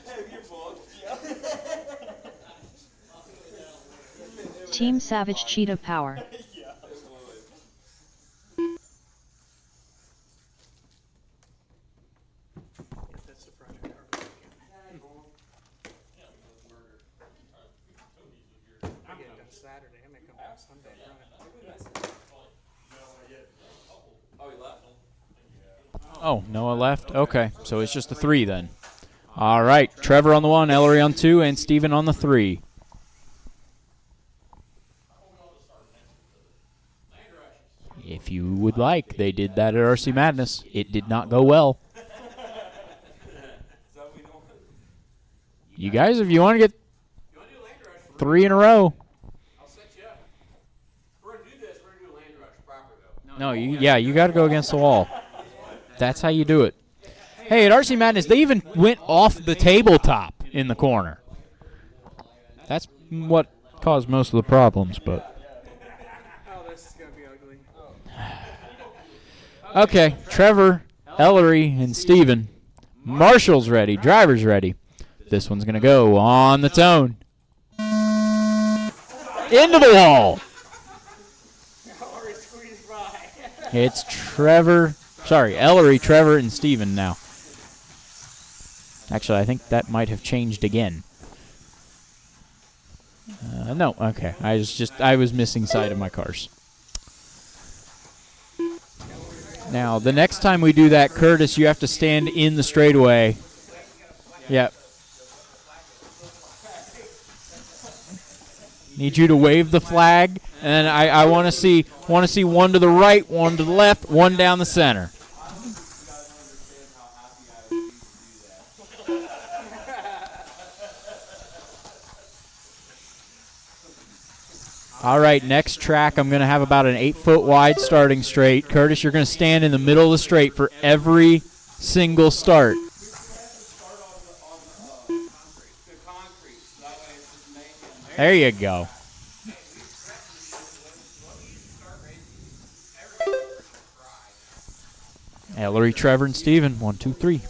Have your book. Team Savage Cheetah Power. Yeah. If that's the project car we're making. I get it done Saturday. I may come back Sunday and run it. Oh, he left. Oh, Noah left. Okay, so it's just the 3 then. All right, Trevor on the 1, Ellery on 2, and Steven on the 3. If you would like, they did that at RC Madness. It did not go well. You guys, if you want to get 3 in a row. I'll set you up. We're gonna do this. We're gonna do a land rush proper though. No, you got to go against the wall. That's how you do it. Hey, at RC Madness, they even went off the tabletop in the corner. That's what caused most of the problems, but. Oh, this is going to be ugly. Okay, Trevor, Ellery, and Steven. Marshall's ready. Driver's ready. This one's going to go on the tone. Into the wall. Already squeezed by. It's Ellery, Trevor, and Steven now. Actually, I think that might have changed again. No, okay. I was missing sight of my cars. Now, the next time we do that, Curtis, you have to stand in the straightaway. Yep. Need you to wave the flag, and I want to see 1 to the right, 1 to the left, 1 down the center. All right, next track, I'm going to have about an 8-foot wide starting straight. Curtis, you're going to stand in the middle of the straight for every single start. There you go. Ellery, Trevor, and Steven. 1, 2, 3.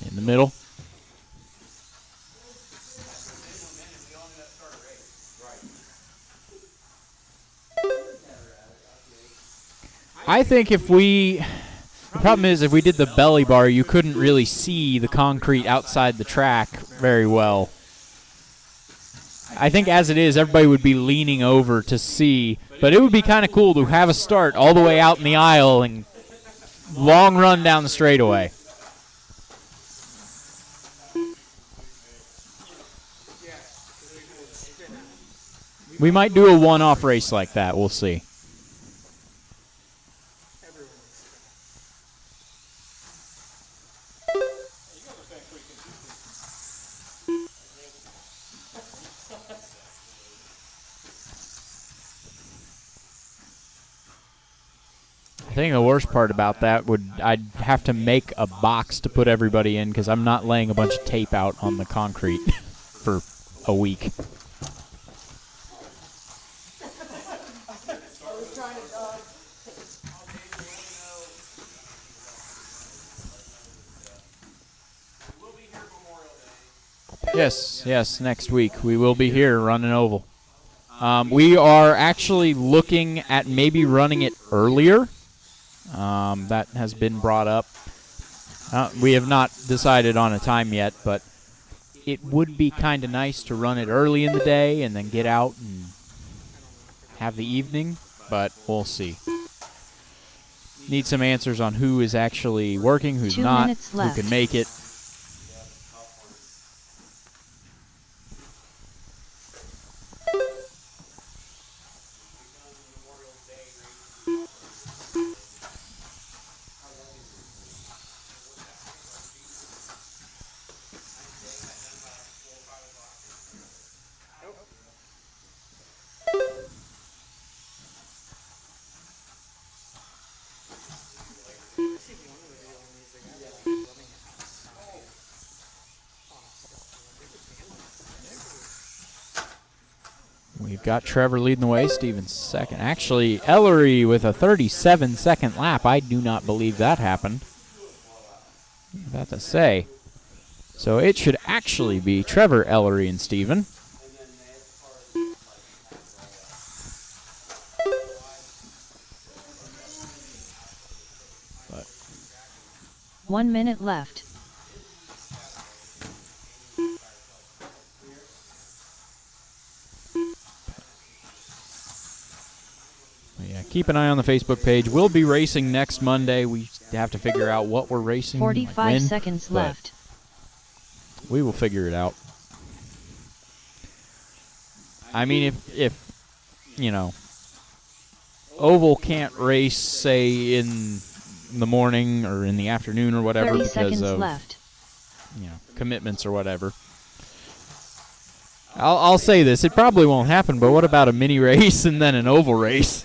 In the middle. I think the problem is if we did the belly bar, you couldn't really see the concrete outside the track very well. I think as it is, everybody would be leaning over to see, but it would be kind of cool to have a start all the way out in the aisle and long run down the straightaway. We might do a one-off race like that. We'll see. I think the worst part about that I'd have to make a box to put everybody in because I'm not laying a bunch of tape out on the concrete for a week. Yes, next week we will be here running oval. We are actually looking at maybe running it earlier. That has been brought up. We have not decided on a time yet, but it would be kind of nice to run it early in the day and then get out and have the evening, but we'll see. Need some answers on who is actually working, who's 2 not, minutes who left. can make it. We've got Trevor leading the way, Stevens second. Actually, Ellery with a 37-second lap. I do not believe that happened. I'm about to say. So it should actually be Trevor, Ellery, and Steven. But 1 minute left. yeah, keep an eye on the Facebook page. We'll be racing next Monday. We have to figure out what we're racing. 45 when, seconds left. We will figure it out. I mean, if you know, Oval can't race, say, in the morning or in the afternoon or whatever 30 because seconds of left. Commitments or whatever. I'll say this: it probably won't happen. But what about a mini race and then an oval race?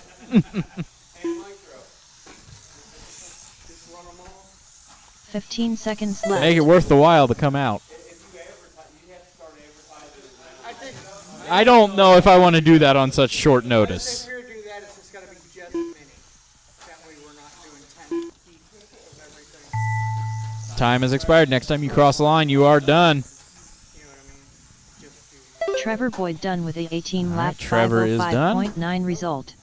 15 seconds left. Make it worth the while to come out. I don't know if I want to do that on such short notice. If you're going to do that, it's just got to be just mini. That way we're not doing 10 heat of everything. Time has expired. Next time you cross the line, you are done. You know what I mean? Just do Trevor Boyd done with a 18 All lap right, Trevor is done. 505.9 result.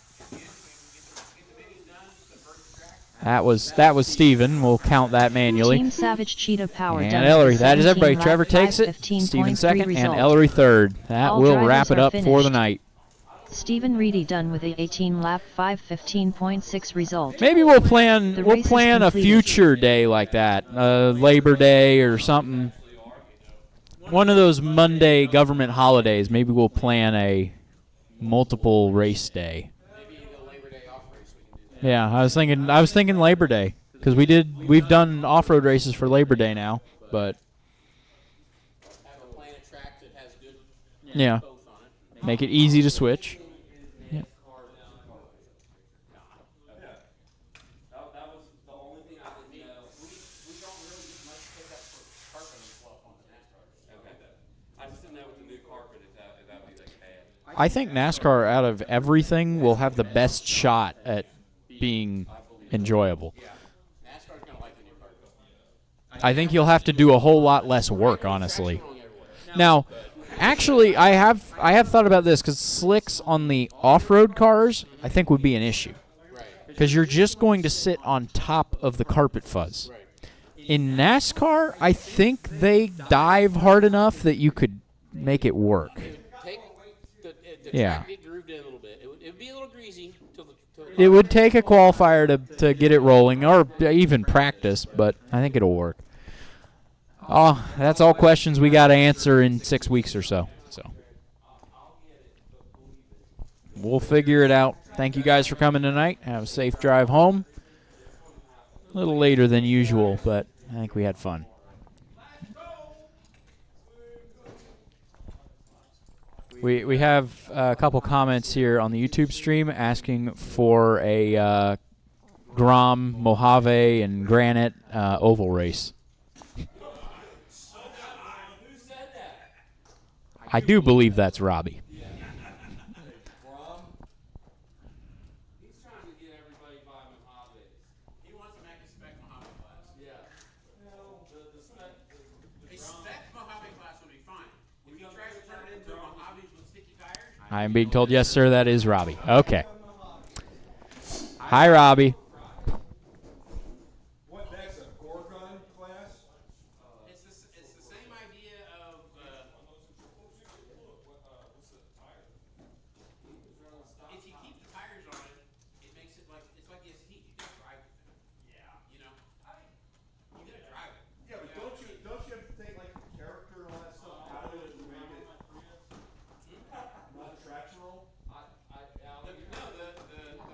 That was Steven. We'll count that manually. Team Savage Cheetah Power And done Ellery. with a That is 17 everybody. lap Trevor takes it. 5:15.3 Steven second result. and Ellery third. That All will drivers wrap it are up for the finished. night. Stephen Reedy done with a 18 lap 5:15.6 result. Maybe we'll The plan race is a completed. future day like that, Labor Day or something. One of those Monday government holidays. Maybe we'll plan a multiple race day. Maybe the Labor Day off race we can do that. Yeah, I was thinking Labor Day because we've done off-road races for Labor Day now, but Have a plan of track that has good yeah, both on it. make it easy to switch. Yeah. That was the only thing I didn't know. We don't really get much pickup for carpet and fluff on the NASCAR. Okay. I just didn't know with the new carpet if that would be like bad. I think NASCAR, out of everything, will have the best shot at being enjoyable. NASCAR's gonna like the new carpet. I think you'll have to do a whole lot less work, honestly. Now, actually, I have thought about this because slicks on the off-road cars, I think, would be an issue because you're just going to sit on top of the carpet fuzz. In NASCAR, I think they dive hard enough that you could make it work. Take the Yeah. track get grooved in a little bit. It would be a little greasy till the It would take a qualifier to get it rolling, or even practice, but I think it'll work. Oh, that's all questions we got to answer in 6 weeks or so. So we'll figure it out. Thank you guys for coming tonight. Have a safe drive home. A little later than usual, but I think we had fun. We have a couple comments here on the YouTube stream asking for a Grom, Mojave, and Granite oval race. I do believe that's Robbie. He's trying to get everybody by Mojaves. He wants to make a spec Mojave class. Yeah. No, the spec. A spec Mojave class would be fine. If he tries to turn it into Mojaves with sticky tires, I am being told, yes, sir, that is Robbie. Okay. Hi, Robbie. What next? A Gorgon class? it's the same idea of if you keep the tires on it, it makes it like it's like the ST. You gotta drive it. Yeah. You know, you gotta drive it. Yeah, but don't you have to take like the character and all that stuff out of it to make it not tractional? The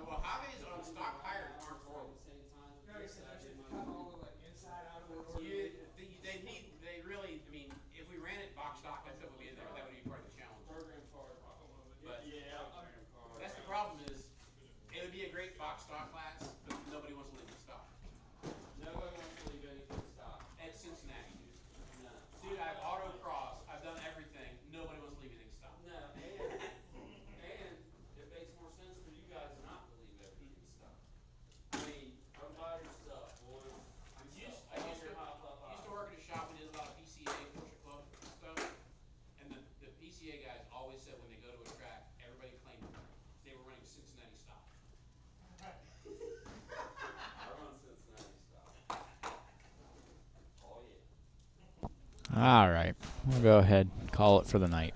Mojaves on stock tires aren't horrible. They really, I mean, if we ran it box stock, that stuff would be in there. That would be part of the challenge. But that's the problem is, it would be a great box stock class, but nobody wants to leave it stock. Nobody wants to leave anything stock. At Cincinnati, dude. No. Dude, I've autocrossed. I've done everything. Nobody wants to leave anything stock. No, and it makes more sense for you guys not to leave everything stock. I mean, come buy your stuff, boys. I used to work at a shop that did a lot of PCA, Porsche Club stuff, and the PCA guys always said when they go to a track, everybody claimed they were running Cincinnati stock. I run Cincinnati stock. Oh yeah. All right. We'll go ahead and call it for the night.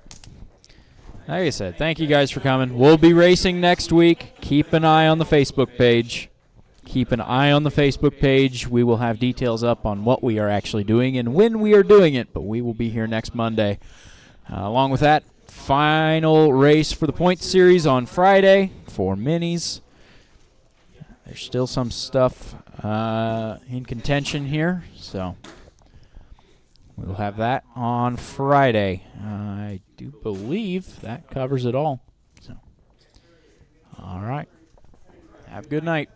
Like I said, thank you guys for coming. We'll be racing next week. Keep an eye on the Facebook page. Keep an eye on the Facebook page. We will have details up on what we are actually doing and when we are doing it, but we will be here next Monday. Along with that, final race for the points series on Friday for minis. There's still some stuff in contention here, so we'll have that on Friday. I do believe that covers it all. So, all right. Have a good night.